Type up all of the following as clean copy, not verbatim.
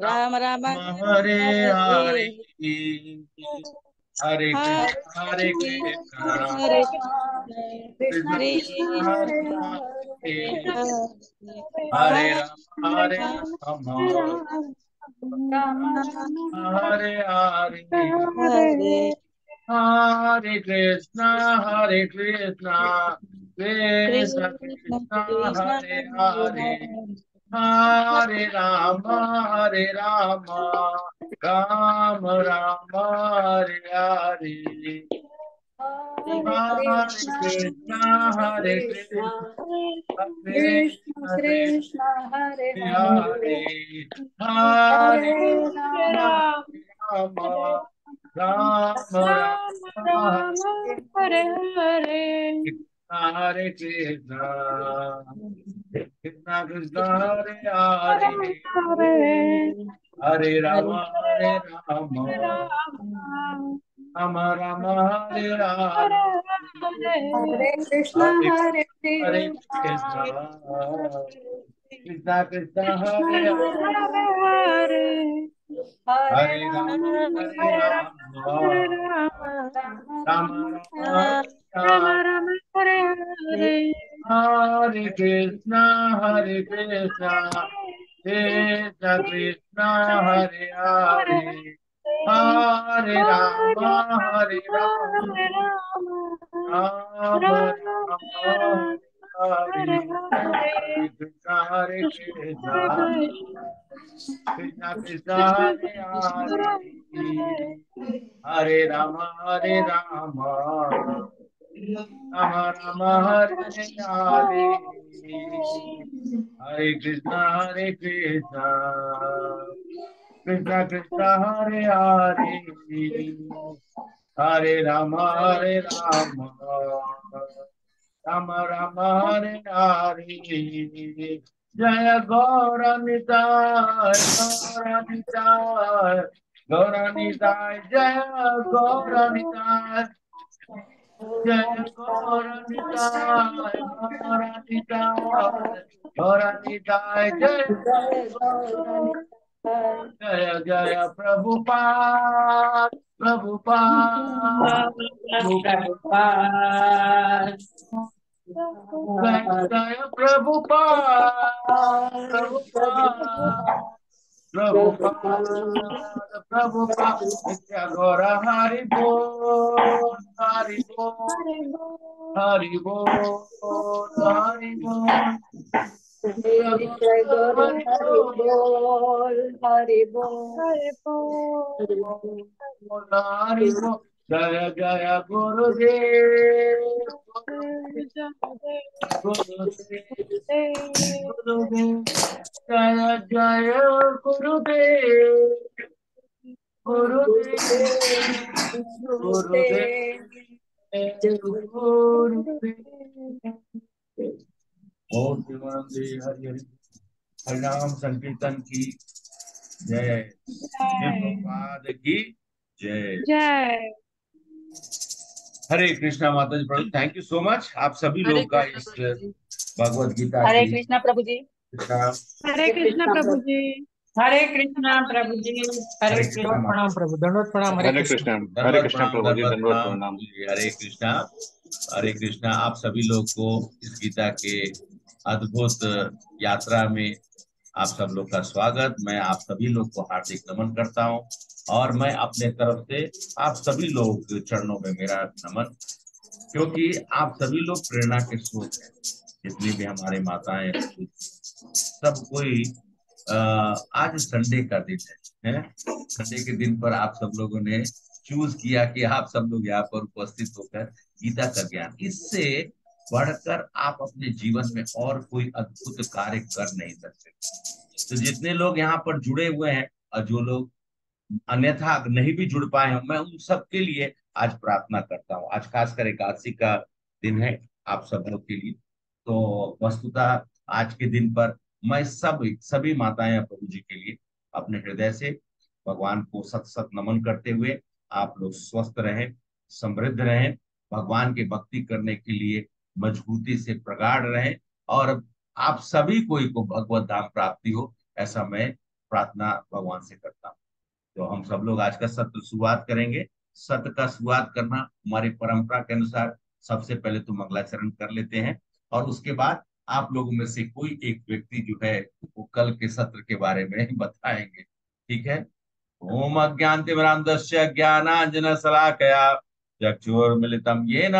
राम राम राम हरे हरे हरे, हरे हरे कृष्ण हरे कृष्ण, हरे कृष्ण कृष्ण कृष्ण हरे हरे हरे, हरे हरे राम हरे राम राम, राम राम राम हरे हरे, हरे हरे कृष्ण हरे कृष्ण, कृष्ण कृष्ण कृष्ण कृष्ण हरे हरे हरे, हरे हरे राम राम राम हरे हरे, हरे हरे कृष्णा कृष्ण हरे हरे कृष्णा कृष्ण, कृष्ण कृष्ण कृष्ण कृष्ण हरे हरे हरे, हरे हरे राम राम राम हरे राम राम राम राम हरे हरे हरे कृष्ण, कृष्ण कृष्ण हरे हरे, हरे हरे हरे राम हरे राम राम राम हरे हरे, हरे हरे कृष्ण हरे हरे हरे कृष्ण कृष्ण, कृष्ण कृष्ण हरे हरे हरे, हरे हरे हरे राम राम हरे राम हरे राम राम राम राम राम हरे राम हरे, राम हरे हरे हरे कृष्ण कृष्ण कृष्ण हरे हरे हरे, हरे राम हरे राम राम राम राम राम हरे हरे हरे, हरे हरे कृष्ण हरे कृष्ण कृष्ण कृष्ण हरे हरे, हरे राम राम राम हरे हरे, हरे कृष्ण कृष्ण कृष्ण हरे हरे, हरे राम राम राम हरे हरे, जय गौरनिताय गौरनिताय गौरनिताय, जय गौरनिताय, जय गौरनिताय गौरनिताय गौरनिताय, जय जय गौर जय जय प्रभुपाद प्रभुपाद प्रभुपाद जय जय प्रभुपाद प्रभुपाद प्रभुपाद प्रभुपाद, नित्य गौर हरि बोल हरि बोल हरे बोल हरि बोल हरि बोल, नित्य जय गौर गुरु हरि हरि बोल बोल हरि बोल हरि बोल हरि बोल, जय जय गुरुदेव गुरुदेव गुरुदेव, जय जय गुरुदेव गुरुदेव गुरुदेव गुरुदेव, ओम श्रीमंदे हरि हरि, हरिनाम संकीर्तन की जय, श्री प्रभुपाद की जय। जय हरे कृष्णा माता जी, प्रभु थैंक यू सो मच आप सभी हरे लोग का कृष्ण इस प्रभु जी। भगवत गीता हरे की कृष्णा प्रभु जी कृष्णा, हरे कृष्णा प्रभु जी हरे कृष्णा प्रभु जी हरे हरे कृष्णा कृष्णा माता प्रणाम प्रभु, दंडवत प्रणाम, हरे कृष्ण। दंडवत प्रणाम दंडवत प्रणाम जी, हरे कृष्णा हरे कृष्णा। आप सभी लोग को इस गीता के अद्भुत यात्रा में आप सब लोग का स्वागत, मैं आप सभी लोग को हार्दिक नमन करता हूं, और मैं अपने तरफ से आप सभी लोग के चरणों में मेरा नमन, क्योंकि आप सभी लोग प्रेरणा के स्रोत हैं, जितनी भी हमारे माताएं सब कोई। आज संडे का दिन है? संडे के दिन पर आप सब लोगों ने चूज किया कि आप सब लोग यहाँ पर उपस्थित होकर गीता का ज्ञान, इससे बढ़कर आप अपने जीवन में और कोई अद्भुत कार्य कर नहीं सकते। तो जितने लोग यहाँ पर जुड़े हुए हैं और जो लोग अन्यथा नहीं भी जुड़ पाए हैं, मैं उन सबके लिए आज प्रार्थना करता हूँ। आज खासकर एकादशी का दिन है आप सब लोग के लिए। तो वस्तुतः आज के दिन पर मैं सभी माताएं या प्रभु जी के लिए अपने हृदय से भगवान को सत सत नमन करते हुए, आप लोग स्वस्थ रहें, समृद्ध रहें, भगवान की भक्ति करने के लिए मजबूती से प्रगाढ़ रहें, और आप सभी को भगवत धाम प्राप्ति हो, ऐसा मैं प्रार्थना भगवान से करता हूँ। तो हम सब लोग आज का सत्र शुरुआत करेंगे। सत्र का शुरुआत करना हमारी परंपरा के अनुसार सबसे पहले तो मंगलाचरण कर लेते हैं, और उसके बाद आप लोगों में से कोई एक व्यक्ति जो है वो कल के सत्र के बारे में बताएंगे। ठीक है। ओम अज्ञानतिमिरान्धस्य ज्ञानाञ्जनशलाकया चक्षुर्मिलितं येन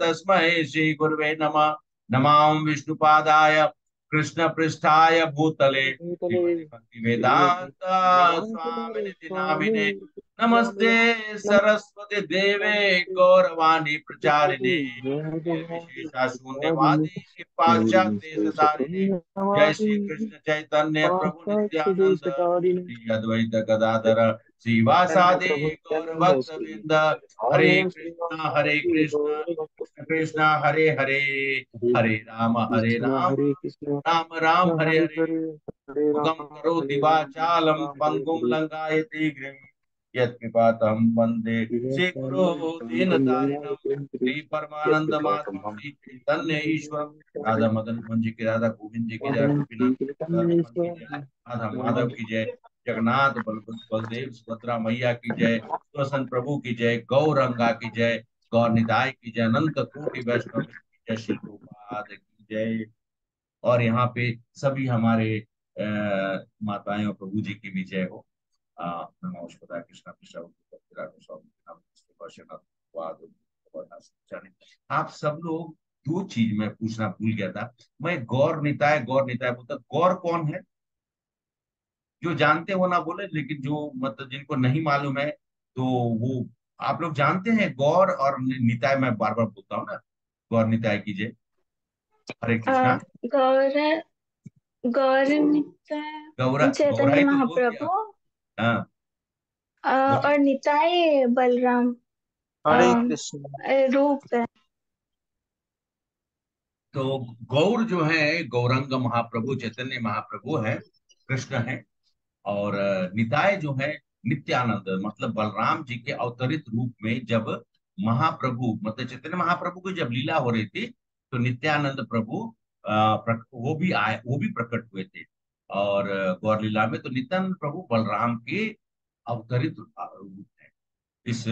तस्मै श्रीगुरवे नमः। नमामि विष्णुपादाय कृष्णपृष्ठाय भूतले श्रीमते भक्तिवेदान्त स्वामिनिति नामिने नमस्ते सरस्वती देवे गौरवाणी प्रचारिणे निर्विशेषा शून्यवादी पाश्चात्य देशतारिणे। जय श्री कृष्ण चैतन्य प्रभु नित्यानंद श्री अद्वैत गदाधर श्रीवासादि गौर भक्त वृंद। हरे कृष्ण कृष्ण कृष्ण हरे हरे, हरे राम राम राम हरे हरे। सुगम करोति वाचालं पंगुं लंघयते गिरिं यत्कृपातं वन्दे श्रीगुरो दीनतारिणं। श्री परमानंद माधव श्री चैतन्य ईश्वर राधा मदन मोहन जी की, राधा गोविंद जी की जय, गोपीनाथ रमन की जय, राधा माधव की जय, जगन्नाथ बलदेव सुभद्रा मैया की जय, स्वसन प्रभु की जय, गौरंगा की जय, गौर निताय की जय, अनंत कोटि वैष्णव की जय, श्री प्रभुपाद की जय। और यहाँ पे सभी हमारे माताएं और प्रभु जी की भी जय हो। नमो शिवाय कृष्णा कृष्णा राधे स्वामी नमस्ते वैष्णव वाद जाने। आप सब लोग, दो चीज मैं पूछना भूल गया था। मैं गौर निताय बोलता, गौर कौन है? जो जानते हो ना बोले, लेकिन जो मतलब जिनको नहीं मालूम है तो वो, आप लोग जानते हैं गौर और निताय, मैं बार बार बोलता हूँ ना, गौर निताय कीजिए। हरे कृष्णा। गौर गौरव गौराई चैतन्य तो बोल दिया। महाप्रभु हाँ बोलिए। और निताय बलराम हरे कृष्ण। रूप है। तो गौर जो है गौरंग महाप्रभु चैतन्य महाप्रभु है, कृष्ण है। और निताय जो है नित्यानंद, मतलब बलराम जी के अवतरित रूप में जब महाप्रभु मतलब चैतन्य महाप्रभु की जब लीला हो रही थी, तो नित्यानंद प्रभु वो भी आए, वो भी प्रकट हुए थे। और गौर लीला में तो नित्यानंद प्रभु बलराम के अवतरित रूप है। इस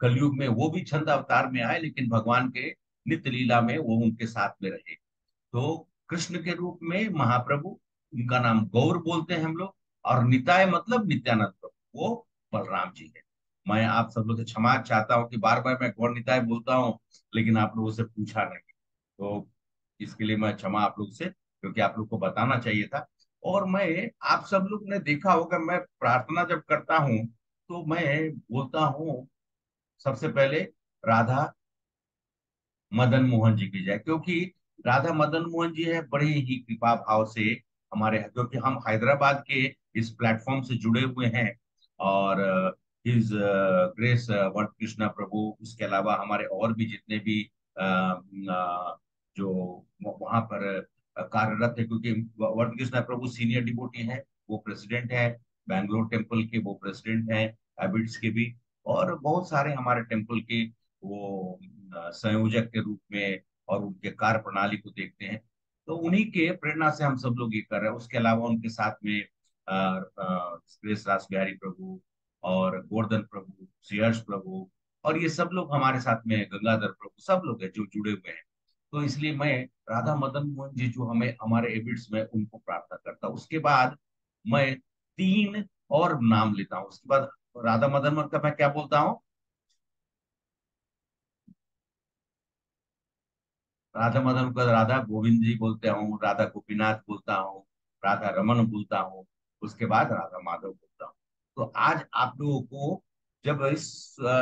कलयुग में वो भी छंद अवतार में आए, लेकिन भगवान के नित्य लीला में वो उनके साथ में रहे। तो कृष्ण के रूप में महाप्रभु, उनका नाम गौर बोलते हैं हम लोग। और निताय मतलब नित्यानंद प्रभु, वो बलराम जी है। मैं आप सब लोग से क्षमा चाहता हूँ कि बार बार मैं गौर निताय बोलता हूँ, लेकिन आप लोगों से पूछा नहीं, तो इसके लिए मैं क्षमा आप लोग से, क्योंकि आप लोग को बताना चाहिए था। और मैं, आप सब लोग ने देखा होगा, मैं प्रार्थना जब करता हूँ तो मैं बोलता हूँ सबसे पहले राधा मदन मोहन जी की जय, क्योंकि राधा मदन मोहन जी है बड़े ही कृपा भाव से हमारे, क्योंकि हम हैदराबाद के इस प्लेटफॉर्म से जुड़े हुए हैं। और हिज ग्रेस वर्ड कृष्णा प्रभु, उसके अलावा हमारे और भी जितने भी जो वहां पर कार्यरत है, क्योंकि वर्ड कृष्णा प्रभु सीनियर डिवोटी है, वो प्रेसिडेंट है बैंगलोर टेम्पल के, वो प्रेसिडेंट है हैबिट्स के भी। और बहुत सारे हमारे टेम्पल के वो संयोजक के रूप में और उनके कार्य प्रणाली को देखते हैं। तो उन्हीं के प्रेरणा से हम सब लोग ये कर रहे हैं। उसके अलावा उनके साथ में सुरेश रास बिहारी प्रभु और गोवर्धन प्रभु, श्री हर्ष प्रभु, और ये सब लोग हमारे साथ में, गंगाधर प्रभु, सब लोग हैं जो जुड़े हुए हैं। तो इसलिए मैं राधा मदन मोहन जी जो हमें हमारे एबिट्स में, उनको प्रार्थना करता हूँ। उसके बाद मैं तीन और नाम लेता हूँ। उसके बाद राधा मदन मोहन का मैं क्या बोलता हूँ? राधा मदन को राधा गोविंद जी बोलते हूँ, राधा गोपीनाथ बोलता हूँ, राधा रमन बोलता हूँ, उसके बाद राधा माधव बोलता हूँ। तो आज आप लोगों को जब इस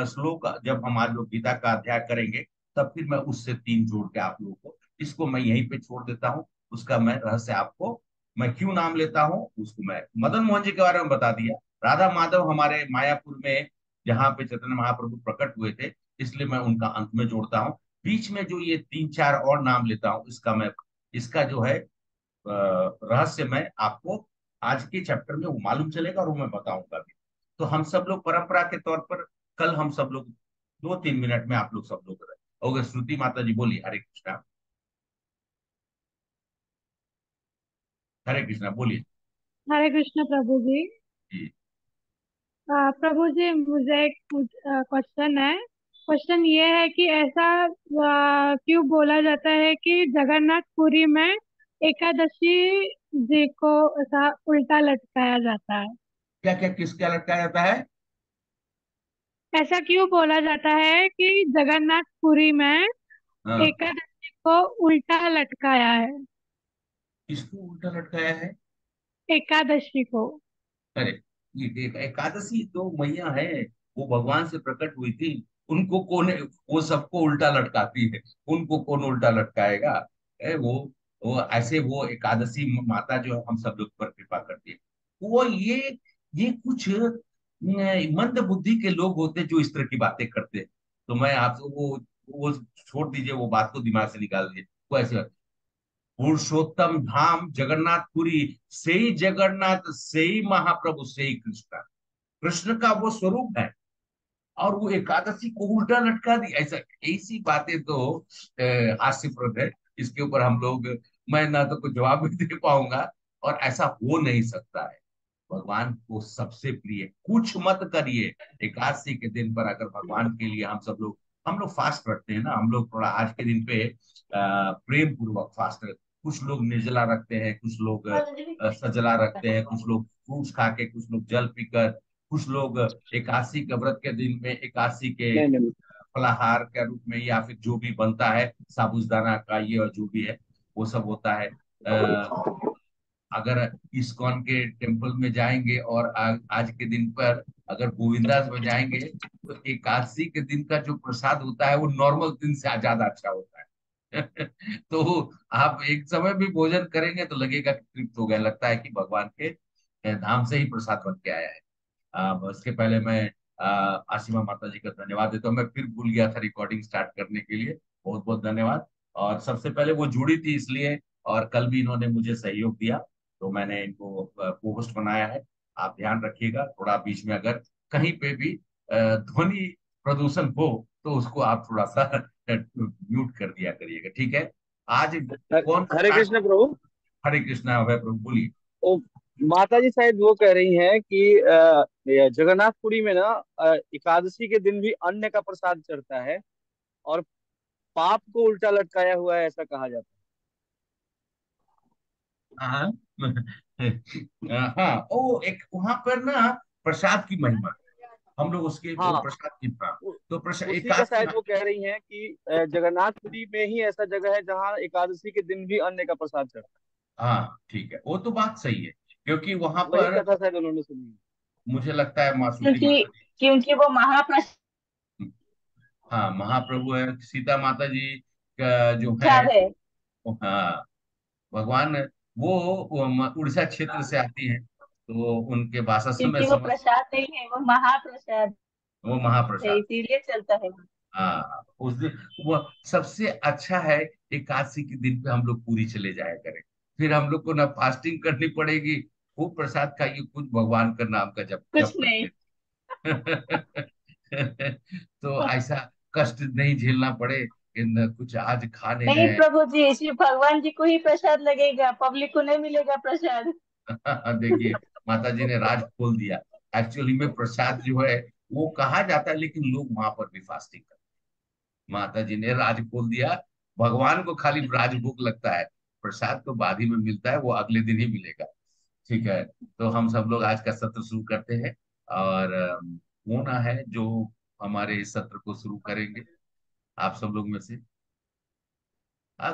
श्लोक, जब हम आज लोग गीता का अध्याय करेंगे, तब फिर मैं उससे तीन जोड़ के आप लोगों को, इसको मैं यहीं पे छोड़ देता हूँ। उसका मैं रहस्य आपको, मैं क्यों नाम लेता हूँ उसको, मैं मदन मोहन जी के बारे में बता दिया। राधा माधव हमारे मायापुर में जहाँ पे चैतन्य महाप्रभु प्रकट हुए थे, इसलिए मैं उनका अंत में जोड़ता हूँ। बीच में जो ये तीन चार और नाम लेता हूँ, इसका मैं, इसका जो है रहस्य मैं आपको आज के चैप्टर में वो मालूम चलेगा और वो मैं बताऊंगा भी। तो हम सब लोग परंपरा के तौर पर कल हम सब लोग 2-3 मिनट में आप लोग सब लोग ओके, श्रुति माता जी बोलिए हरे कृष्णा। हरे कृष्णा बोलिए। हरे कृष्ण प्रभु जी। जी। प्रभु जी, मुझे एक क्वेश्चन है। क्वेश्चन ये है कि ऐसा क्यों बोला जाता है कि जगन्नाथपुरी में एकादशी जी को ऐसा उल्टा लटकाया जाता है? क्या क्या किसका लटकाया जाता है? ऐसा क्यों बोला जाता है कि जगन्नाथपुरी में हाँ। एकादशी को उल्टा लटकाया है? किसको उल्टा लटकाया है? एकादशी को। अरे, ये एकादशी तो मैया है, वो भगवान से प्रकट हुई थी। उनको कौन, वो सबको उल्टा लटकाती है, उनको कौन उल्टा लटकाएगा? वो ऐसे, वो एकादशी माता जो है हम सब लोग पर कृपा करती है। वो ये कुछ मंद बुद्धि के लोग होते हैं जो इस तरह की बातें करते हैं। तो मैं आपसे वो छोड़ दीजिए, वो बात को दिमाग से निकाल दीजिए। वो ऐसे, पुरुषोत्तम धाम जगन्नाथपुरी, से ही जगन्नाथ, से ही महाप्रभु, से ही कृष्ण, कृष्ण का वो स्वरूप है। और वो एकादशी को उल्टा लटका दी, ऐसा ऐसी बातें तो हास्यप्रद है। इसके ऊपर हम लोग, मैं ना तो कुछ जवाब भी दे पाऊंगा, और ऐसा हो नहीं सकता है। भगवान को सबसे प्रिय कुछ मत करिए। एकादशी के दिन पर अगर भगवान के लिए हम लोग फास्ट रखते हैं ना, हम लोग थोड़ा आज के दिन पे प्रेम पूर्वक फास्ट रखते। कुछ लोग निर्जला रखते हैं, कुछ लोग सजला रखते हैं, कुछ लोग फ्रूट्स खा के, कुछ लोग जल पीकर, कुछ लोग एकादशी के व्रत के दिन में एकादशी के नहीं नहीं। फलाहार के रूप में, या फिर जो भी बनता है साबूदाना का, ये और जो भी है वो सब होता है। अगर इस्कॉन के टेम्पल में जाएंगे और आज के दिन पर अगर गोविंदास में जाएंगे, तो एकादशी के दिन का जो प्रसाद होता है वो नॉर्मल दिन से ज्यादा अच्छा होता है। तो आप एक समय भी भोजन करेंगे तो लगेगा कि तृप्त हो गया, लगता है कि भगवान के धाम से ही प्रसाद बन के आया है। उसके पहले मैं आशीमा माता जी का धन्यवाद देता हूँ। मैं फिर भूल गया था रिकॉर्डिंग स्टार्ट करने के लिए, बहुत बहुत धन्यवाद। और सबसे पहले वो जुड़ी थी इसलिए, और कल भी इन्होंने मुझे सहयोग दिया, तो मैंने इनको को होस्ट बनाया है। आप ध्यान रखिएगा, थोड़ा बीच में अगर कहीं पे भी ध्वनि प्रदूषण हो तो उसको आप थोड़ा सा म्यूट कर दिया करिएगा, ठीक है? आज कौन हरे स्टार्ट? कृष्ण प्रभु। हरे कृष्णा, अभय प्रभु, बोलिए। ओ, माता जी शायद वो कह रही हैं कि ये जगन्नाथपुरी में ना एकादशी के दिन भी अन्न का प्रसाद चढ़ता है और पाप को उल्टा लटकाया हुआ है, ऐसा कहा जाता हाँ। हाँ, वो एक वहां पर ना प्रसाद की महिमा, हम लोग उसके है। वो हाँ, प्रसाद की, हाँ। उ- तो प्रसाद उसी का एकादशी, शायद वो कह रही हैं कि जगन्नाथपुरी में ही ऐसा जगह है जहाँ एकादशी के दिन भी अन्न का प्रसाद चढ़ता हाँ ठीक है, वो तो बात सही है, क्योंकि वहां है। वही पर कथा शायद उन्होंने सुनी है। मुझे लगता है मासुदी क्योंकि माता जी, क्योंकि वो महाप्रसाद हाँ महाप्रभु है, सीता माता जी का जो है, है। हाँ भगवान, वो उड़ीसा क्षेत्र से आती हैं, तो उनके भाषा से मैं क्योंकि वो समझ, प्रसाद नहीं है, वो महाप्रसाद वो है, महाप्रसाद। इसीलिए चलता है। हाँ, उस दिन वो सबसे अच्छा है। एकादशी के दिन पे हम लोग पूरी चले जाया करें, फिर हम लोग को ना फास्टिंग करनी पड़ेगी, वो प्रसाद खाइए, कुछ भगवान का नाम का जप कुछ जप नहीं। करते तो ऐसा कष्ट नहीं झेलना पड़े कि न कुछ आज खाने नहीं हैं। प्रभु जी, सिर्फ भगवान जी को ही प्रसाद लगेगा, पब्लिक को नहीं मिलेगा प्रसाद। देखिए, माता जी ने राज खोल दिया। एक्चुअली में प्रसाद जो है वो कहा जाता है, लेकिन लोग वहां पर भी फास्टिंग करते हैं। माता जी ने राज खोल दिया, भगवान को खाली राजभोग लगता है, प्रसाद तो बाद ही में मिलता है, वो अगले दिन ही मिलेगा। ठीक है, तो हम सब लोग आज का सत्र शुरू करते हैं। और कौन है जो हमारे इस सत्र को शुरू करेंगे, आप सब लोग में से?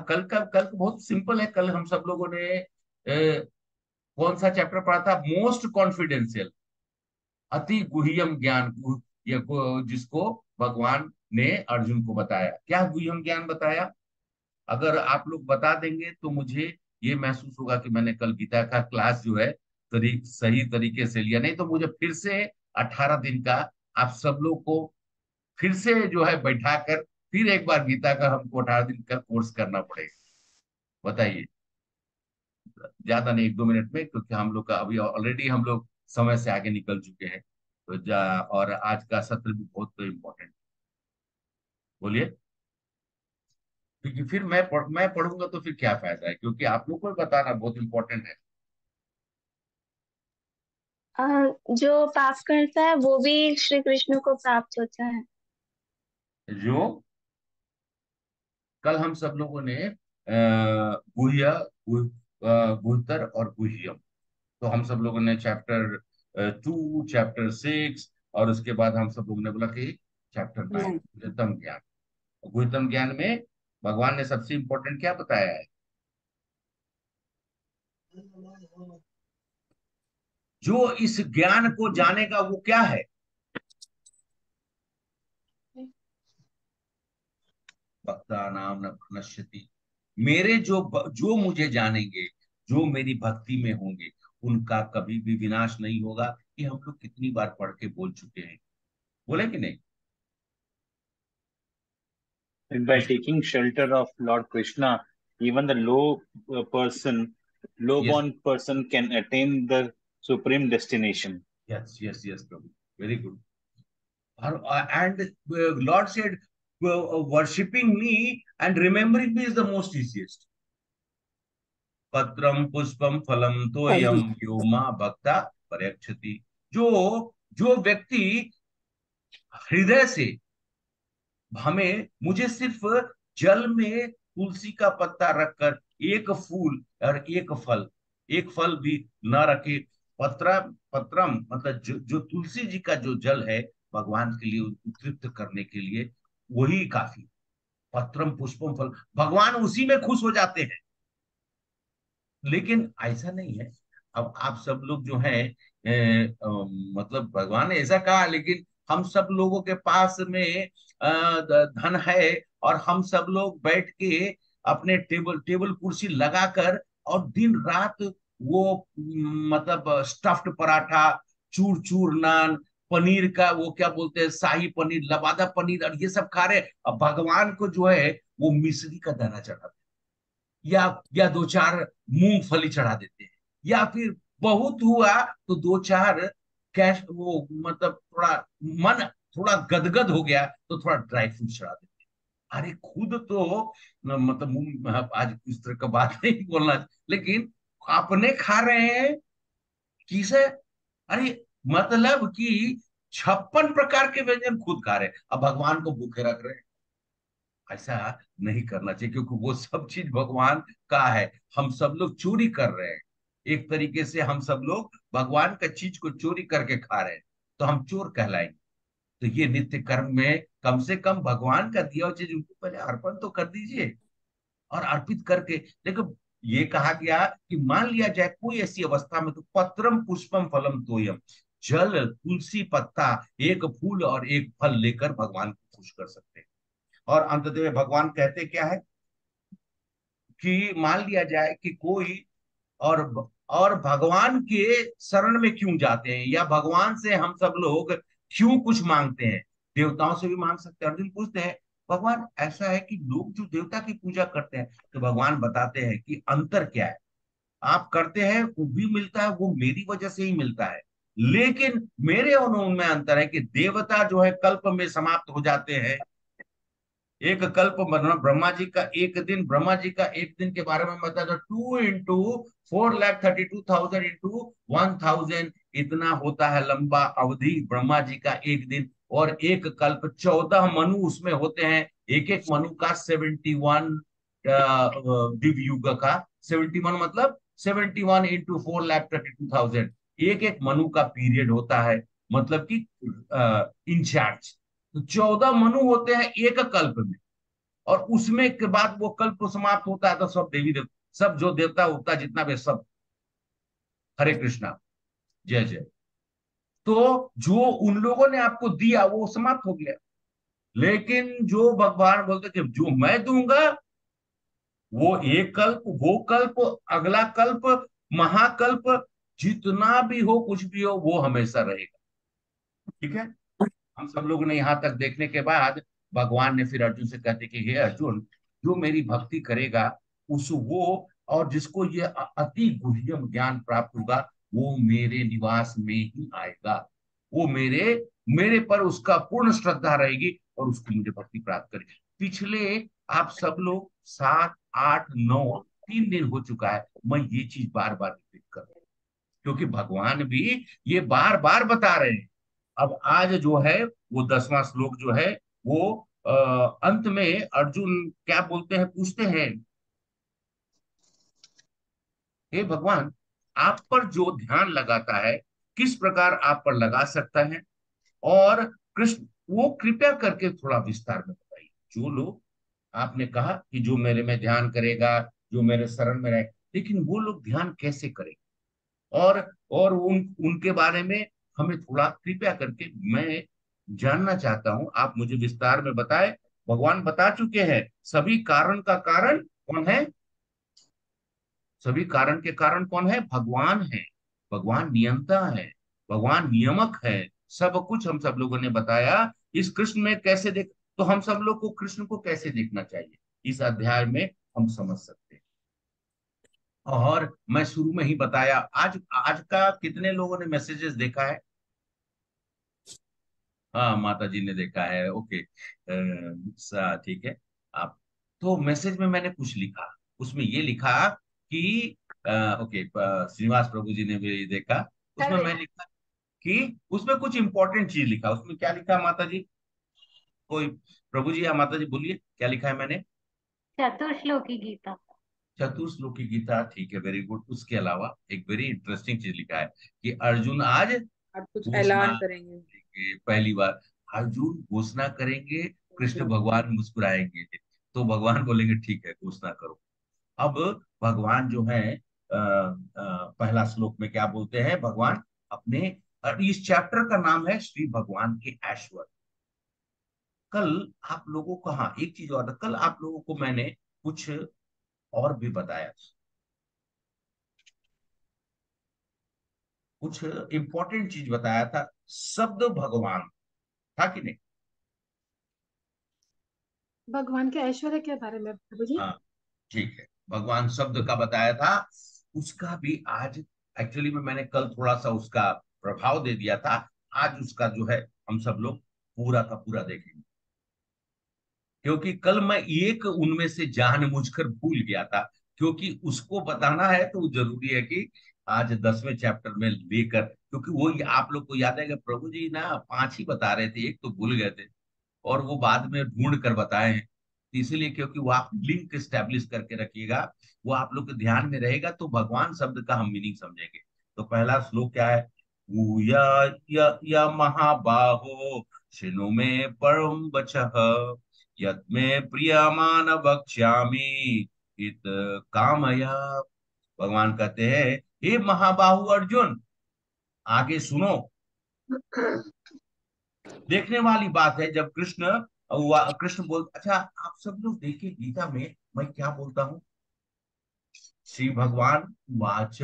कल का बहुत सिंपल है। कल हम सब लोगों ने कौन सा चैप्टर पढ़ा था? मोस्ट कॉन्फिडेंशियल, अति गुह्यम ज्ञान, जिसको भगवान ने अर्जुन को बताया। क्या गुह्यम ज्ञान बताया? अगर आप लोग बता देंगे तो मुझे ये महसूस होगा कि मैंने कल गीता का क्लास जो है सही तरीके से लिया। नहीं तो मुझे फिर से 18 दिन का आप सब लोग को फिर से जो है बैठाकर फिर एक बार गीता का हमको 18 दिन का कोर्स करना पड़ेगा। बताइए, ज्यादा नहीं, 1-2 मिनट में, क्योंकि हम लोग का अभी ऑलरेडी हम लोग समय से आगे निकल चुके हैं। तो और आज का सत्र भी बहुत इम्पोर्टेंट, बोलिए। क्योंकि फिर मैं पढ़ूंगा तो फिर क्या फायदा है, क्योंकि आप लोग को भी बताना बहुत इंपॉर्टेंट है। जो पाप करता है वो भी श्री कृष्ण को प्राप्त होता है। जो कल हम सब लोगों ने गुह्य गुह्यतर और गुह्यम, तो हम सब लोगों ने चैप्टर 2, चैप्टर 6, और उसके बाद हम सब लोगों ने बोला कि चैप्टर 9 गुह्यतम ज्ञान। गुह्यतम ज्ञान में भगवान ने सबसे इंपॉर्टेंट क्या बताया है? जो इस ज्ञान को जानेगा वो क्या है? भक्ता नाम न नश्यति। मेरे जो मुझे जानेंगे, जो मेरी भक्ति में होंगे, उनका कभी भी विनाश नहीं होगा। ये हम लोग कितनी बार पढ़ के बोल चुके हैं, बोले कि नहीं? And by taking shelter of Lord Krishna, even the yes low-born person can attain the supreme destination. Yes yes yes Prabhu, very good. And Lord said, worshipping me and remembering me is the most easiest. पत्रम पुष्पम फलम तोयम यो मां भक्ता पर्यक्षति। जो जो व्यक्ति हृदय से हमें मुझे सिर्फ जल में तुलसी का पत्ता रखकर एक फूल और एक फल भी न रखे, पत्रम मतलब जो तुलसी जी का जो जल है भगवान के लिए तृप्त करने के लिए, वही काफी। पत्रम पुष्पम फल, भगवान उसी में खुश हो जाते हैं। लेकिन ऐसा नहीं है। अब आप सब लोग जो है मतलब भगवान ने ऐसा कहा, लेकिन हम सब लोगों के पास में धन है, और हम सब लोग बैठ के अपने टेबल टेबल कुर्सी लगाकर और दिन रात वो मतलब स्टफ्ड पराठा, चूर चूर नान, पनीर का वो क्या बोलते हैं, शाही पनीर, लबादा पनीर, और ये सब खा रहे। अब भगवान को जो है वो मिश्री का दाना चढ़ाते, या दो चार मूंगफली चढ़ा देते हैं, या फिर बहुत हुआ तो दो चार कैश वो मतलब थोड़ा मन थोड़ा गदगद हो गया तो थोड़ा ड्राई फ्रूट चढ़ा देते हैं। अरे खुद तो मतलब आज इस तरह का बात नहीं बोलना, लेकिन अपने खा रहे हैं किसे? अरे मतलब कि 56 प्रकार के व्यंजन खुद खा रहे हैं, अब भगवान को भूखे रख रहे हैं। ऐसा नहीं करना चाहिए, क्योंकि वो सब चीज भगवान का है, हम सब लोग चोरी कर रहे हैं। एक तरीके से हम सब लोग भगवान का चीज को चोरी करके खा रहे हैं, तो हम चोर कहलाएंगे। तो ये नित्य कर्म में कम से कम भगवान का दिया हुआ चीज उनको पहले अर्पण तो कर दीजिए, और अर्पित करके देखो। ये कहा गया कि मान लिया जाए कोई ऐसी अवस्था में, तो पत्रम पुष्पम फलम तोयम, जल तुलसी पत्ता एक फूल और एक फल लेकर भगवान को खुश कर सकते हैं। और अंततः भगवान कहते क्या है कि मान लिया जाए कि कोई और और भगवान के शरण में क्यों जाते हैं, या भगवान से हम सब लोग क्यों कुछ मांगते हैं? देवताओं से भी मांग सकते हैं। अर्जुन पूछते हैं भगवान ऐसा है कि लोग जो देवता की पूजा करते हैं, तो भगवान बताते हैं कि अंतर क्या है। आप करते हैं वो भी मिलता है, वो मेरी वजह से ही मिलता है, लेकिन मेरे और उनमें अंतर है कि देवता जो है कल्प में समाप्त हो जाते हैं। एक कल्प ब्रह्मा जी का एक दिन, ब्रह्मा जी का एक दिन के बारे में बता दो, 2 × 4,32,000 इंटू 1,000, इतना होता है लंबा अवधि ब्रह्मा जी का एक दिन। और एक कल्प 14 मनु उसमें होते हैं, एक एक मनु का 71 दिव्य युग का 71 मतलब 71 × 4,32,000, एक एक मनु का पीरियड होता है, मतलब कि इंचार्ज। तो 14 मनु होते हैं एक कल्प में, और उसमें के बाद वो कल्प समाप्त होता है, तो सब देवी देवता, सब जो देवता होता है जितना भी सब, हरे कृष्णा, जय जय। तो जो उन लोगों ने आपको दिया वो समाप्त हो गया, लेकिन जो भगवान बोलते कि जो मैं दूंगा वो एक कल्प, वो कल्प, अगला कल्प, महाकल्प, जितना भी हो कुछ भी हो वो हमेशा रहेगा। ठीक है। हम सब लोगों ने यहाँ तक देखने के बाद भगवान ने फिर अर्जुन से कहते कि हे अर्जुन, जो मेरी भक्ति करेगा उस वो, और जिसको ये अति गुह्यम ज्ञान प्राप्त होगा, वो मेरे निवास में ही आएगा। वो मेरे मेरे पर उसका पूर्ण श्रद्धा रहेगी और उसको मुझे भक्ति प्राप्त करेगी। पिछले आप सब लोग 7, 8, 9 3 दिन हो चुका है, मैं ये चीज बार बार रिपीट कर रहा हूं, क्योंकि भगवान भी ये बार बार बता रहे हैं। अब आज जो है वो 10वां श्लोक जो है वो अंत में अर्जुन क्या बोलते हैं, पूछते हैं, हे भगवान, आप पर जो ध्यान लगाता है किस प्रकार आप पर लगा सकता है, और कृष्ण वो कृपया करके थोड़ा विस्तार में बताइए। जो लोग, आपने कहा कि जो मेरे में ध्यान करेगा, जो मेरे शरण में रहे, लेकिन वो लोग ध्यान कैसे करेंगे, और उनके बारे में हमें थोड़ा कृपया करके मैं जानना चाहता हूं, आप मुझे विस्तार में बताएं। भगवान बता चुके हैं सभी कारण का कारण कौन है, सभी कारण के कारण कौन है, भगवान है। भगवान नियंता है, भगवान नियमक है। सब कुछ हम सब लोगों ने बताया। इस कृष्ण में कैसे देख, तो हम सब लोग को कृष्ण को कैसे देखना चाहिए, इस अध्याय में हम समझ सकते हैं। और मैं शुरू में ही बताया, आज आज का कितने लोगों ने मैसेजेस देखा है? हाँ, माता जी ने देखा है, ओके। ठीक है। आप, तो मैसेज में मैंने कुछ लिखा, उसमें ये लिखा कि ओके, श्रीनिवास प्रभु जी ने भी देखा। उसमें अरे मैं लिखा कि उसमें कुछ इंपॉर्टेंट चीज लिखा। उसमें क्या लिखा माता जी, कोई प्रभु जी या माता जी बोलिए क्या लिखा है मैंने? चतुर्श्लोकी गीता। चतुर्श्लोकी गीता, ठीक है, वेरी गुड। उसके अलावा एक वेरी इंटरेस्टिंग चीज लिखा है कि अर्जुन आज आप कुछ घोषणा ऐलान करेंगे। करेंगे, पहली बार अर्जुन घोषणा करेंगे, कृष्ण भगवान मुस्कुराएंगे। तो भगवान बोलेंगे ठीक है, घोषणा करो। अब भगवान जो है पहला श्लोक में क्या बोलते हैं भगवान अपने, इस चैप्टर का नाम है श्री भगवान के ऐश्वर्य। कल आप लोगों को, हाँ एक चीज और, कल आप लोगों को मैंने कुछ और भी बताया, कुछ इंपॉर्टेंट चीज बताया था। शब्द भगवान था कि नहीं? भगवान के ऐश्वर्य के बारे में प्रभु जी। हाँ, ठीक है, भगवान शब्द का बताया था। उसका भी आज, एक्चुअली में मैंने कल थोड़ा सा उसका प्रभाव दे दिया था। आज उसका जो है हम सब लोग पूरा का पूरा देखेंगे, क्योंकि कल मैं एक उनमें से जानबूझकर भूल गया था। क्योंकि उसको बताना है तो जरूरी है कि आज 10वें चैप्टर में लेकर, क्योंकि वो आप लोग को याद है कि प्रभु जी ना 5 ही बता रहे थे, एक तो भूल गए थे, और वो बाद में ढूंढ कर बताए हैं। तो इसीलिए, क्योंकि वो आप लिंक स्टैब्लिश करके रखिएगा, वो आप लोग के ध्यान में रहेगा, तो भगवान शब्द का हम मीनिंग समझेंगे। तो पहला श्लोक क्या है, भूया य महाबाहो शिनु में परम बचः, यत् में प्रियमान वक्ष्यामि इत कामया। भगवान कहते हैं, हे महाबाहु अर्जुन, आगे सुनो। देखने वाली बात है जब कृष्ण बोल, अच्छा आप सब लोग देखिए गीता में मैं क्या बोलता हूँ, श्री भगवान वाच,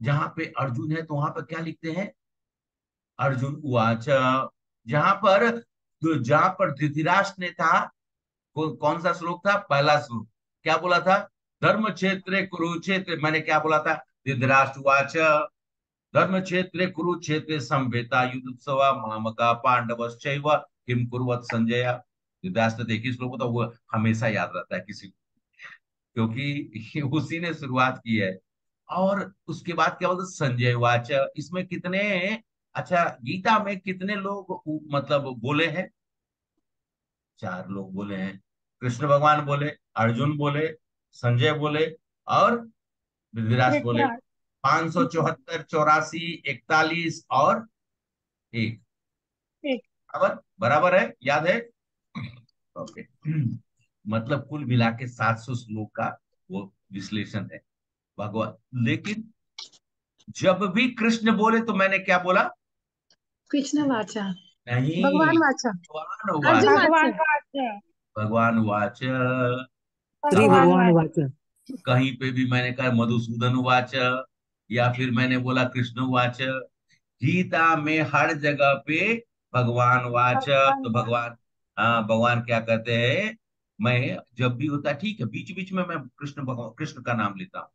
जहां पे अर्जुन है तो वहां पर क्या लिखते हैं, अर्जुन उवाच। जहां पर धृतराष्ट्र ने था, कौन सा श्लोक था, पहला श्लोक, क्या बोला था, धर्म क्षेत्र कुरुक्षेत्र, मैंने क्या बोला था, धृतराष्ट्र उवाच, धर्म क्षेत्र कुरुक्षेत्र संवेता युद्धोत्सव मामका पांडवश्चैव किम कुर्वत संजय। धृतराष्ट्र देखिए श्लोक तो वो हमेशा याद रहता है किसी को, क्योंकि उसी ने शुरुआत की है। और उसके बाद क्या बोलते, संजय वाच। इसमें कितने, अच्छा गीता में कितने लोग मतलब बोले हैं, 4 लोग बोले हैं। कृष्ण भगवान बोले, अर्जुन बोले, संजय बोले, और धृतराष्ट्र बोले। धृतराज। 574, 84, 41 और 1, एक। बराबर बराबर है, याद है? ओके। मतलब कुल मिला के 700 श्लोक का वो विश्लेषण है भगवान। लेकिन जब भी कृष्ण बोले तो मैंने क्या बोला, कृष्ण वाचा, नहीं, भगवान वाचा, भगवान अर्जुन वाच, भगवान वाचा। वाचा। भगवान वाच। श्री भगवान भगवान वाचा। वाचा। कहीं पे भी मैंने कहा मधुसूदन वाच, या फिर मैंने बोला कृष्ण वाच। गीता में हर जगह पे भगवान वाच। भगवान तो वाचा। भगवान, हाँ भगवान क्या कहते हैं, मैं जब भी होता है, ठीक है, बीच बीच में मैं कृष्ण का नाम लेता हूँ।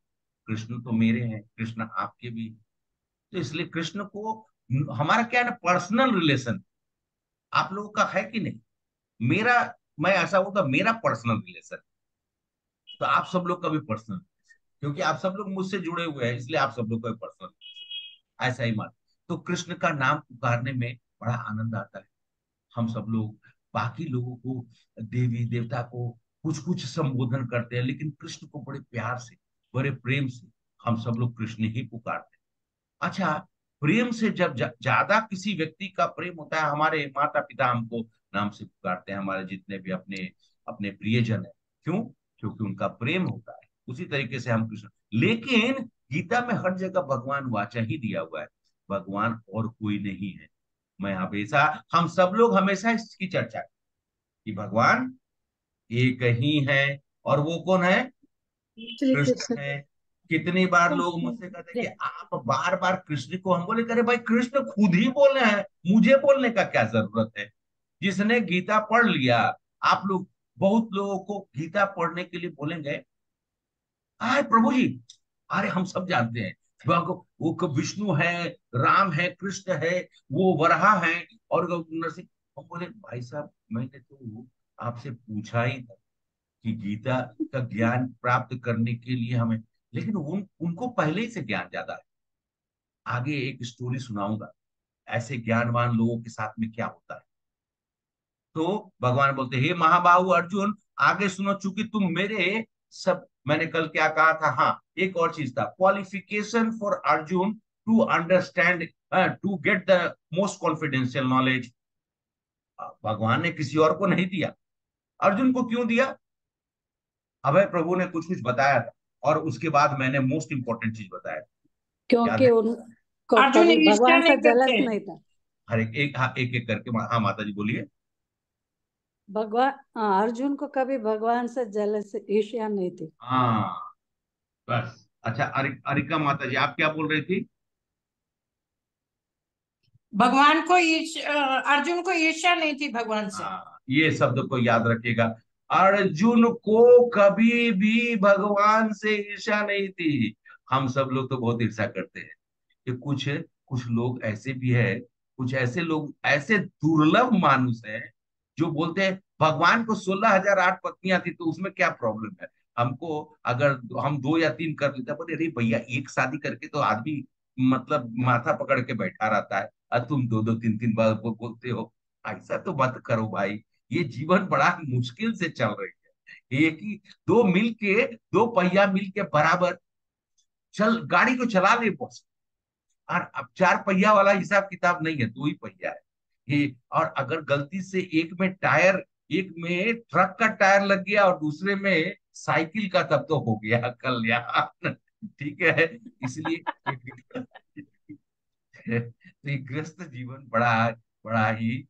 कृष्ण तो मेरे हैं, कृष्ण आपके भी। तो इसलिए कृष्ण को, हमारा क्या है ना, पर्सनल रिलेशन आप लोगों का है कि नहीं, मेरा, मैं ऐसा बोलता मेरा पर्सनल रिलेशन, तो आप सब लोग का भी पर्सनल, क्योंकि आप सब लोग मुझसे जुड़े हुए हैं, इसलिए आप सब लोग को पर्सनल ऐसा ही मान। तो कृष्ण का नाम पुकारने में बड़ा आनंद आता है। हम सब लोग बाकी लोगों को, देवी देवता को कुछ कुछ संबोधन करते हैं, लेकिन कृष्ण को बड़े प्यार से, बड़े प्रेम से हम सब लोग कृष्ण ही पुकारते हैं। अच्छा, प्रेम से जब ज्यादा किसी व्यक्ति का प्रेम होता है, हमारे माता पिता हमको नाम से पुकारते हैं, हमारे जितने भी अपने अपने प्रियजन है। क्यों? क्योंकि उनका प्रेम होता है। उसी तरीके से हम कृष्ण, लेकिन गीता में हर जगह भगवान वाचा ही दिया हुआ है, भगवान और कोई नहीं है। मैं हमेशा, हम सब लोग हमेशा इसकी चर्चा करें कि भगवान एक ही है। और वो कौन है? श्री कृष्ण कृष्ण। है। कितनी बार लोग मुझसे कहते हैं कि आप बार बार कृष्ण को, हम बोले करे भाई कृष्ण खुद ही बोले हैं, मुझे बोलने का क्या जरूरत है? जिसने गीता पढ़ लिया, आप लोग बहुत लोगों को गीता पढ़ने के लिए बोलेंगे, आए प्रभु जी, अरे हम सब जानते हैं वो विष्णु है, राम है, कृष्ण है, वो वराह है और नरसिंह। हम बोले भाई साहब, मैंने तो आपसे पूछा ही था कि गीता का ज्ञान प्राप्त करने के लिए हमें, लेकिन उनको पहले ही से ज्ञान ज्यादा है। आगे एक स्टोरी सुनाऊंगा ऐसे ज्ञानवान लोगों के साथ में क्या होता है। तो भगवान बोलते, हे महाबाहु अर्जुन, आगे सुनो, चूंकि तुम मेरे सब, मैंने कल क्या कहा था, हाँ एक और चीज था, qualification for Arjun to understand, to get the most confidential knowledge. भगवान ने किसी और को नहीं दिया, अर्जुन को क्यों दिया? अभय प्रभु ने कुछ कुछ बताया था, और उसके बाद मैंने मोस्ट इंपॉर्टेंट चीज बताया था। याद क्योंकि है? उनको अर्जुन कभी ईर्ष्या भगवान से नहीं जलस करते। नहीं था। हर एक एक, हाँ एक एक करके, हाँ माता जी बोलिए। भगवान, अर्जुन को कभी भगवान से जलस ईर्ष्या नहीं थी। हाँ, बस। अच्छा, अरिका माता जी आप क्या बोल रही थी? भगवान को अर्जुन को ईर्ष्या नहीं थी भगवान से। हाँ, ये शब्द को याद रखिएगा। अर्जुन को कभी भी भगवान से ईर्ष्या नहीं थी। हम सब लोग तो बहुत ईर्ष्या करते हैं कि कुछ कुछ लोग ऐसे भी है, कुछ ऐसे लोग, ऐसे दुर्लभ मानुष हैं जो बोलते हैं भगवान को 16,008 पत्नियां थी तो उसमें क्या प्रॉब्लम है? हमको अगर हम 2 या 3 कर लेते हैं, बोले अरे भैया एक शादी करके तो आदमी मतलब माथा पकड़ के बैठा रहता है, और तुम 2 2 3 3 बार बोलते हो। ऐसा तो मत करो भाई, ये जीवन बड़ा मुश्किल से चल रही है। एक ही दो मिल के, 2 पहिया मिल के बराबर चल, गाड़ी को चला ले बस। और अब 4 पहिया वाला हिसाब किताब नहीं है, 2 ही पहिया है ये। और अगर गलती से एक में टायर, एक में ट्रक का टायर लग गया और दूसरे में साइकिल का, तब तो हो गया कल्याण। ठीक है, इसलिए तो ये गृहस्थ जीवन बड़ा बड़ा ही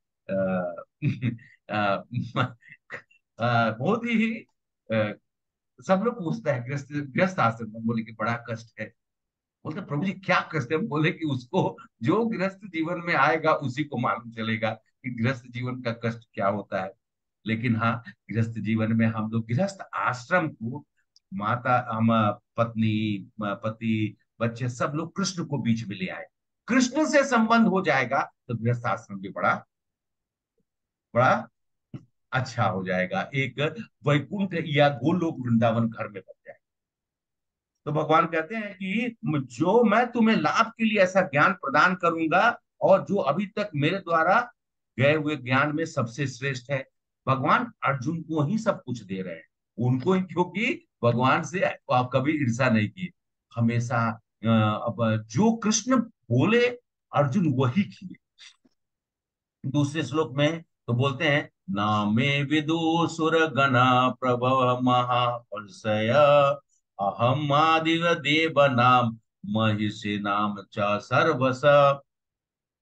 बहुत ही सब लोग पूछता है गृहस्थ गृहस्थ आश्रम में, बोले कि बड़ा कष्ट है। बोलते प्रभु जी क्या कष्ट है? बोले कि उसको, जो गृहस्थ जीवन में आएगा उसी को मालूम चलेगा कि गृहस्थ जीवन का कष्ट क्या होता है। लेकिन हाँ, गृहस्थ जीवन में हम लोग गृहस्थ आश्रम को, माता, हम, पत्नी, पति, बच्चे सब लोग कृष्ण को बीच में ले आए। कृष्ण से संबंध हो जाएगा तो गृहस्थ आश्रम भी बड़ा बड़ा अच्छा हो जाएगा, एक वैकुंठ या गोलोक वृंदावन घर में बन जाएगा। तो भगवान कहते हैं कि जो मैं तुम्हें लाभ के लिए ऐसा ज्ञान प्रदान करूंगा, और जो अभी तक मेरे द्वारा गए हुए ज्ञान में सबसे श्रेष्ठ है। भगवान अर्जुन को ही सब कुछ दे रहे हैं, उनको ही, क्योंकि भगवान से आप कभी ईर्षा नहीं की, हमेशा अब जो कृष्ण बोले अर्जुन वही किए। दूसरे श्लोक में तो बोलते हैं, नामे विदुसुर गणा प्रभव महापर्षय, अहम आदिव देव नाम महिषी नाम च सर्वस।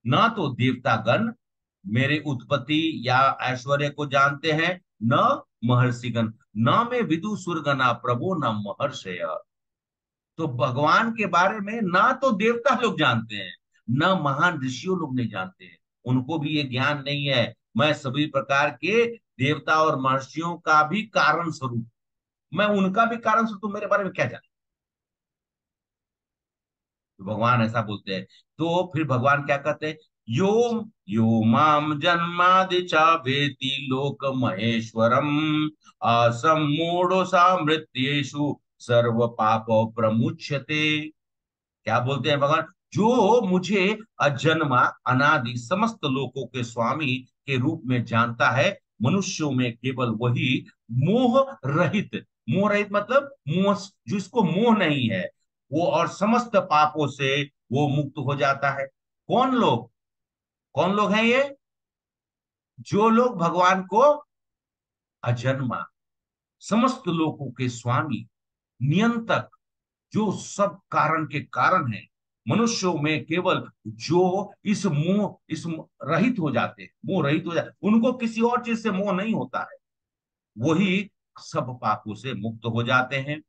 ना तो देवता गण मेरे उत्पत्ति या ऐश्वर्य को जानते हैं, न महर्षिगण, न मैं विदुसुर गणा प्रभु न महर्षय। तो भगवान के बारे में ना तो देवता लोग जानते हैं, न महान ऋषियों लोग नहीं जानते हैं, उनको भी ये ज्ञान नहीं है। मैं सभी प्रकार के देवता और महर्षियों का भी कारण स्वरूप, मैं उनका भी कारण स्वरूप, तुम मेरे बारे में क्या जानते? तो भगवान ऐसा बोलते हैं। तो फिर भगवान क्या कहते हैं, यो यो माम जन्मादि चा वेति लोक महेश्वरम, असमूढ़ो सा मृत्येषु सर्व पाप प्रमुच्यते। क्या बोलते हैं भगवान? जो मुझे अजन्मा अनादि समस्त लोकों के स्वामी के रूप में जानता है, मनुष्यों में केवल वही मोह रहित, मोह रहित मतलब मोह, जिसको मोह नहीं है वो, और समस्त पापों से वो मुक्त हो जाता है। कौन लोग? कौन लोग हैं ये? जो लोग भगवान को अजन्मा, समस्त लोकों के स्वामी, नियंतक, जो सब कारण के कारण है, मनुष्यों में केवल जो रहित हो जाते हैं, मोह रहित हो जाते, उनको किसी और चीज से मोह नहीं होता है, वही सब पापों से मुक्त हो जाते हैं।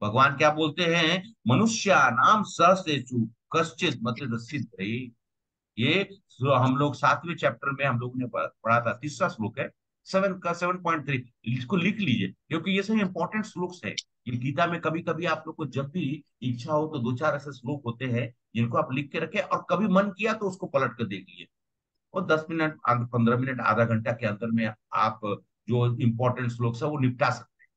भगवान क्या बोलते हैं? मनुष्य नाम सहस्रेषु कश्चित मतलब सिद्ध है। ये जो हम लोग 7वें चैप्टर में हम लोगों ने पढ़ा था, तीसरा श्लोक है, 7.3। इसको लिख लीजिए क्योंकि ये सब इंपॉर्टेंट श्लोक्स है। ये गीता में कभी कभी आप लोग को जब भी इच्छा हो तो दो चार ऐसे श्लोक होते हैं जिनको आप लिख के रखें, और कभी मन किया तो उसको पलट कर देख लीजिए, और 10 मिनट 15 मिनट आधा घंटा के अंदर में आप जो इंपॉर्टेंट श्लोक है वो निपटा सकते हैं।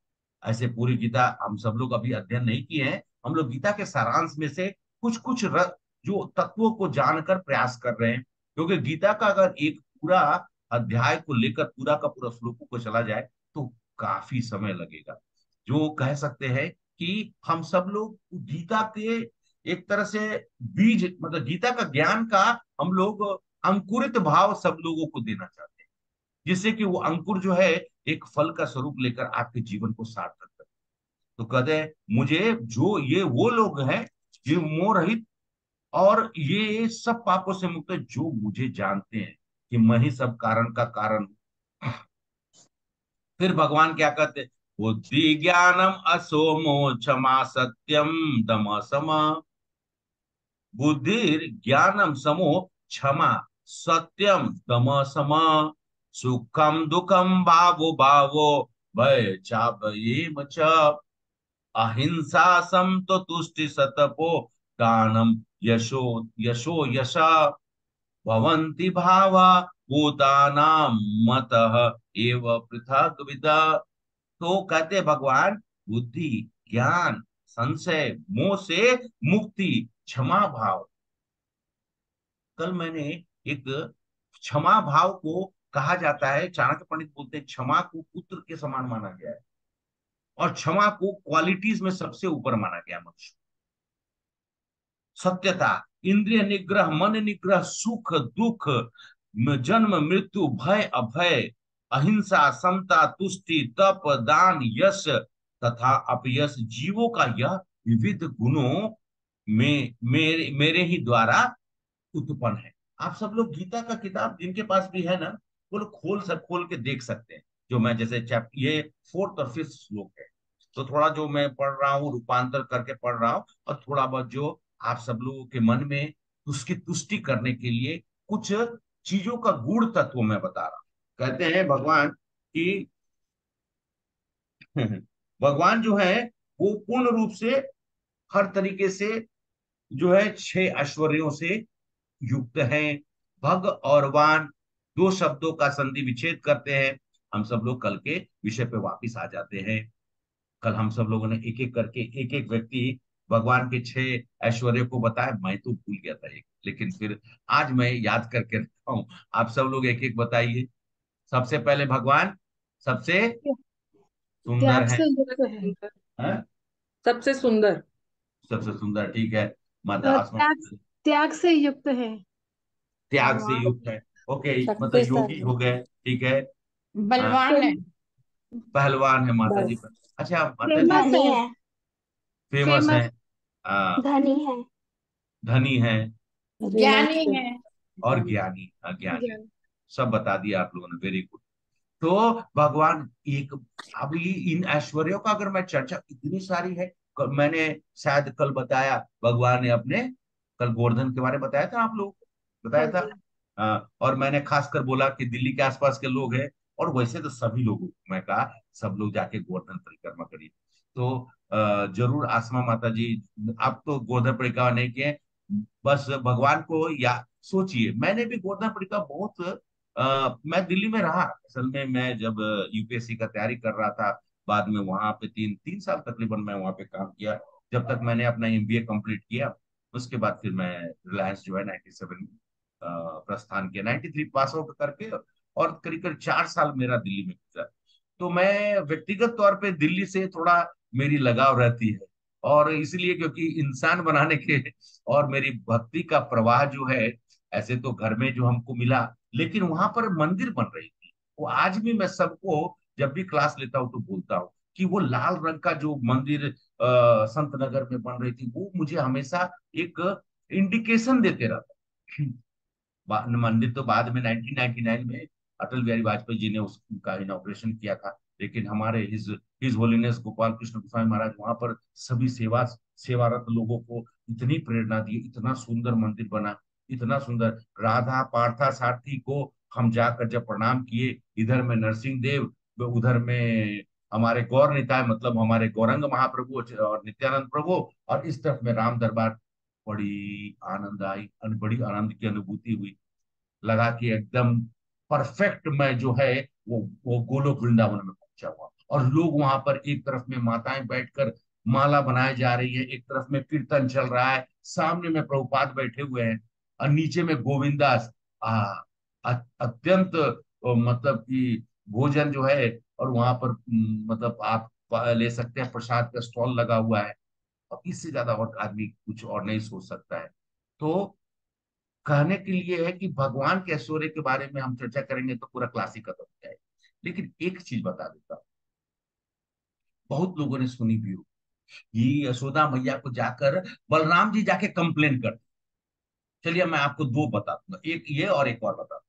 ऐसे पूरी गीता हम सब लोग अभी अध्ययन नहीं किए हैं, हम लोग गीता के सारांश में से कुछ कुछ जो तत्वों को जानकर प्रयास कर रहे हैं, क्योंकि गीता का अगर एक पूरा अध्याय को लेकर पूरा का पूरा श्लोकों को चला जाए तो काफी समय लगेगा। जो कह सकते हैं कि हम सब लोग गीता के एक तरह से बीज मतलब गीता का ज्ञान का हम लोग अंकुरित भाव सब लोगों को देना चाहते हैं, जिससे कि वो अंकुर जो है एक फल का स्वरूप लेकर आपके जीवन को सार्थक करे। तो कहते हैं मुझे जो ये वो लोग हैं जो मोह रहित और ये सब पापों से मुक्त है, जो मुझे जानते हैं कि मैं ही सब कारण का कारण हूं। फिर भगवान क्या कहते हैं? बुद्धि ज्ञानम असोमो क्षमा सत्यम दम सम। बुद्धि ज्ञानम समो क्षमा सत्यम दम सम। सुखम दुखम भावो भावो भय चाभयेम च। अहिंसा समतो तुष्टि सतपो दानम यशो यशो यशा। भवन्ति भावा भूतानां मतः एव पृथक विदा। तो कहते भगवान बुद्धि ज्ञान संशय मोह से मुक्ति, क्षमा भाव। कल मैंने एक क्षमा भाव को कहा जाता है, चाणक्य पंडित बोलते हैं क्षमा को पुत्र के समान माना गया है, और क्षमा को क्वालिटीज में सबसे ऊपर माना गया मनुष्य। सत्यता, इंद्रिय निग्रह, मन निग्रह, सुख दुख, जन्म मृत्यु, भय अभय, अहिंसा, समता, तुष्टि, तप, दान, यश तथा अपयश, जीवों का यह विविध गुणों में मेरे ही द्वारा उत्पन्न है। आप सब लोग गीता का किताब जिनके पास भी है ना, वो लोग खोल के देख सकते हैं। जो मैं जैसे चैप्टर ये 4th और 5th श्लोक है, तो थोड़ा जो मैं पढ़ रहा हूँ रूपांतर करके पढ़ रहा हूँ, और थोड़ा बहुत जो आप सब लोगों के मन में उसकी तुष्टि करने के लिए कुछ चीजों का गूढ़ तत्व मैं बता रहा हूँ। कहते हैं भगवान कि भगवान जो है वो पूर्ण रूप से हर तरीके से जो है 6 ऐश्वर्यों से युक्त हैं। भग और वान दो शब्दों का संधि विच्छेद करते हैं। हम सब लोग कल के विषय पे वापिस आ जाते हैं। कल हम सब लोगों ने एक एक करके एक एक व्यक्ति भगवान के 6 ऐश्वर्य को बताया। मैं तो भूल गया था एक, लेकिन फिर आज मैं याद करके रखता हूँ। आप सब लोग एक एक बताइए। सबसे पहले भगवान सबसे सुंदर त्याग है, से युक्त है। हैं? सबसे सुंदर। सबसे सुंदर, ठीक है। माता आसमान, त्याग त्याग से युक्त है त्याग से भगवान। युक्त है। ओके, मतलब योगी शक्तिशाली हो गए, ठीक है। हाँ, बलवान है। पहलवान है माता जी। बस अच्छा माता जी, फेमस धनी है। है। फेमस है, फेमस। धनी है। धनी है, ज्ञानी रिलेटिव है। और ज्ञानी। हाँ, ज्ञानी। ज्ञान। सब बता दिया आप लोगों ने, वेरी गुड। तो भगवान एक, अब ये इन ऐश्वर्यों का अगर मैं चर्चा, इतनी सारी है। मैंने शायद कल बताया, भगवान ने अपने कल गोवर्धन के बारे में बताया था, आप लोगों को हाँ बताया था। जी। और मैंने खासकर बोला कि दिल्ली के आसपास के लोग हैं, और वैसे तो सभी लोगों को मैं कहा सब लोग जाके गोवर्धन परिक्रमा करिए। तो जरूर आसमा माता जी, आप तो गोवर्धन परिक्रमा नहीं किए, बस भगवान को या सोचिए। मैंने भी गोवर्धन परिक्रमा बहुत मैं दिल्ली में रहा। असल में मैं जब यूपीएससी का तैयारी कर रहा था बाद में वहां पे 3 3 साल तकरीबन मैं वहां पे काम किया, जब तक मैंने अपना एमबीए कंप्लीट किया। उसके बाद फिर मैं रिलायंस जो है 97 में प्रस्थान किया, 93 पास आउट करके। और करीब करीब 4 साल मेरा दिल्ली में गुजरा। तो मैं व्यक्तिगत तौर पे दिल्ली से थोड़ा मेरी लगाव रहती है, और इसलिए क्योंकि इंसान बनाने के और मेरी भक्ति का प्रवाह जो है, ऐसे तो घर में जो हमको मिला, लेकिन वहां पर मंदिर बन रही थी। वो आज भी मैं सबको जब भी क्लास लेता हूँ तो बोलता हूँ कि वो लाल रंग का जो मंदिर संत नगर में बन रही थी, वो मुझे हमेशा एक इंडिकेशन देते रहता। मंदिर तो बाद में 1999 में अटल बिहारी वाजपेयी जी ने उसका इनॉग्रेशन किया था, लेकिन हमारे हिज होलीनेस गोपाल कृष्ण गोस्वामी महाराज वहां पर सभी सेवारत लोगों को इतनी प्रेरणा दी, इतना सुंदर मंदिर बना, इतना सुंदर। राधा पार्था सारथी को हम जाकर जब प्रणाम किए, इधर में नरसिंह देव, उधर में हमारे गौर निताय मतलब हमारे गौरंग महाप्रभु और नित्यानंद प्रभु, और इस तरफ में राम दरबार, बड़ी आनंद आई, बड़ी आनंद की अनुभूति हुई। लगा कि एकदम परफेक्ट मैं जो है वो गोलोक वृंदावन में पहुंचा हुआ। और लोग वहां पर एक तरफ में माताएं बैठकर माला बनाए जा रही है, एक तरफ में कीर्तन चल रहा है, सामने में प्रभुपाद बैठे हुए हैं, और नीचे में गोविंदास। अत्यंत मतलब कि भोजन जो है, और वहां पर मतलब आप ले सकते हैं, प्रसाद का स्टॉल लगा हुआ है। अब इससे ज्यादा और आदमी कुछ और नहीं सोच सकता है। तो कहने के लिए है कि भगवान के ऐश्वर्य के बारे में हम चर्चा करेंगे तो पूरा क्लास ही खत्म हो जाएगा। लेकिन एक चीज बता देता हूं, बहुत लोगों ने सुनी भी हो, ये यशोदा मैया को जाकर बलराम जी जाके कंप्लेन करते। चलिए मैं आपको दो बता दूंगा, एक ये और एक और बता।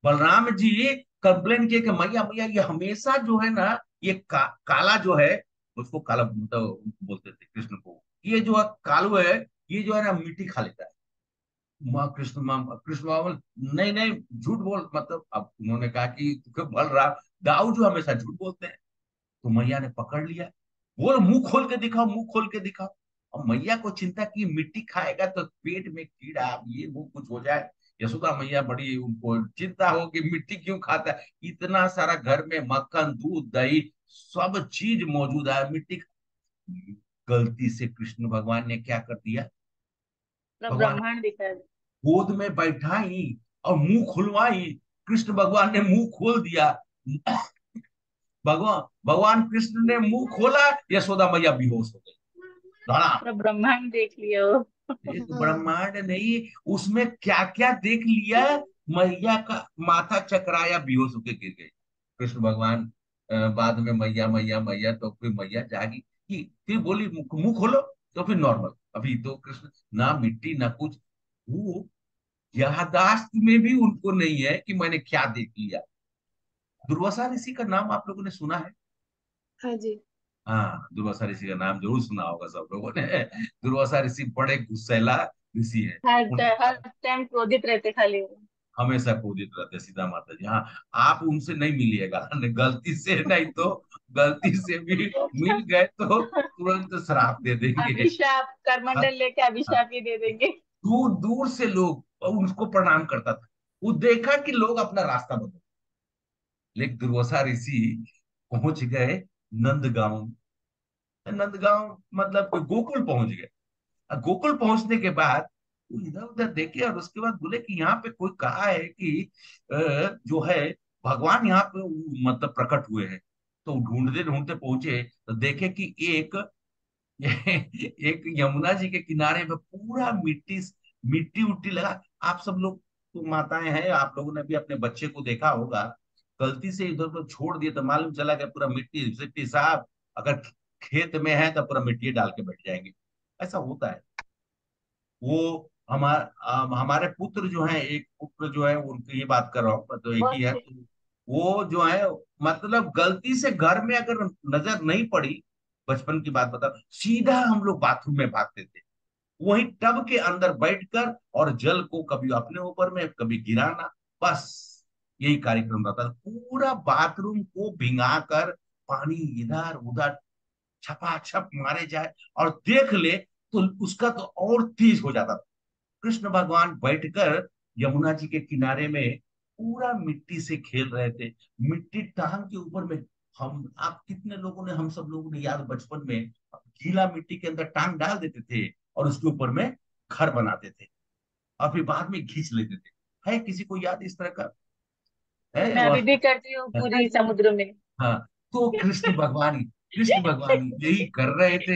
बलराम जी कंप्लेन किए कि मैया मैया ये हमेशा जो है ना, ये काला जो है, उसको काला मतलब बोलते थे कृष्ण को, ये जो है कालू है, ये जो है ना मिट्टी खा लेता है। माँ कृष्ण बाबा नहीं नहीं झूठ बोल, मतलब अब उन्होंने कहा कि बलराम दाऊ जो हमेशा झूठ बोलते हैं। तो मैया ने पकड़ लिया, बोल मुंह खोल के दिखाओ, मुंह खोल के दिखाओ। और मैया को चिंता की मिट्टी खाएगा तो पेट में कीड़ा ये वो कुछ हो जाए। यशोदा मैया बड़ी उनको चिंता हो कि मिट्टी क्यों खाता है, इतना सारा घर में मक्खन दूध दही सब चीज मौजूद है, मिट्टी। गलती से कृष्ण भगवान ने क्या कर दिया, पूरा भगवान ब्रह्मांड दिखा दे। गोद में बैठाई और मुंह खुलवाई। कृष्ण भगवान ने मुंह खोल दिया। भगवान भगवान कृष्ण ने मुंह खोला, यशोदा मैया बेहोश हो गई धड़ा। पूरा ब्रह्मांड देख लिया वो। एक ब्रह्मांड नहीं, उसमें क्या क्या देख लिया। मैया का माथा चकराया, बेहोश होकर गिर गई। कृष्ण भगवान बाद में मैया मैया मैया, तो फिर मैया जागी कि फिर बोली मुंह खोलो, तो फिर नॉर्मल। अभी तो कृष्ण ना मिट्टी ना कुछ, वो यादाश्त में भी उनको नहीं है कि मैंने क्या देख लिया। दुर्वासा ऋषि का नाम आप लोगों ने सुना है? हाँ जी। हाँ, दुर्वासा ऋषि का नाम जरूर सुना होगा सब लोगों ने। दुर्वासा ऋषि बड़े गुस्सैला ऋषि है। हर टाइम क्रोधित रहते खाली वो। हमेशा क्रोधित रहते सीता माता जी। हाँ, आप उनसे नहीं मिलिएगा गलती से, नहीं तो गलती से भी मिल गए तो तुरंत श्राप दे देंगे। अभिशाप करमंडल लेके अभिशाप ही दे देंगे। दूर दूर से लोग उनको प्रणाम करता था। वो देखा कि लोग अपना रास्ता बदल, लेकिन दुर्वासा ऋषि पहुंच गए नंदगांव। नंदगांव मतलब कि गोकुल पहुंच गए। और गोकुल पहुंचने के बाद वो इधर उधर देखे, और उसके बाद बोले कि यहाँ पे कोई कहा है कि जो है भगवान यहाँ पे मतलब प्रकट हुए हैं। तो ढूंढते ढूंढते पहुंचे तो देखे कि एक एक यमुना जी के किनारे में पूरा मिट्टी मिट्टी उट्टी लगा। आप सब लोग तो माताएं हैं, आप लोगों ने भी अपने बच्चे को देखा होगा, गलती से इधर उधर छोड़ दिए तो मालूम चला गया पूरा मिट्टी सिट्टी साहब। अगर खेत में है तो पूरा मिट्टी डाल के बैठ जाएंगे, ऐसा होता है। वो हमारे पुत्र जो है, एक पुत्र जो है उनकी ये बात कर रहा हूँ, तो एक ही बहुत है, से। तो वो जो है मतलब गलती से घर में अगर नजर नहीं पड़ी, बचपन की बात बता, सीधा हम लोग बाथरूम में भागते थे, वही टब के अंदर बैठकर, और जल को कभी अपने ऊपर में कभी गिराना, बस यही कार्यक्रम रहता था। पूरा बाथरूम को भिंगा कर पानी इधर उधर छपाछप मारे जाए और देख ले, तो उसका तो और तेज हो जाता था। कृष्ण भगवान बैठकर यमुना जी के किनारे में पूरा मिट्टी से खेल रहे थे। मिट्टी टांग के ऊपर में हम आप कितने लोगों ने, हम सब लोगों ने याद बचपन में गीला मिट्टी के अंदर टांग डाल देते थे और उसके ऊपर में घर बनाते थे और फिर बाद में खींच लेते थे। है किसी को याद इस तरह का? है मैं अभी और भी करती हूँ पूरी समुद्र में। हाँ, तो कृष्ण भगवान यही कर रहे थे।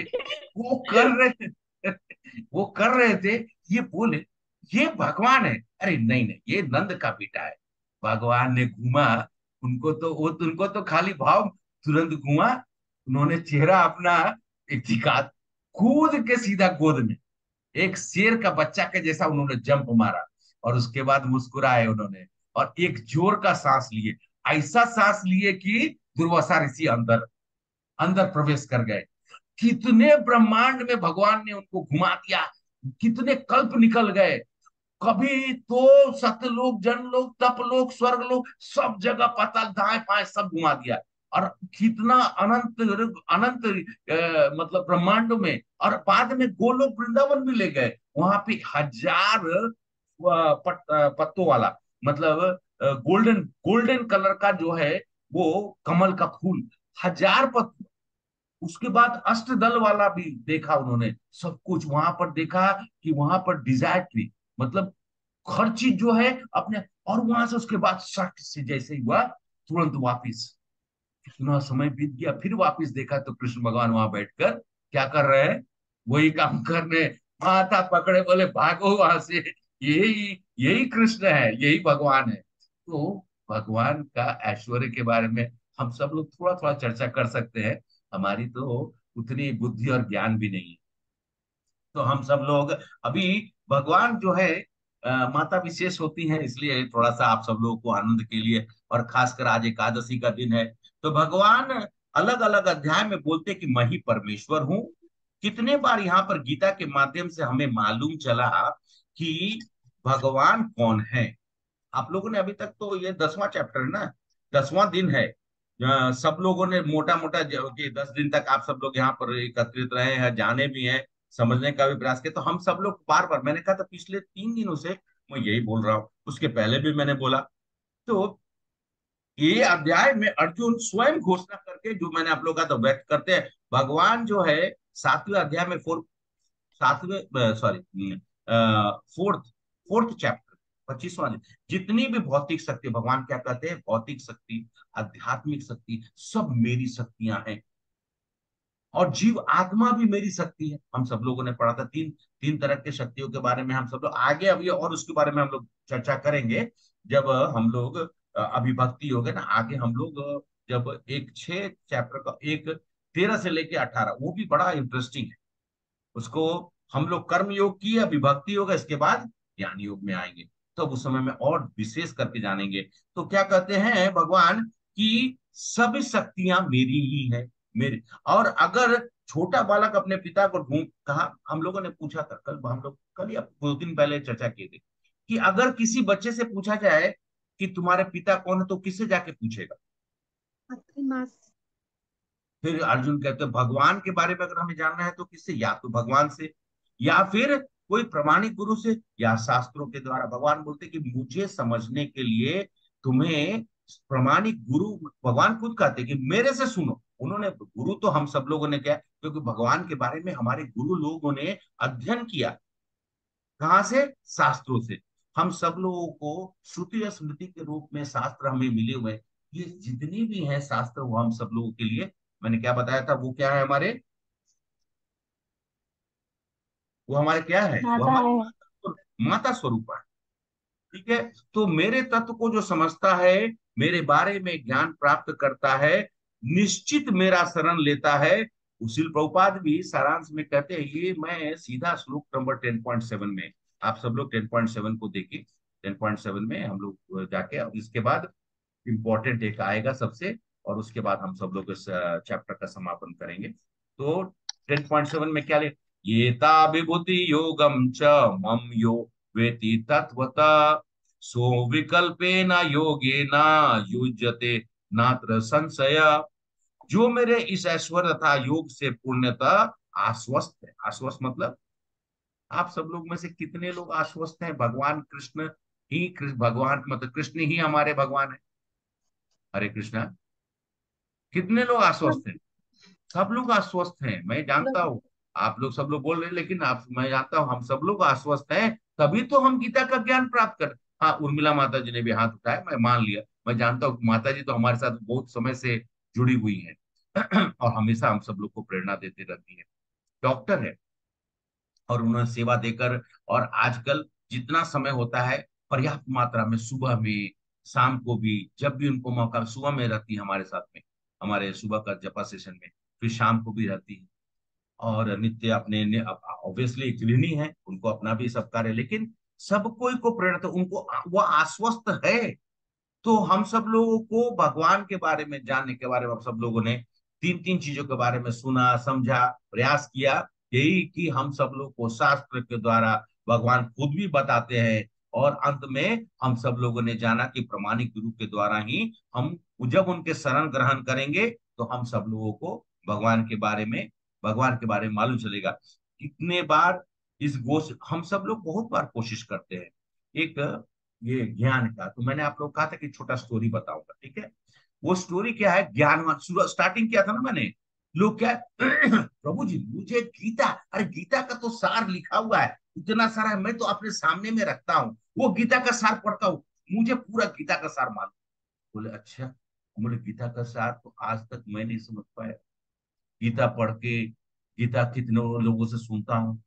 वो कर रहे थे वो कर रहे थे। ये बोले ये भगवान है, अरे नहीं नहीं ये नंद का बेटा है। भगवान ने घूमा, उनको तो खाली भाव तुरंत घुमा। उन्होंने चेहरा अपना एक दिखा, कूद के सीधा गोद में एक शेर का बच्चा के जैसा उन्होंने जंप मारा और उसके बाद मुस्कुराए उन्होंने और एक जोर का सांस लिए। ऐसा सांस लिए कि दुर्वासा ऋषि अंदर अंदर प्रवेश कर गए। कितने ब्रह्मांड में भगवान ने उनको घुमा दिया, कितने कल्प निकल गए। कभी तो सतलोक, जनलोक, तपलोक, स्वर्गलोक, सब जगह पाताल दाएं बाएं सब घुमा दिया। और कितना अनंत अनंत मतलब ब्रह्मांडों में। और बाद में गोलोक वृंदावन भी ले गए, वहां पे हजार पत्तों वाला, मतलब गोल्डन गोल्डन कलर का जो है वो कमल का फूल, हजार पत्ते। उसके बाद अष्टदल वाला भी देखा उन्होंने, सब कुछ वहां पर देखा कि वहां पर डिजायर ट्री, मतलब हर चीज जो है अपने। और वहां से उसके बाद सट से जैसे ही हुआ तुरंत वापिस। कितना समय बीत गया, फिर वापिस देखा तो कृष्ण भगवान वहां बैठकर क्या कर रहे हैं, वही काम करने। माथा पकड़े बोले भागो वहां से, यही यही कृष्ण है, यही भगवान है। तो भगवान का ऐश्वर्य के बारे में हम सब लोग थोड़ा थोड़ा चर्चा कर सकते हैं। हमारी तो उतनी बुद्धि और ज्ञान भी नहीं है। तो हम सब लोग अभी भगवान जो है माता विशेष होती हैं, इसलिए थोड़ा सा आप सब लोगों को आनंद के लिए, और खासकर आज एकादशी का दिन है। तो भगवान अलग अलग अध्याय में बोलते कि मैं ही परमेश्वर हूँ। कितने बार यहाँ पर गीता के माध्यम से हमें मालूम चला कि भगवान कौन है। आप लोगों ने अभी तक तो, ये 10वां चैप्टर है ना, 10वां दिन है। सब लोगों ने मोटा मोटा कि 10 दिन तक आप सब लोग यहाँ पर एकत्रित रहे हैं, जाने भी हैं, समझने का भी प्रयास किया। तो हम सब लोग बार बार, मैंने कहा था पिछले 3 दिनों से मैं यही बोल रहा हूँ, उसके पहले भी मैंने बोला। तो ये अध्याय में अर्जुन स्वयं घोषणा करके, जो मैंने आप लोग का तो व्यक्त करते हैं, भगवान जो है 7वें अध्याय में, सातवें सॉरी फोर्थ फोर्थ चैप्टर 25वां, जितनी भी भौतिक शक्ति, भगवान क्या कहते हैं, भौतिक शक्ति, आध्यात्मिक शक्ति, सब मेरी शक्तियां हैं। और जीव आत्मा भी मेरी शक्ति है। हम सब लोगों ने पढ़ा था तीन तीन तरह के शक्तियों के बारे में। हम सब लोग आगे अभी और उसके बारे में हम लोग चर्चा करेंगे जब हम लोग अभी भक्ति हो गए ना, आगे हम लोग जब एक 6 चैप्टर का, एक 13 से लेके 18, वो भी बड़ा इंटरेस्टिंग है। उसको हम लोग कर्म योग की, अभी भक्ति होगा, इसके बाद ज्ञान योग में आएंगे। तो उस समय में और विशेष करके जानेंगे। तो क्या कहते हैं भगवान कि सभी शक्तियां मेरी ही है, मेरे। और अगर छोटा बालक अपने पिता को ढूंढ, कहा, हम लोगों ने पूछा था कल, हम लोग कल या 2 दिन पहले चर्चा किए थे कि अगर किसी बच्चे से पूछा जाए कि तुम्हारे पिता कौन है, तो किससे जाके पूछेगा? अपनी माँ से। फिर अर्जुन कहते हैं भगवान के बारे में अगर हमें जानना है तो किससे? या तो भगवान से, या फिर कोई प्रमाणिक गुरु से, या शास्त्रों के द्वारा। भगवान बोलते कि मुझे समझने के लिए तुम्हें प्रमाणिक गुरु, भगवान खुद कहते कि मेरे से सुनो। उन्होंने गुरु तो हम सब लोगों ने किया, क्योंकि भगवान के बारे में हमारे गुरु लोगों ने अध्ययन किया। कहाँ से? शास्त्रों से। हम सब लोगों को श्रुति या स्मृति के रूप में शास्त्र हमें मिले हुए हैं। ये जितनी भी हैं शास्त्र, वो हम सब लोगों के लिए, मैंने क्या बताया था, वो क्या है हमारे, वो हमारे क्या है, वो माता हमारे है। माता स्वरूप है। ठीक है। तो मेरे तत्व को जो समझता है, मेरे बारे में ज्ञान प्राप्त करता है, निश्चित मेरा शरण लेता है। उसी प्रभुपाद भी सारांश में कहते हैं, ये मैं सीधा श्लोक नंबर 10.7 में, आप सब लोग 10.7 को देखिए। 10.7 में हम लोग जाके, अब इसके बाद इंपॉर्टेंट एक आएगा सबसे, और उसके बाद हम सब लोग इस चैप्टर का समापन करेंगे। तो 10.7 में क्या ले, ये विभूति योगम च मम यो वेति तत्वता सो विकल्पेन योगेन युज्यते नात्र संशय। जो मेरे इस ऐश्वर्य तथा योग से पूर्णतः आश्वस्त है। आश्वस्त मतलब आप सब लोग में से कितने लोग आश्वस्त हैं? भगवान कृष्ण ही, भगवान मतलब कृष्ण ही हमारे भगवान है। हरे कृष्णा। कितने लोग आश्वस्त हैं? सब लोग आश्वस्त हैं, मैं जानता हूँ। आप लोग सब लोग बोल रहे हैं, लेकिन आप, मैं जानता हूँ हम सब लोग आश्वस्त हैं, तभी तो हम गीता का ज्ञान प्राप्त कर। हाँ, उर्मिला माता जी ने भी हाथ उठाया, मैं मान लिया। मैं जानता हूँ माता जी तो हमारे साथ बहुत समय से जुड़ी हुई हैं और हमेशा हम सब लोग को प्रेरणा देते रहती है। डॉक्टर है और उन्होंने सेवा देकर, और आजकल जितना समय होता है पर्याप्त मात्रा में, सुबह में, शाम को भी, जब भी उनको मौका, सुबह में रहती है हमारे साथ में, हमारे सुबह का जपा सेशन में, फिर शाम को भी रहती है। और नित्य अपने, ऑब्वियसली गृहिणी है, उनको अपना भी सब कार्य, लेकिन सब कोई को प्रेरणा, तो उनको वो आश्वस्त है। तो हम सब लोगों को भगवान के बारे में जानने के बारे में, हम सब लोगों ने तीन तीन चीजों के बारे में सुना, समझा, प्रयास किया। यही कि हम सब लोग को शास्त्र के द्वारा भगवान खुद भी बताते हैं, और अंत में हम सब लोगों ने जाना कि प्रामाणिक गुरु के द्वारा ही हम, जब उनके शरण ग्रहण करेंगे, तो हम सब लोगों को भगवान के बारे में मालूम चलेगा। कितने बार इस गोश हम सब लोग बहुत बार कोशिश करते हैं एक, ये ज्ञान का, तो मैंने आप लोग कहा था कि छोटा स्टोरी बताऊंगा, ठीक है? वो स्टोरी क्या है, ज्ञानवान, स्टार्टिंग किया था ना मैंने। लोग क्या प्रभु जी मुझे गीता, अरे गीता का तो सार लिखा हुआ है, इतना सारा है, मैं तो अपने सामने में रखता हूँ, वो गीता का सार पढ़ता हूँ, मुझे पूरा गीता का सार मालूम। बोले अच्छा, बोले गीता का सार तो आज तक मैं नहीं समझ पाया। गीता पढ़ के, गीता कितने लोगों से सुनता हूँ,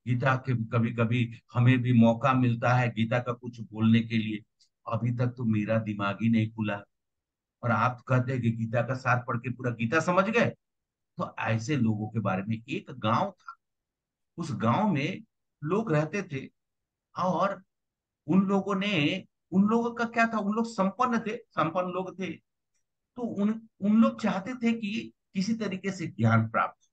गीता के कभी कभी हमें भी मौका मिलता है गीता का कुछ बोलने के लिए, अभी तक तो मेरा दिमाग ही नहीं खुला। और आप कहते हैं कि गीता का सार पढ़ के पूरा गीता समझ गए। तो ऐसे लोगों के बारे में, एक गांव था, उस गांव में लोग रहते थे, और उन लोगों ने, उन लोगों का क्या था, उन लोग संपन्न थे, संपन्न लोग थे। तो उन उन लोग चाहते थे कि किसी तरीके से ज्ञान प्राप्त।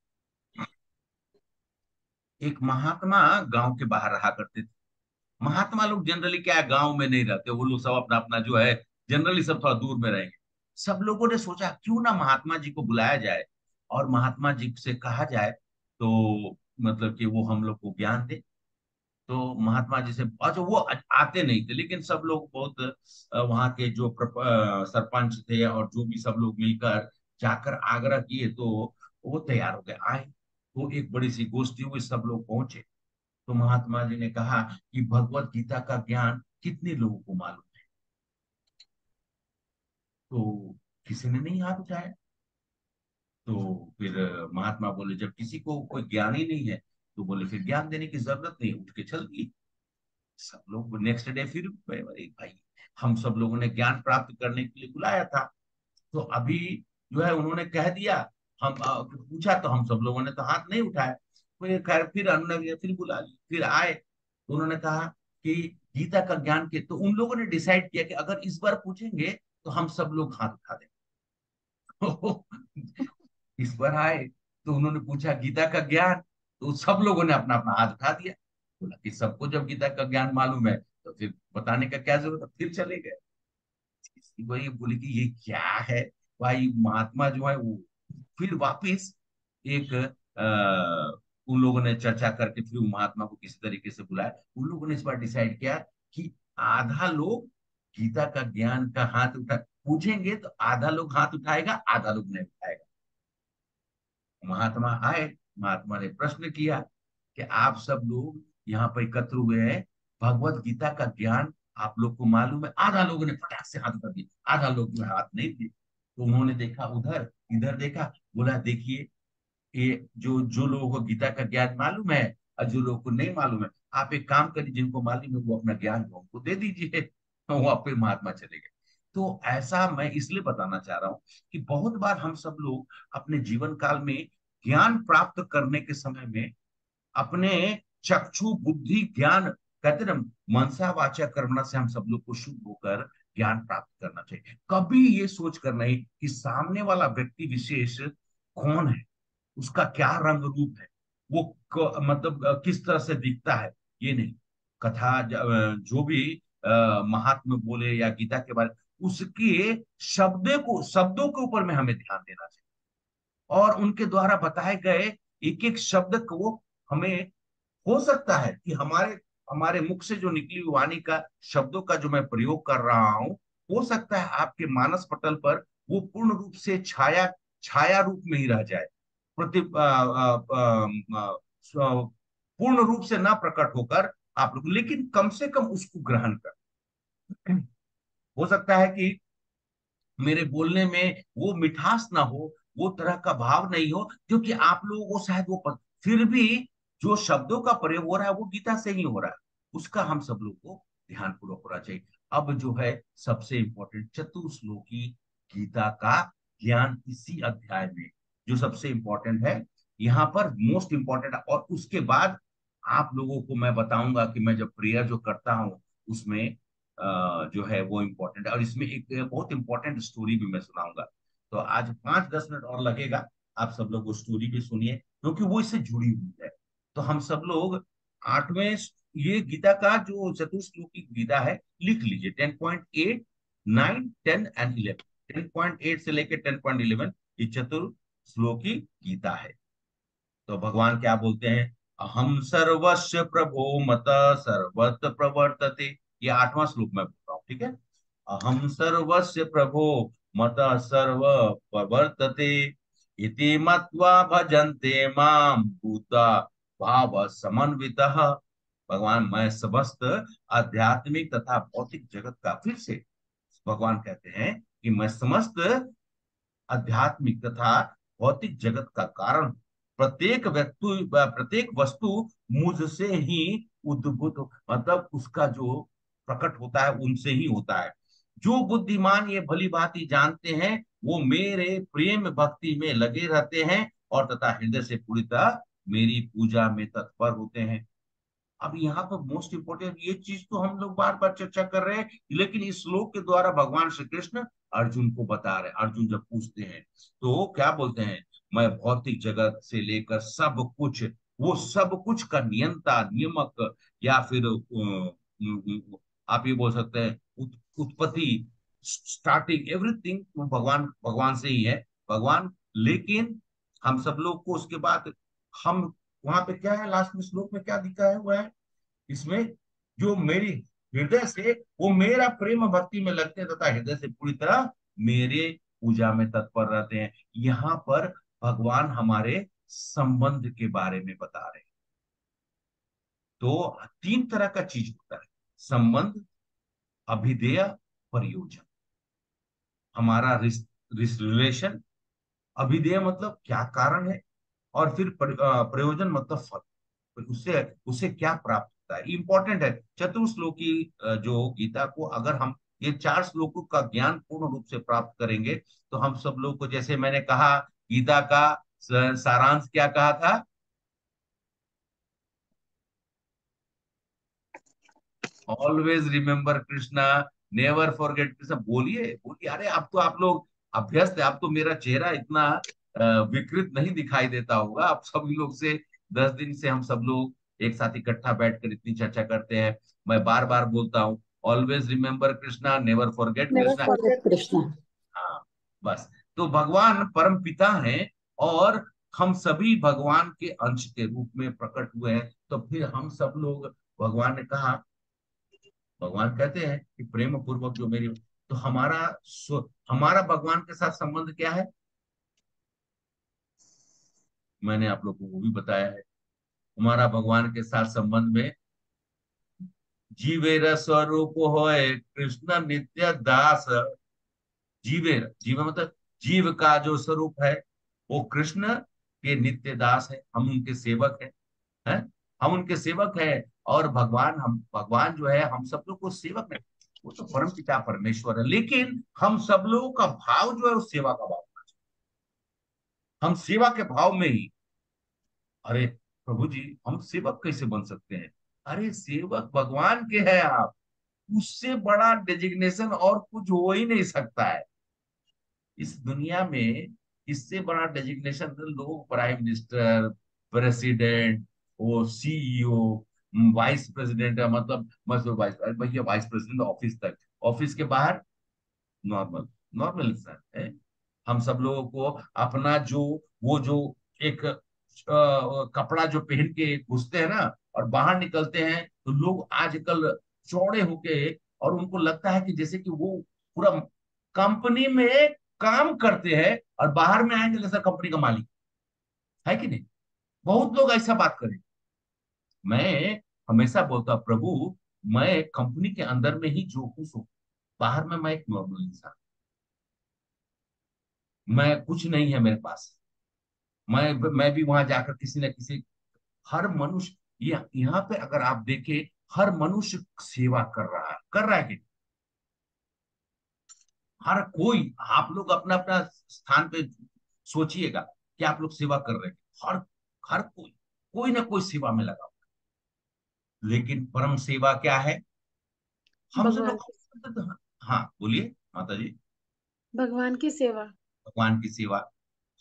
एक महात्मा गांव के बाहर रहा करते थे। महात्मा लोग जनरली क्या है, गांव में नहीं रहते, वो लोग सब अपना अपना जो है, जनरली सब थोड़ा दूर में रहेंगे। सब लोगों ने सोचा क्यों ना महात्मा जी को बुलाया जाए, और महात्मा जी से कहा जाए, तो मतलब कि वो हम लोग को ज्ञान दे। तो महात्मा जी से, अच्छा वो आते नहीं थे, लेकिन सब लोग बहुत, वहाँ के जो सरपंच थे और जो भी सब लोग मिलकर जाकर आग्रह किए, तो वो तैयार हो गए, आए। तो एक बड़ी सी गोष्ठी हुई, सब लोग पहुंचे। तो महात्मा जी ने कहा कि भगवत गीता का ज्ञान कितने लोगों को मालूम है? तो किसी ने नहीं हाथ उठाया। तो फिर महात्मा बोले जब किसी को कोई ज्ञान ही नहीं है, तो बोले फिर ज्ञान देने की जरूरत नहीं, उठ के चल दिए। सब लोग नेक्स्ट डे फिर अरे भाई, हम सब लोगों ने ज्ञान प्राप्त करने के लिए बुलाया था, तो अभी जो है उन्होंने कह दिया, हम पूछा तो हम सब लोगों ने तो हाथ नहीं उठाया। फिर खैर, फिर उन्होंने फिर बुला लिया, फिर आए तो उन्होंने कहा कि गीता का ज्ञान के, तो उन लोगों ने डिसाइड किया कि अगर इस बार पूछेंगे तो हम सब लोग हाथ उठा देंगे। इस बार आए तो उन्होंने पूछा गीता का ज्ञान, तो सब लोगों ने अपना अपना हाथ उठा दिया। बोला कि सबको जब गीता का ज्ञान मालूम है, तो फिर बताने का क्या जरूरत है, फिर चले गए। वही बोले कि ये क्या है भाई, महात्मा जो है वो, फिर वापिस एक, उन लोगों ने चर्चा करके फिर महात्मा को किसी तरीके से बुलाया। उन लोगों ने इस बार डिसाइड किया कि आधा लोग गीता का ज्ञान का हाथ उठा पूछेंगे, तो आधा लोग हाथ उठाएगा, आधा लोग नहीं उठाएगा। महात्मा आए, महात्मा ने प्रश्न किया कि आप सब लोग यहाँ पर एकत्र हुए हैं, भगवत गीता का ज्ञान आप लोग को मालूम है? आधा लोगों ने फटाक से हाथ कर दिया, आधा लोग जो है हाथ नहीं दिए। तो उन्होंने देखा उधर, इधर देखा, बोला देखिए, ये जो जो लोगों को गीता का ज्ञान मालूम है और जो लोगों को नहीं मालूम है, आप एक काम करिए, जिनको मालूम है वो अपना ज्ञान को हमको दे दीजिए। वो आपके महात्मा चले गए। तो ऐसा मैं इसलिए बताना चाह रहा हूँ कि बहुत बार हम सब लोग अपने जीवन काल में ज्ञान प्राप्त करने के समय में अपने चक्षु बुद्धि ज्ञान, कहते ना, मनसा वाचा कर्मणा से हम सब लोग को शुद्ध होकर ज्ञान प्राप्त करना चाहिए। कभी ये सोच कर नहीं कि सामने वाला व्यक्ति विशेष कौन है, उसका क्या रंग रूप है, वो मतलब किस तरह से दिखता है, ये नहीं। कथा जो भी महात्मा बोले या गीता के बारे, उसके शब्दों के ऊपर में हमें ध्यान देना चाहिए, और उनके द्वारा बताए गए एक एक शब्द को हमें, हो सकता है कि हमारे हमारे मुख से जो निकली हुई वाणी का, शब्दों का जो मैं प्रयोग कर रहा हूं, हो सकता है आपके मानस पटल पर वो पूर्ण रूप से छाया छाया रूप में ही रह जाए, प्रति पूर्ण रूप से ना प्रकट होकर आप लोग, लेकिन कम से कम उसको ग्रहण कर। हो सकता है कि मेरे बोलने में वो मिठास ना हो, वो तरह का भाव नहीं हो, क्योंकि आप लोगों को शायद फिर भी जो शब्दों का प्रयोग हो रहा है वो गीता से ही हो रहा है, उसका हम सब लोग को ध्यान पूर्वक होना चाहिए। अब जो है सबसे इंपॉर्टेंट चतुर्श्लोकी गीता का ज्ञान इसी अध्याय में जो सबसे इंपॉर्टेंट है, यहाँ पर मोस्ट इंपॉर्टेंट। और उसके बाद आप लोगों को मैं बताऊंगा कि मैं जब प्रेयर जो करता हूँ उसमें जो है वो इम्पोर्टेंट है, और इसमें एक बहुत इंपॉर्टेंट स्टोरी भी मैं सुनाऊंगा। तो आज 5-10 मिनट और लगेगा, आप सब लोग वो स्टोरी भी सुनिए क्योंकि वो इससे जुड़ी हुई है। तो हम सब लोग 8वें, ये गीता का जो चतुश्लोकी गीता है लिख लीजिए, 10.8, 9, 10 एंड 11। 10.8 से लेकर 10.11 ये चतुर्श्लोकी गीता है। तो भगवान क्या बोलते हैं, अहम सर्वस्व प्रभो मत सर्वत्र प्रवर्तते, ये 8वां श्लोक में बोल रहा हूँ, ठीक है। अहम सर्वस्य प्रभो मत सर्व प्रवर्तते इति मत्वा भजन्ते माम भूता भाव समन्वितः। भगवान, मैं समस्त आध्यात्मिक तथा भौतिक जगत का, फिर से भगवान कहते हैं कि मैं समस्त आध्यात्मिक तथा भौतिक जगत का कारण, प्रत्येक वस्तु मुझसे ही उद्भूत, मतलब उसका जो प्रकट होता है उनसे ही होता है। जो बुद्धिमान ये भली भांति जानते हैं वो मेरे प्रेम भक्ति में लगे रहते हैं और तथा हृदय से पूरी तरह मेरी पूजा में तत्पर होते हैं। अब यहाँ पर मोस्ट इंपोर्टेंट ये चीज तो हम लोग बार बार चर्चा कर रहे हैं, लेकिन इस श्लोक के द्वारा भगवान श्री कृष्ण अर्जुन को बता रहे हैं। अर्जुन जब पूछते हैं तो क्या बोलते हैं, मैं भौतिक जगत से लेकर सब कुछ, वो सब कुछ का नियंता, नियमक, या फिर आप ये बोल सकते हैं उत्पत्ति, स्टार्टिंग, एवरीथिंग भगवान भगवान से ही है भगवान। लेकिन हम सब लोग को उसके बाद हम वहां पे क्या है, लास्ट में श्लोक में क्या दिखाया हुआ है इसमें, जो मेरी हृदय से वो मेरा प्रेम भक्ति में लगते हैं तथा हृदय से पूरी तरह मेरे पूजा में तत्पर रहते हैं। यहाँ पर भगवान हमारे संबंध के बारे में बता रहे हैं। तो 3 तरह का चीज होता है, संबंध, अभिधेय, प्रयोजन। हमारा रिलेशन, अभिधेय मतलब क्या कारण है, और फिर प्रयोजन मतलब फल, उससे उससे क्या प्राप्त होता है, इंपॉर्टेंट है। चतुर्श्लोकी जो गीता को अगर हम ये 4 श्लोकों का ज्ञान पूर्ण रूप से प्राप्त करेंगे तो हम सब लोग को, जैसे मैंने कहा गीता का सारांश क्या कहा था, always remember Krishna, never forget Krishna. बोलिए बोलिए, अरे अब तो आप लोग अभ्यस्त है, अब तो मेरा चेहरा इतना विकृत नहीं दिखाई देता होगा। आप सभी लोग से 10 दिन से हम सब लोग एक साथ इकट्ठा बैठकर इतनी चर्चा करते हैं। मैं बार बार बोलता हूँ, always remember Krishna, never forget never Krishna. Forget Krishna. हाँ, बस। तो भगवान परम पिता हैं और हम सभी भगवान के अंश के रूप में प्रकट हुए हैं। तो फिर हम सब लोग, भगवान ने कहा, भगवान कहते हैं कि प्रेम पूर्वक जो मेरी, तो हमारा भगवान के साथ संबंध क्या है, मैंने आप लोगों को वो भी बताया है। हमारा भगवान के साथ संबंध में जीवेर स्वरूप होए कृष्ण नित्य दास। जीव मतलब जीव का जो स्वरूप है वो कृष्ण के नित्य दास है, हम उनके सेवक हैं। हम उनके सेवक हैं, और भगवान जो है हम सब लोग को सेवक नहीं, वो तो परम पिता परमेश्वर है, लेकिन हम सब लोगों का भाव जो है उस सेवा का भाव होना चाहिए। हम सेवा के भाव में ही, अरे प्रभु जी हम सेवक कैसे बन सकते हैं, अरे सेवक भगवान के हैं आप, उससे बड़ा डेजिग्नेशन और कुछ हो ही नहीं सकता है इस दुनिया में। इससे बड़ा डेजिग्नेशन लोग प्राइम मिनिस्टर, प्रेसिडेंट, वो सीईओ, वाइस प्रेसिडेंट है, मतलब मजदूर वाइस, भैया वाइस प्रेसिडेंट ऑफिस तक, ऑफिस के बाहर नॉर्मल, नॉर्मल इंसान है। हम सब लोगों को अपना जो, वो जो एक कपड़ा जो पहन के घुसते हैं ना और बाहर निकलते हैं, तो लोग आजकल चौड़े होके, और उनको लगता है कि जैसे कि वो पूरा कंपनी में काम करते हैं और बाहर में आएंगे जैसा कंपनी का मालिक, है कि नहीं? बहुत लोग ऐसा बात करें। मैं हमेशा बोलता हूं, प्रभु मैं कंपनी के अंदर में ही जो हूं सो, बाहर में मैं एक नॉर्मल इंसान, मैं कुछ नहीं है मेरे पास। मैं भी वहां जाकर किसी न किसी, हर मनुष्य, यहाँ पे अगर आप देखें, हर मनुष्य सेवा कर रहा है कि हर कोई, आप लोग अपना अपना स्थान पे सोचिएगा कि आप लोग सेवा कर रहे हैं। हर हर कोई ना कोई सेवा में लगा हुआ है। लेकिन परम सेवा क्या है? हम सब भगवान की लोग, हाँ बोलिए माता जी। भगवान की सेवा। भगवान की सेवा,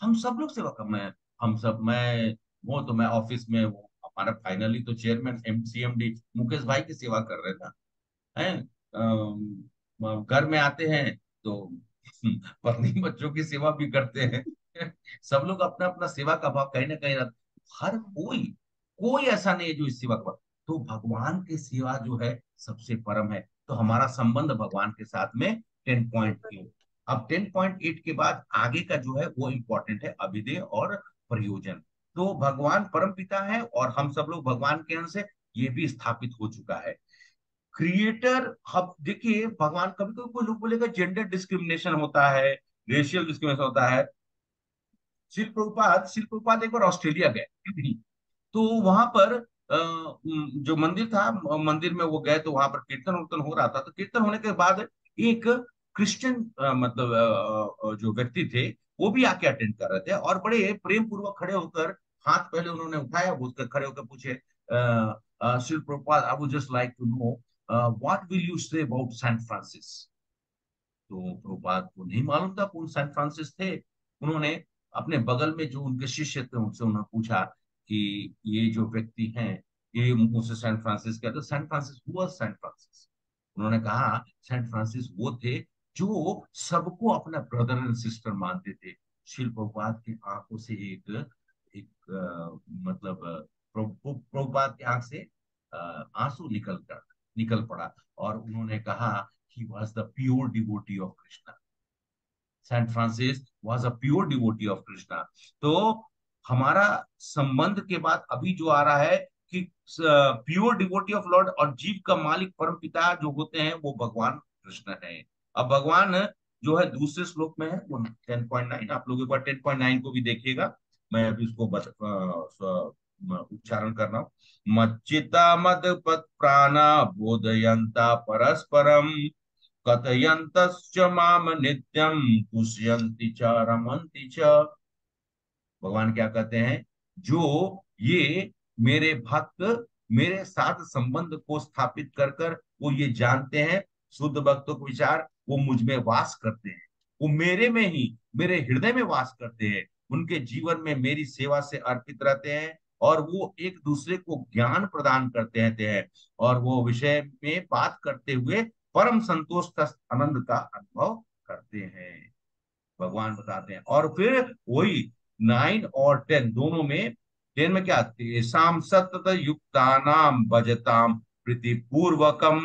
हम सब लोग सेवा कर, हम सब, मैं वो तो मैं ऑफिस में, वो हमारा फाइनली तो चेयरमैन एमसीएमडी मुकेश भाई की सेवा कर रहे थे, हैं। घर में आते हैं तो पत्नी बच्चों की सेवा भी करते हैं। सब लोग अपना अपना सेवा का भाव कहीं ना कहीं हर कोई, कोई ऐसा नहीं है जो इस सेवा का, तो भगवान की सेवा जो है सबसे परम है। तो हमारा संबंध भगवान के साथ में 10.8। अब 10.8 के बाद आगे का जो है वो इंपॉर्टेंट है, अभिधेय और प्रयोजन। तो भगवान परम पिता है और हम सब लोग भगवान के अंश है, ये भी स्थापित हो चुका है। क्रिएटर, अब देखिए भगवान, कभी कभी कोई लोग बोलेगा जेंडर डिस्क्रिमिनेशन होता है, रेशियल डिस्क्रिमिनेशन होता है। शिल प्रभुपाद एक बार ऑस्ट्रेलिया गए, तो वहां पर जो मंदिर था, मंदिर में वो गए तो वहां पर कीर्तन उर्तन हो रहा था। तो कीर्तन होने के बाद एक क्रिश्चियन मतलब जो व्यक्ति थे, वो भी आके अटेंड कर रहे थे और बड़े प्रेम पूर्वक खड़े होकर, हाथ पहले उन्होंने उठाया, उसके खड़े होकर पूछे, Srila Prabhupada, I would just like to know what will you say about Saint Francis. तो प्रभुपाद को नहीं मालूम था कौन सैन फ्रांसिस थे। उन्होंने अपने बगल में जो उनके शिष्य थे उनसे उन्होंने पूछा कि ये जो व्यक्ति हैं, ये मुझसे सैन फ्रांसिस क्या? तो सैन फ्रांसिस हुआ सैन फ्रांसिस। उन्होंने कहा सैन फ्रांसिस वो थे जो सबको अपना ब्रदर एंड सिस्टर मानते थे। शिल प्रभुपाद की आंखों से एक एक मतलब प्रभुपाद की आंख से आंसू निकल पड़ा और उन्होंने कहा he was the pure devotee of Krishna. Saint Francis was a pure devotee of Krishna. तो हमारा संबंध के बाद अभी जो आ रहा है कि प्योर डिवोटी ऑफ लॉर्ड और जीव का मालिक परम पिता जो होते हैं वो भगवान कृष्ण है। अब भगवान जो है दूसरे श्लोक में है वो 10.9, आप लोग एक बार 10.9 को भी देखिएगा। मैं अभी उसको उच्चारण कर रहा हूँ। मच्चिता मद पत प्राणा बोधयंता परस्परम कथयन्तश्च माम नित्यम तुष्यन्ति च रमन्ति च। भगवान क्या कहते हैं? जो ये मेरे भक्त मेरे साथ संबंध को स्थापित कर कर वो ये जानते हैं, शुद्ध भक्तों को विचार, वो मुझ में वास करते हैं, वो मेरे में ही, मेरे हृदय में वास करते हैं, उनके जीवन में मेरी सेवा से अर्पित रहते हैं और वो एक दूसरे को ज्ञान प्रदान करते रहते हैं और वो विषय में बात करते हुए परम संतोष का, आनंद का अनुभव करते हैं। भगवान बताते हैं। और फिर वही 9 और 10 दोनों में, 10 में क्या, तेषाम सतत युक्तानाम भजताम प्रीति पूर्वकम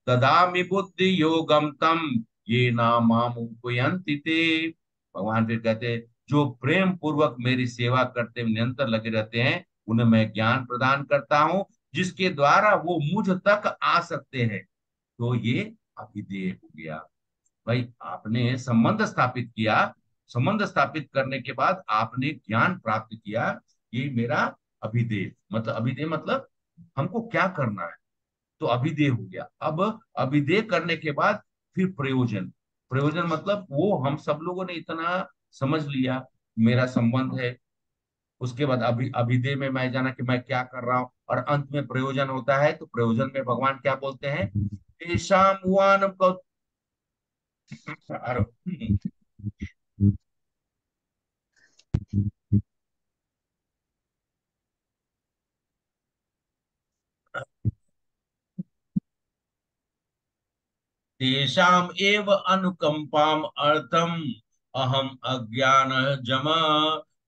ददामि बुद्धि योगम तम ये नामुपयंति ते। भगवान फिर कहते हैं जो प्रेम पूर्वक मेरी सेवा करते हुए निरंतर लगे रहते हैं उन्हें मैं ज्ञान प्रदान करता हूँ जिसके द्वारा वो मुझ तक आ सकते हैं। तो ये अभिधेय हो गया। भाई आपने संबंध स्थापित किया, संबंध स्थापित करने के बाद आपने ज्ञान प्राप्त किया, ये मेरा अभिधेय। मतलब अभिधेय मतलब हमको क्या करना है, तो अभिधेय हो गया। अब अभिधेय करने के बाद फिर प्रयोजन। प्रयोजन मतलब वो हम सब लोगों ने इतना समझ लिया मेरा संबंध है, उसके बाद अभिधेय में मैं जाना कि मैं क्या कर रहा हूँ और अंत में प्रयोजन होता है। तो प्रयोजन में भगवान क्या बोलते हैं? तेषां उवान तेषाम एव अनुकंपाम अर्थम अहम अज्ञान जम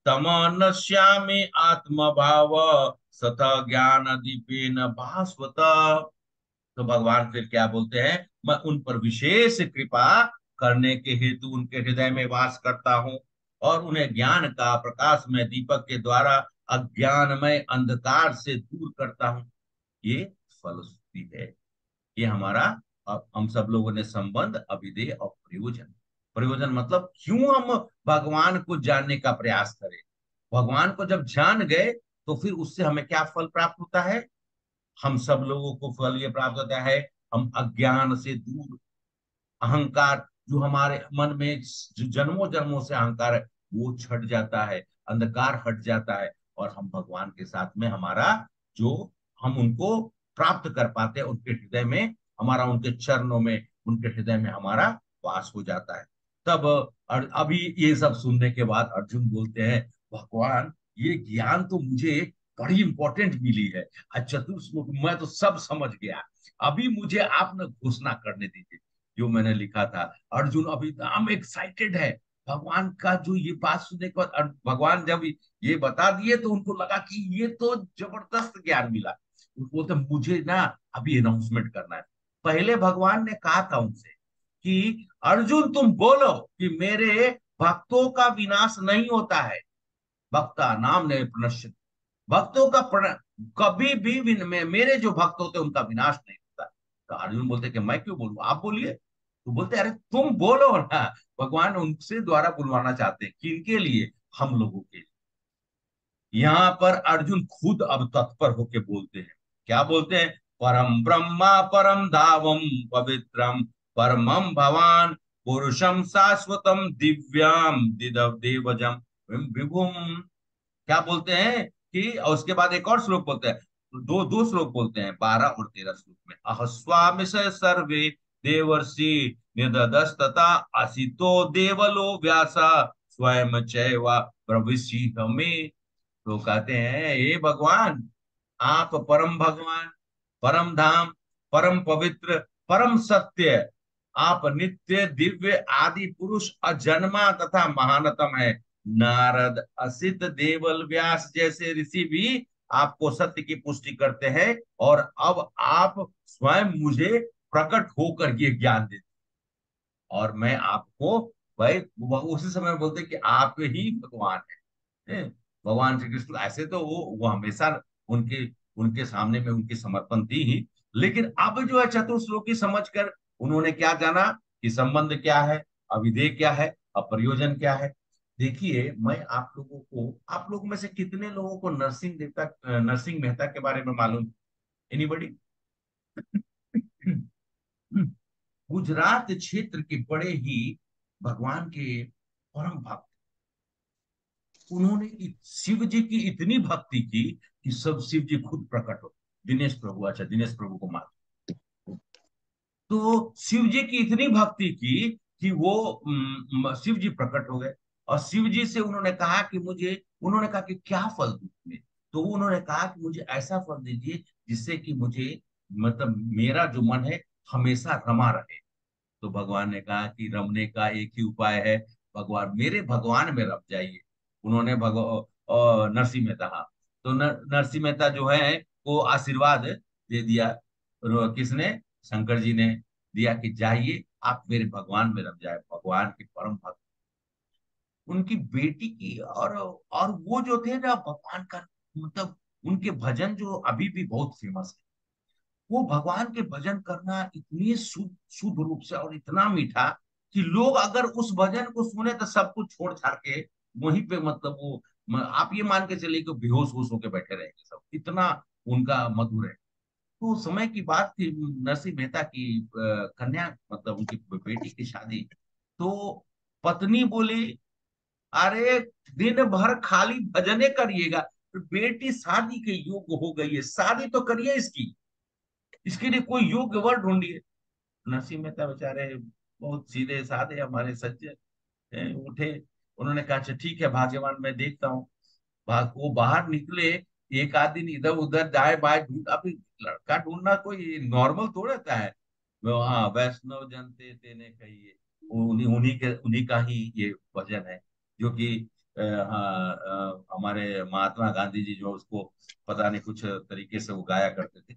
तम नश्यामि आत्म भाव सत ज्ञान दीपेन भास्वत। तो भगवान फिर क्या बोलते हैं? मैं उन पर विशेष कृपा करने के हेतु उनके हृदय में वास करता हूँ और उन्हें ज्ञान का प्रकाश में दीपक के द्वारा अज्ञानमय अंधकार से दूर करता हूँ। ये फलश्रुति है। ये हमारा, अब हम सब लोगों ने संबंध, अभिधेय और प्रयोजन। प्रयोजन मतलब क्यों हम भगवान को जानने का प्रयास करें। भगवान को जब जान गए तो फिर उससे हमें क्या फल प्राप्त होता है। हम सब लोगों को फल ये प्राप्त होता है, हम अज्ञान से दूर, अहंकार जो हमारे मन में जो जन्मों जन्मों से अहंकार है वो छट जाता है, अंधकार हट जाता है और हम भगवान के साथ में हमारा जो, हम उनको प्राप्त कर पाते हैं, उनके हृदय में हमारा, उनके चरणों में, उनके हृदय में हमारा वास हो जाता है। तब अभी ये सब सुनने के बाद अर्जुन बोलते हैं, भगवान ये ज्ञान तो मुझे बड़ी इंपॉर्टेंट मिली है। चतुर्थ श्लोक मैं तो सब समझ गया, अभी मुझे आप न घोषणा करने दीजिए जो मैंने लिखा था। अर्जुन अभी एकदम एक्साइटेड है भगवान का जो ये बात सुनने के बाद। भगवान जब ये बता दिए तो उनको लगा कि ये तो जबरदस्त ज्ञान मिला। उनको बोलते मुझे ना अभी अनाउंसमेंट करना है। पहले भगवान ने कहा था उनसे कि अर्जुन तुम बोलो कि मेरे भक्तों का विनाश नहीं होता है, भक्ता नाम ने प्रणश्य, भक्तों का कभी भी मेरे जो भक्त होते हैं उनका विनाश नहीं होता। तो अर्जुन बोलते कि मैं क्यों बोलूं, आप बोलिए। तो बोलते अरे तुम बोलो ना। भगवान उनसे द्वारा बुलवाना चाहते हैं, किनके लिए, हम लोगों के लिए। यहाँ पर अर्जुन खुद अब तत्पर होके बोलते हैं। क्या बोलते हैं, परम ब्रह्मा परम धावम पवित्रम परमम भवान पुरुषम शाश्वतम दिव्याम देवजम विभुम। क्या बोलते हैं कि, और उसके बाद एक और श्लोक बोलते हैं, दो दो श्लोक बोलते हैं 12 और 13 श्लोक में, अहस्वामिश सर्वे देवर्षि निदस्तता असितो देवलो व्यासा स्वयं चैवा प्रविशी हमें। तो कहते हैं हे भगवान, आप परम भगवान, परम धाम, परम पवित्र, परम सत्य, आप नित्य दिव्य आदि पुरुष, अजन्मा तथा महानतम है। नारद असित देवल व्यास जैसे ऋषि भी आपको सत्य की पुष्टि करते हैं और अब आप स्वयं मुझे प्रकट होकर ये ज्ञान देते, और मैं आपको, भाई उसी समय बोलते कि आप ही भगवान है। भगवान श्री कृष्ण ऐसे तो वो हमेशा उनके उनके सामने में उनकी समर्पण थी ही, लेकिन अब जो है चतुर्श्लोकी समझकर उन्होंने क्या जाना कि संबंध क्या है, अविधेय क्या है, अप्रयोजन क्या है। देखिए, मैं आप लोगों को, आप लोग में से कितने लोगों को नरसिंह मेहता के बारे में मालूम, एनीबॉडी? गुजरात क्षेत्र के बड़े ही भगवान के परम भक्त, उन्होंने शिव जी की इतनी भक्ति की कि सब शिव जी खुद प्रकट हो। दिनेश प्रभु, अच्छा दिनेश प्रभु को मान, तो शिव जी की इतनी भक्ति की कि वो शिव जी प्रकट हो गए और शिव जी से उन्होंने कहा कि मुझे, उन्होंने कहा कि क्या फल दूं तुम्हें। तो उन्होंने कहा कि मुझे ऐसा फल दीजिए जिससे कि मुझे, मतलब मेरा जो मन है हमेशा रमा रहे। तो भगवान ने कहा कि रमने का एक ही उपाय है, भगवान, मेरे भगवान में रम जाइए। उन्होंने नरसिंह मेहता, हाँ, तो नरसिंह मेहता जो है वो आशीर्वाद दे दिया। किसने, शंकर जी ने दिया कि जाइए आप मेरे भगवान में रम जाए। भगवान के परम भक्त, उनकी बेटी की, और वो जो थे ना भगवान का, मतलब उनके भजन जो अभी भी बहुत फेमस है। वो भगवान के भजन करना इतनी शुद्ध शुद्ध रूप से और इतना मीठा कि लोग अगर उस भजन को सुने तो सब कुछ छोड़ छाड़ के वहीं पे, मतलब वो, आप ये मान के चलिए कि बेहोश होश होके बैठे रहेंगे सब, इतना उनका मधुर है। तो समय की बात थी, नरसिंह मेहता की कन्या, मतलब उनकी बेटी की शादी। तो पत्नी बोली, अरे दिन भर खाली भजने करिएगा, बेटी शादी के योग्य हो गई है, शादी तो करिए इसकी, इसके लिए कोई योग्य वर ढूंढिए। नरसिंह मेहता बेचारे बहुत सीधे साधे हमारे सज्जन उठे। उन्होंने कहा अच्छा ठीक है भाग्यवान, मैं देखता हूँ। वो बाहर निकले, एक आध दिन इधर उधर दाएं बाएं ढूंढ, अभी लड़का ढूंढना कोई नॉर्मल थोड़ा था है। वो हाँ, वैष्णव जनते तेने कहिए, उन्हीं का ही ये भजन है, जो कि हाँ, हमारे महात्मा गांधी जी जो उसको पता नहीं कुछ तरीके से वो गाया करते थे।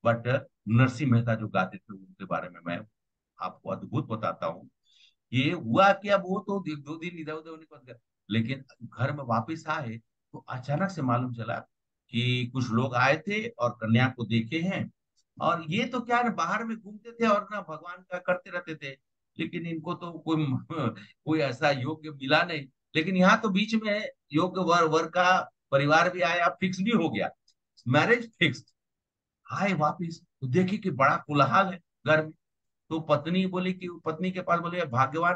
बट नरसिंह मेहता जो गाते थे उनके बारे में मैं आपको अद्भुत बताता हूँ ये हुआ कि अब वो तो 2 दिन इधर उधर होने के बाद, लेकिन घर में वापस आए तो अचानक से मालूम चला कि कुछ लोग आए थे और कन्या को देखे हैं। और ये तो क्या है, बाहर में घूमते थे और ना भगवान का करते रहते थे, लेकिन इनको तो कोई कोई ऐसा योग्य मिला नहीं। लेकिन यहाँ तो बीच में योग्य वर का परिवार भी आया, फिक्स भी हो गया, मैरिज फिक्स। आए वापिस तो देखे कि बड़ा कोलाहल है घर में। तो पत्नी बोली कि पत्नी के पास बोले भाग्यवान,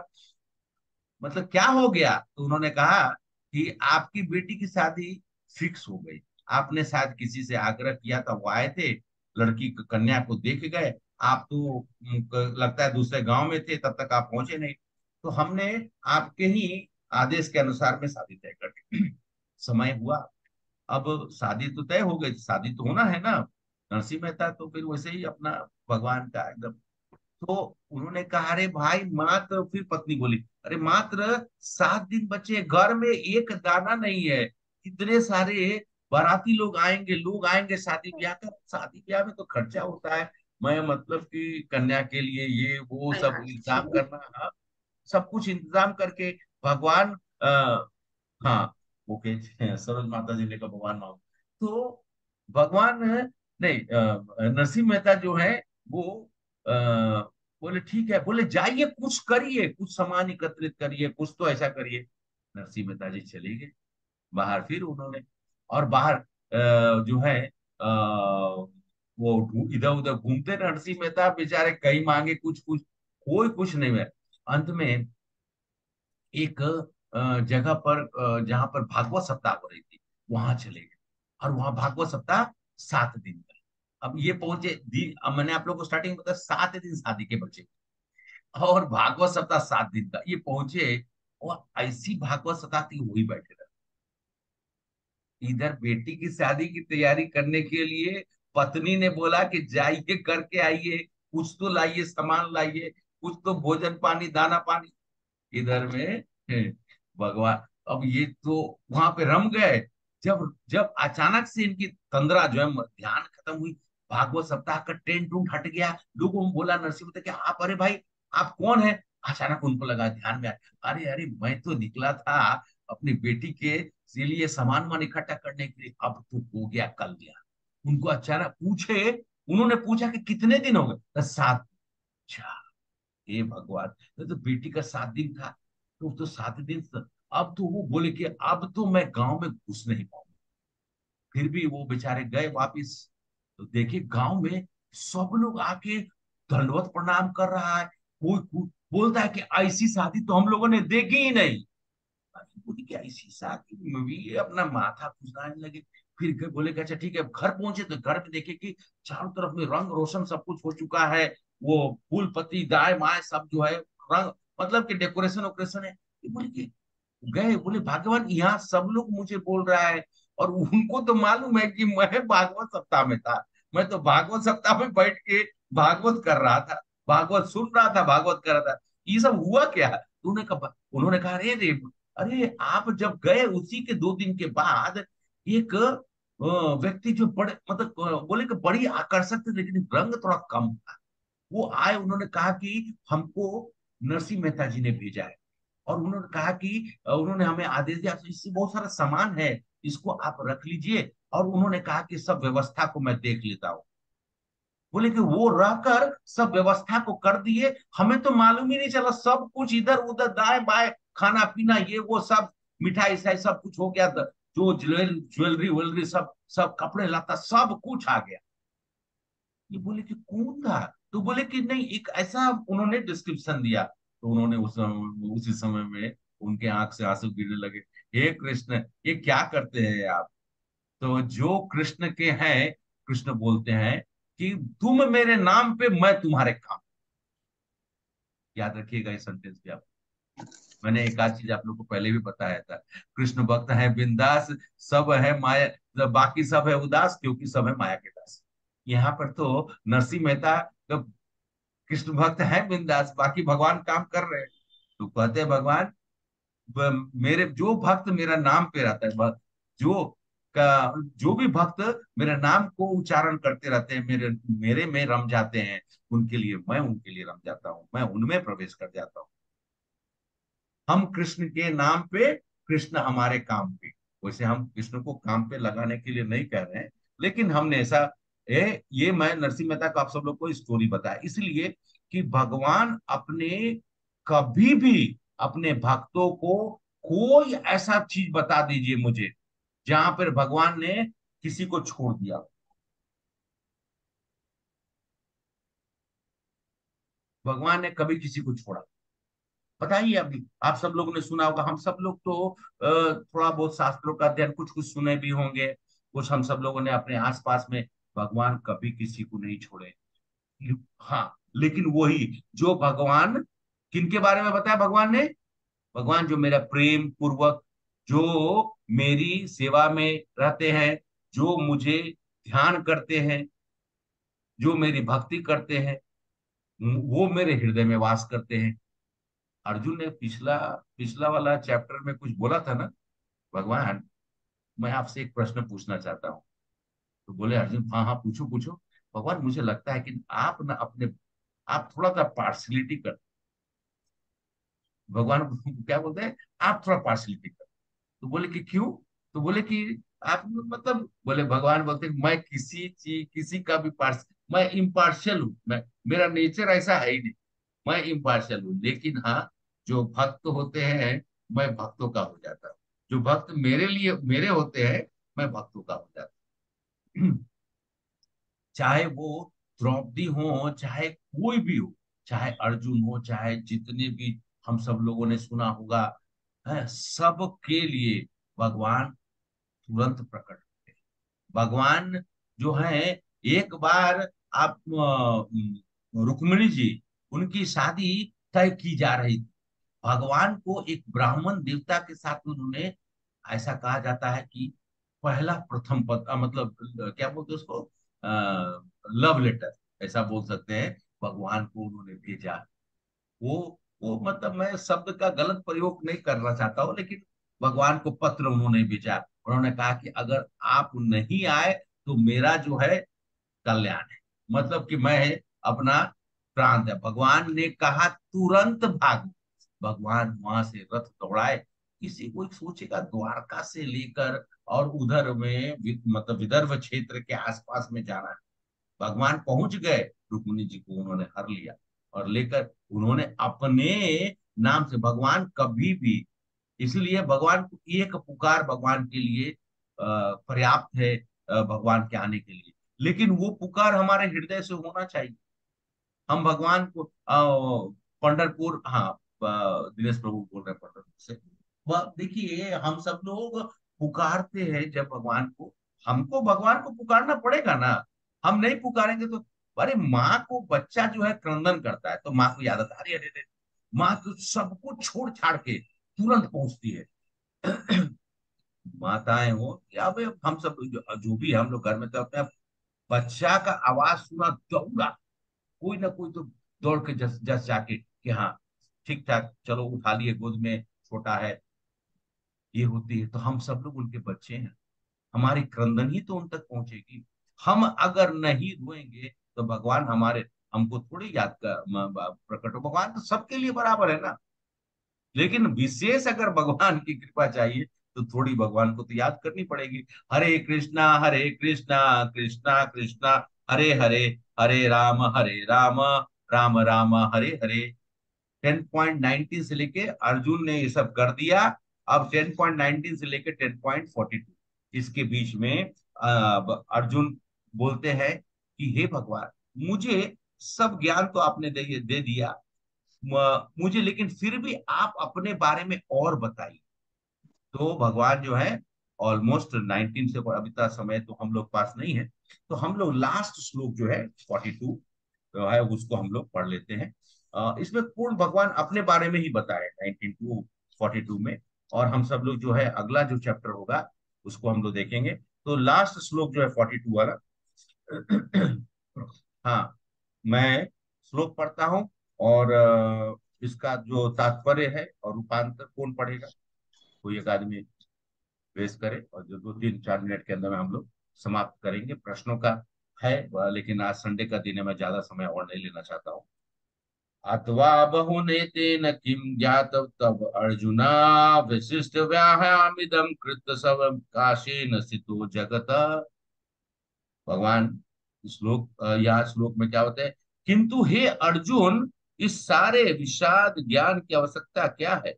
मतलब क्या हो गया? तो उन्होंने कहा कि आपकी बेटी की शादी फिक्स हो गई। आपने शायद किसी से आग्रह किया था, वो आए थे, लड़की कन्या को देख गए। आप तो लगता है दूसरे गांव में थे, तब तक आप पहुंचे नहीं। तो हमने आपके ही आदेश के अनुसार में शादी तय कर दी। समय हुआ, अब शादी तो तय हो गई, शादी तो होना है ना। नरसिंह मेहता तो फिर वैसे ही अपना भगवान का एकदम। तो उन्होंने कहा अरे भाई मात्र, फिर पत्नी बोली अरे मात्र 7 दिन बचे, घर में एक दाना नहीं है, इतने सारे बाराती लोग आएंगे शादी ब्याह का, शादी ब्याह में तो खर्चा होता है। मैं मतलब कि कन्या के लिए ये वो सब इंतजाम करना, हाँ, सब कुछ इंतजाम करके भगवान हाँ, ओके सरोज माता जी ने कहा भगवान माओ। तो भगवान नहीं, नरसिंह मेहता जो है वो आ, बोले ठीक है, बोले जाइए कुछ करिए, कुछ सामान एकत्रित करिए, कुछ तो ऐसा करिए। नरसिंह मेहता जी चले गए बाहर। फिर उन्होंने, और बाहर जो है वो इधर उधर घूमते नरसिंह मेहता बेचारे, कहीं मांगे कुछ कुछ, कोई कुछ नहीं है। अंत में एक जगह पर जहां पर भागवत सप्ताह हो रही थी, वहां चले गए। और वहां भागवत सप्ताह 7 दिन का। अब ये पहुंचे अब मैंने आप लोग को स्टार्टिंग में बताया 7 दिन शादी के बचे, और भागवत सप्ताह 7 दिन का। ये पहुंचे और ऐसी भागवत सप्ताह थी, वही बैठे रहे। इधर बेटी की शादी की तैयारी करने के लिए पत्नी ने बोला कि जाइए करके आइए, कुछ तो लाइए, सामान लाइए, कुछ तो भोजन पानी दाना पानी। इधर में भगवान, अब ये तो वहां पे रम गए। जब जब अचानक से इनकी तंद्रा जो है, ध्यान खत्म हुई, भागवत सप्ताह का टेंट टूंट हट गया। लोगों को बोला नरसिंह कि आप, अरे भाई आप कौन है? अचानक उनको लगा, ध्यान में आया, अरे अरे मैं तो निकला था अपनी बेटी के लिए सामान वान इकट्ठा करने के लिए, अब तो हो गया कल गया। उनको अचानक पूछे, उन्होंने पूछा कि कितने दिन हो गए? तो 7। अच्छा, हे भगवान, तो बेटी का 7 दिन था, तो 7 दिन अब तो वो बोले कि अब तो मैं गांव में घुस नहीं पाऊंगा। फिर भी वो बेचारे गए वापिस। तो देखिए गांव में सब लोग आके दंडवत प्रणाम कर रहा है। कोई बोलता है कि ऐसी शादी तो हम लोगों ने देखी ही नहीं। बोली कि ऐसी शादी में भी ये अपना माथा खुजलाने लगे। फिर बोले कि अच्छा ठीक है। घर पहुंचे तो घर में देखे कि चारों तरफ में रंग रोशन सब कुछ हो चुका है। वो फूल पत्ती दाएं माए सब जो है रंग, मतलब कि डेकोरेशन वोकरेशन है। ये बोले कि गए, बोले भगवान यहाँ सब लोग मुझे बोल रहा है, और उनको तो मालूम है कि मैं भागवत सप्ताह में था। मैं तो भागवत सप्ताह में बैठ के भागवत कर रहा था, भागवत सुन रहा था, भागवत कर रहा था। ये सब हुआ क्या? उन्होंने कहा अरे रे, अरे आप जब गए उसी के 2 दिन के बाद एक व्यक्ति जो बड़े मतलब बोले कि बड़ी आकर्षक थे, लेकिन रंग थोड़ा कम था, वो आए। उन्होंने कहा कि हमको नरसिंह मेहता जी ने भेजा है, और उन्होंने कहा कि उन्होंने हमें आदेश दिया, तो इससे बहुत सारा सामान है, इसको आप रख लीजिए। और उन्होंने कहा कि सब व्यवस्था को मैं देख लेता हूँ। बोले कि वो रहकर सब व्यवस्था को कर दिए, हमें तो मालूम ही नहीं चला। सब कुछ इधर उधर दाएं बाएं, खाना पीना ये वो सब, मिठाई साई सब कुछ हो गया। जो ज्वेलरी व्वेलरी सब सब कपड़े लाता सब कुछ आ गया। ये बोले कि कौन था? तो बोले कि नहीं, एक ऐसा उन्होंने डिस्क्रिप्शन दिया। तो उन्होंने उसी समय में उनके आंख से आंसू गिरने लगे। हे कृष्ण, ये क्या करते हैं आप? तो जो कृष्ण के हैं, कृष्ण बोलते हैं कि तुम मेरे नाम पे, मैं तुम्हारे काम। याद रखिएगा इस सेंटेंस पे आप। मैंने एक आध चीज आप लोग को पहले भी बताया था। कृष्ण भक्त है बिंदास, सब है माया, बाकी सब है उदास, क्योंकि सब है माया के दास। यहाँ पर तो नरसिंह मेहता तो कृष्ण भक्त है बिंदास, बाकी भगवान काम कर रहे हैं। तो कहते हैं भगवान, मेरे जो भक्त मेरा नाम पे रहता है, जो जो भी भक्त मेरे नाम को उच्चारण करते रहते हैं, मेरे मेरे में रम जाते हैं, उनके लिए मैं उनके लिए रम जाता हूँ, मैं उनमें प्रवेश कर जाता हूँ। हम कृष्ण के नाम पे, कृष्ण हमारे काम पे। वैसे हम कृष्ण को काम पे लगाने के लिए नहीं कह रहे हैं, लेकिन हमने ऐसा ये मैं नरसिंह मेहता को आप सब लोग को स्टोरी बताया इसलिए कि भगवान अपने कभी भी अपने भक्तों को कोई ऐसा चीज बता दीजिए मुझे जहां पर भगवान ने किसी को छोड़ दिया। भगवान ने कभी किसी को छोड़ा बताइए। अभी आप सब लोगों ने सुना होगा, हम सब लोग तो थोड़ा बहुत शास्त्रों का अध्ययन कुछ कुछ सुने भी होंगे, कुछ हम सब लोगों ने अपने आसपास में। भगवान कभी किसी को नहीं छोड़े। हाँ, लेकिन वही जो भगवान किनके बारे में बताया भगवान ने, भगवान जो मेरा प्रेम पूर्वक, जो मेरी सेवा में रहते हैं, जो मुझे ध्यान करते हैं, जो मेरी भक्ति करते हैं, वो मेरे हृदय में वास करते हैं। अर्जुन ने पिछला पिछला वाला चैप्टर में कुछ बोला था ना, भगवान मैं आपसे एक प्रश्न पूछना चाहता हूँ। तो बोले अर्जुन हाँ हाँ पूछो पूछो। भगवान मुझे लगता है कि आप ना अपने, आप थोड़ा सा पार्शलिटी कर। भगवान क्या बोलते हैं, आप थोड़ा पार्शलिटी कर। तो बोले कि क्यों? तो बोले कि आप मतलब, बोले भगवान बोलते हैं मैं किसी चीज किसी का भी पार्स, मैं इम्पार्शियल हूँ, मैं, मेरा नेचर ऐसा है ही नहीं, मैं इम्पार्शियल हूँ। लेकिन हाँ, जो भक्त होते हैं मैं भक्तों का हो जाता हूँ, जो भक्त मेरे लिए मेरे होते हैं मैं भक्तों का हो जाता हूँ। चाहे वो द्रौपदी हो, चाहे कोई भी हो, चाहे अर्जुन हो, चाहे जितने भी हम सब लोगों ने सुना होगा, है सबके लिए भगवान तुरंत प्रकट होते हैं। भगवान जो है, एक बार आप रुक्मिणी जी, उनकी शादी तय की जा रही थी। भगवान को एक ब्राह्मण देवता के साथ उन्होंने, ऐसा कहा जाता है कि पहला प्रथम पद मतलब क्या बोलते हैं उसको, लव लेटर ऐसा बोल सकते हैं, भगवान को उन्होंने भेजा। वो मतलब मैं शब्द का गलत प्रयोग नहीं करना चाहता हूँ, लेकिन भगवान को पत्र उन्होंने भेजा। उन्होंने कहा कि अगर आप नहीं आए तो मेरा जो है कल्याण है, मतलब कि मैं अपना प्राण है। भगवान ने कहा तुरंत भागो। भगवान वहां से रथ दौड़ाए। किसी को सोचेगा द्वारका से लेकर और उधर में मतलब विदर्भ क्षेत्र के आसपास में जाना है। भगवान पहुंच गए, रुक्मिणी जी को उन्होंने हर लिया और लेकर उन्होंने अपने नाम से, भगवान कभी भी, इसलिए भगवान को एक पुकार भगवान के लिए पर्याप्त है, भगवान के आने के लिए। लेकिन वो पुकार हमारे हृदय से होना चाहिए। हम भगवान को पंढरपुर, हाँ, दिनेश प्रभु बोल रहे हैं पंढरपुर से। वह देखिए हम सब लोग पुकारते हैं जब भगवान को, हमको भगवान को पुकारना पड़ेगा ना। हम नहीं पुकारेंगे तो, अरे माँ को बच्चा जो है क्रंदन करता है तो माँ को याद आता है, अरे अरे अरे, माँ तो सब कुछ छोड़ छाड़ के तुरंत पहुंचती है। माताएं हो या वे हम सब जो भी हम लोग घर में तो अपने बच्चा का आवाज सुना दौड़ा, कोई ना कोई तो दौड़ के जस जस जाके कि हाँ ठीक ठाक चलो उठा लिए गोद में, छोटा है, ये होती है। तो हम सब लोग उनके बच्चे हैं, हमारी क्रंदन ही तो उन तक पहुंचेगी। हम अगर नहीं रोएंगे तो भगवान हमारे, हमको थोड़ी याद कर प्रकट हो। भगवान तो सबके लिए बराबर है ना, लेकिन विशेष अगर भगवान की कृपा चाहिए तो थोड़ी भगवान को तो याद करनी पड़ेगी। हरे कृष्णा कृष्णा कृष्णा हरे हरे, हरे राम राम राम हरे हरे। 10.19 से लेके अर्जुन ने ये सब कर दिया। अब 10.19 से लेके 10.42 इसके बीच में अर्जुन बोलते हैं कि हे भगवान, मुझे सब ज्ञान तो आपने दे दिया, मुझे लेकिन फिर भी आप अपने बारे में और बताइए। तो भगवान जो है ऑलमोस्ट 19 से, अभी तक समय तो हम लोग पास नहीं है, तो हम लोग लास्ट श्लोक जो है 42 जो है उसको हम लोग पढ़ लेते हैं। इसमें पूर्ण भगवान अपने बारे में ही बताए 19 टू 42 में। और हम सब लोग जो है अगला जो चैप्टर होगा उसको हम लोग देखेंगे। तो लास्ट श्लोक जो है 42 वाला। हाँ, मैं श्लोक पढ़ता हूँ और इसका जो तात्पर्य है और रूपांतर कौन पढ़ेगा, कोई एक आदमी रेस करे, और जो 2-3-4 मिनट के अंदर में हम लोग समाप्त करेंगे। प्रश्नों का है लेकिन आज संडे का दिन है, मैं ज्यादा समय और नहीं लेना चाहता हूँ। अथवा बहुने तेन किम ज्ञात तब अर्जुना विशिष्ट व्यायामिदम कृत सब काशेन स्थितो जगत। भगवान यहाँ श्लोक में क्या होता है, किंतु हे अर्जुन, इस सारे विषाद ज्ञान की आवश्यकता क्या है?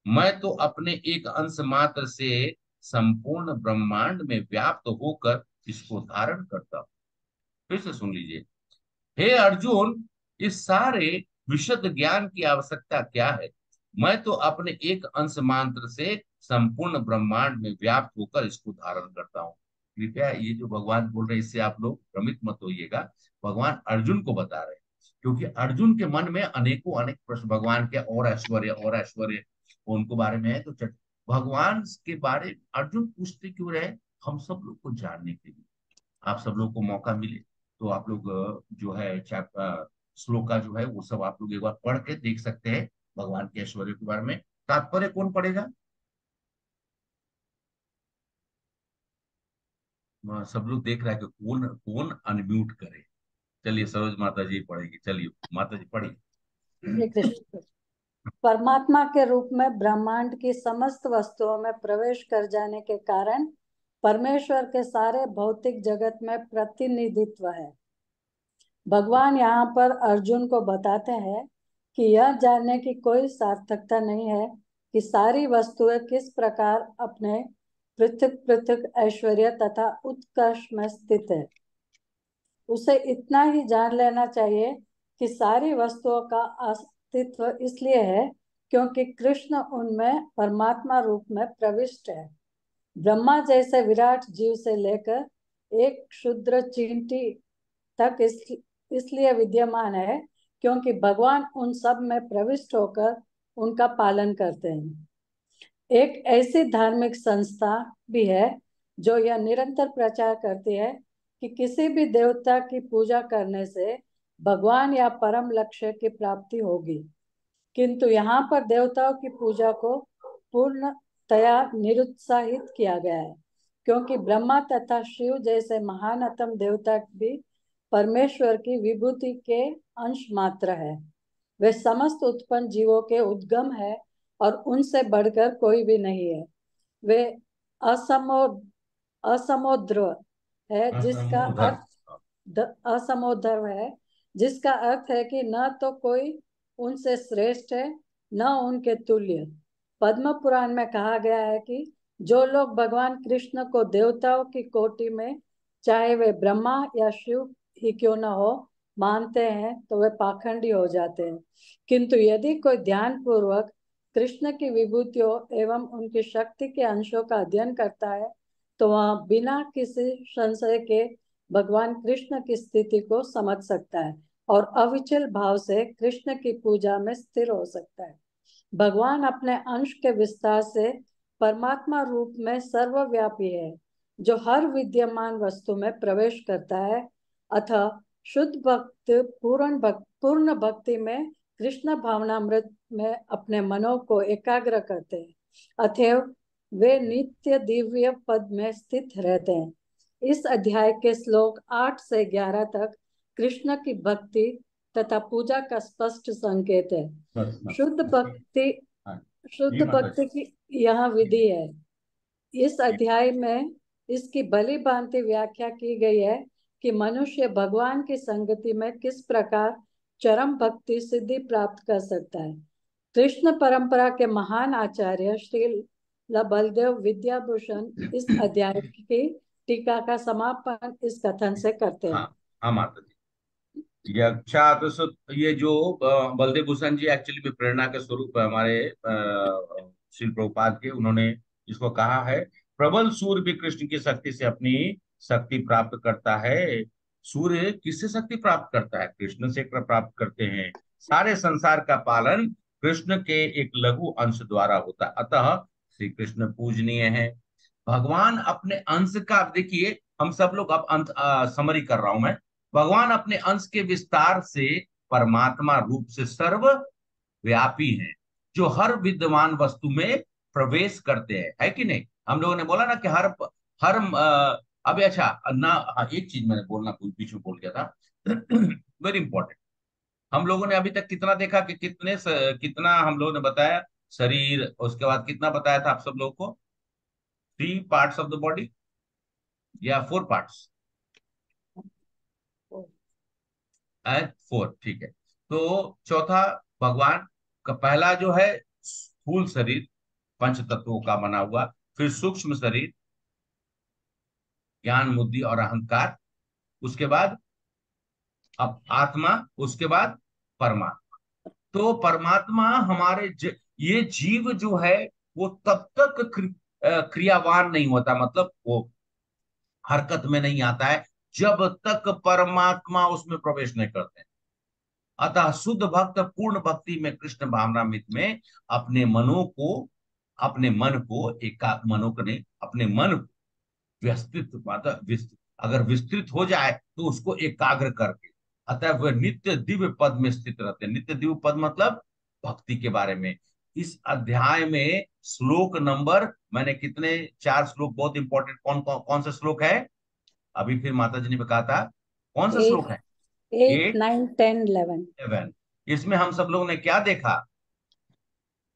मैं तो अपने एक अंश मात्र से संपूर्ण ब्रह्मांड में व्याप्त होकर इसको धारण करता हूं। फिर से सुन लीजिए, हे अर्जुन, इस सारे विशद ज्ञान की आवश्यकता क्या है? मैं तो अपने एक अंश मात्र से संपूर्ण ब्रह्मांड में व्याप्त होकर इसको धारण करता हूँ। कृपया ये जो भगवान बोल रहे हैं इससे आप लोग भ्रमित मत होइएगा। भगवान अर्जुन को बता रहे हैं, क्योंकि अर्जुन के मन में अनेकों अनेक प्रश्न, भगवान के और ऐश्वर्य उनको बारे में है। तो भगवान के बारे में अर्जुन पूछते क्यों रहे? हम सब लोग को जानने के लिए। आप सब लोग को मौका मिले तो आप लोग जो है चैप्टर श्लोक का जो है वो सब आप लोग एक बार पढ़ के देख सकते हैं, भगवान के ऐश्वर्य के बारे में। तात्पर्य कौन पढ़ेगा? सब लोग देख रहा है कि कौन कौन अनम्यूट करे। चलिए सरोज माता जी पढ़ेगी, चलिए माता जी पढ़िए। श्री कृष्ण। परमात्मा के रूप में ब्रह्मांड की समस्त वस्तुओं में प्रवेश कर जाने के कारण परमेश्वर के सारे भौतिक जगत में प्रतिनिधित्व है। भगवान यहाँ पर अर्जुन को बताते हैं कि यह जानने की कोई सार्थकता नहीं है कि सारी वस्तुएं किस प्रकार अपने पृथक पृथक ऐश्वर्य तथा उत्कर्ष में स्थित है। उसे इतना ही जान लेना चाहिए कि सारी वस्तुओं का अस्तित्व इसलिए है क्योंकि कृष्ण उनमें परमात्मा रूप में प्रविष्ट है। ब्रह्मा जैसे विराट जीव से लेकर एक क्षुद्र चींटी तक इसलिए विद्यमान है क्योंकि भगवान उन सब में प्रविष्ट होकर उनका पालन करते हैं। एक ऐसी धार्मिक संस्था भी है जो यह निरंतर प्रचार करती है कि किसी भी देवता की पूजा करने से भगवान या परम लक्ष्य की प्राप्ति होगी, किंतु यहाँ पर देवताओं की पूजा को पूर्णतया निरुत्साहित किया गया है क्योंकि ब्रह्मा तथा शिव जैसे महानतम देवता भी परमेश्वर की विभूति के अंश मात्र है। वे समस्त उत्पन्न जीवों के उद्गम है और उनसे बढ़कर कोई भी नहीं है। वे असमोद्र है जिसका अर्थ असमोधर्व है जिसका अर्थ है कि न तो कोई उनसे श्रेष्ठ है न उनके तुल्य। पद्म पुराण में कहा गया है कि जो लोग भगवान कृष्ण को देवताओं की कोटि में, चाहे वे ब्रह्मा या शिव ही क्यों न हो, मानते हैं तो वे पाखंडी हो जाते हैं। किंतु यदि कोई ध्यान पूर्वक कृष्ण की विभूतियों एवं उनकी शक्ति के अंशों का अध्ययन करता है तो वह बिना किसी संशय के भगवान कृष्ण की स्थिति को समझ सकता है और अविचल भाव से कृष्ण की पूजा में स्थिर हो सकता है। भगवान अपने अंश के विस्तार से परमात्मा रूप में सर्वव्यापी है जो हर विद्यमान वस्तु में प्रवेश करता है। अतः शुद्ध भक्त पूर्ण भक्ति में कृष्ण भावनामृत में अपने मनों को एकाग्र करते हैं, अतएव वे नित्य दिव्य पद में स्थित रहते हैं। इस अध्याय के श्लोक 8 से 11 तक कृष्ण की भक्ति तथा पूजा का स्पष्ट संकेत है। शुद्ध भक्ति की यह विधि है। इस अध्याय में इसकी भली भांति व्याख्या की गई है कि मनुष्य भगवान की संगति में किस प्रकार चरम भक्ति सिद्धि प्राप्त कर सकता है। कृष्ण परंपरा के महान आचार्य श्री बलदेव विद्याभूषण इस अध्याय की टीका का समापन इस कथन से करते हैं। हाँ माता जी। अच्छा, तो ये जो बलदेव भूषण जी एक्चुअली में प्रेरणा के स्वरूप हमारे श्री प्रभुपाद के, उन्होंने इसको कहा है, प्रबल सूर्य भी कृष्ण की शक्ति से अपनी शक्ति प्राप्त करता है। सूर्य किससे शक्ति प्राप्त करता है? कृष्ण से प्राप्त करते हैं। सारे संसार का पालन कृष्ण के एक लघु अंश द्वारा होता है, अतः श्री कृष्ण पूजनीय है। भगवान अपने अंश का, देखिए हम सब लोग अब अंत समरी कर रहा हूं मैं। भगवान अपने अंश के विस्तार से परमात्मा रूप से सर्वव्यापी हैं जो हर विद्यमान वस्तु में प्रवेश करते हैं, है कि नहीं? हम लोगों ने बोला ना कि हर अभी अच्छा ना, एक चीज मैंने बोलना बीच में बोल गया था वेरी इंपॉर्टेंट। हम लोगों ने अभी तक कितना देखा कि कितना हम लोगों ने बताया? शरीर, उसके बाद कितना बताया था आप सब लोगों को? 3 पार्ट्स ऑफ द बॉडी या 4 पार्ट्स? 4, ठीक है। तो चौथा, भगवान का पहला जो है स्थूल शरीर, पंच तत्वों का बना हुआ, फिर सूक्ष्म शरीर, ज्ञान, बुद्धि और अहंकार, उसके बाद अब आत्मा, उसके बाद परमात्मा। तो परमात्मा ये जीव जो है वो तब तक क्रियावान नहीं होता, मतलब वो हरकत में नहीं आता है जब तक परमात्मा उसमें प्रवेश नहीं करते। अतः शुद्ध भक्त पूर्ण भक्ति में, कृष्ण भावनामृत में अपने मनो को अपने मन को एका मनो को नहीं, अपने मन को व्यस्तित, मतलब अगर विस्तृत हो जाए तो उसको एकाग्र करके, अतः वह नित्य दिव्य पद में स्थित रहते हैं। नित्य दिव्य पद मतलब भक्ति के बारे में। इस अध्याय में श्लोक नंबर, मैंने कितने 4 श्लोक बहुत इंपॉर्टेंट, कौन सा श्लोक है? अभी फिर माता जी ने कहा था, कौन सा श्लोक है? 8, 9, 10, 11। 11। इसमें हम सब लोगों ने क्या देखा?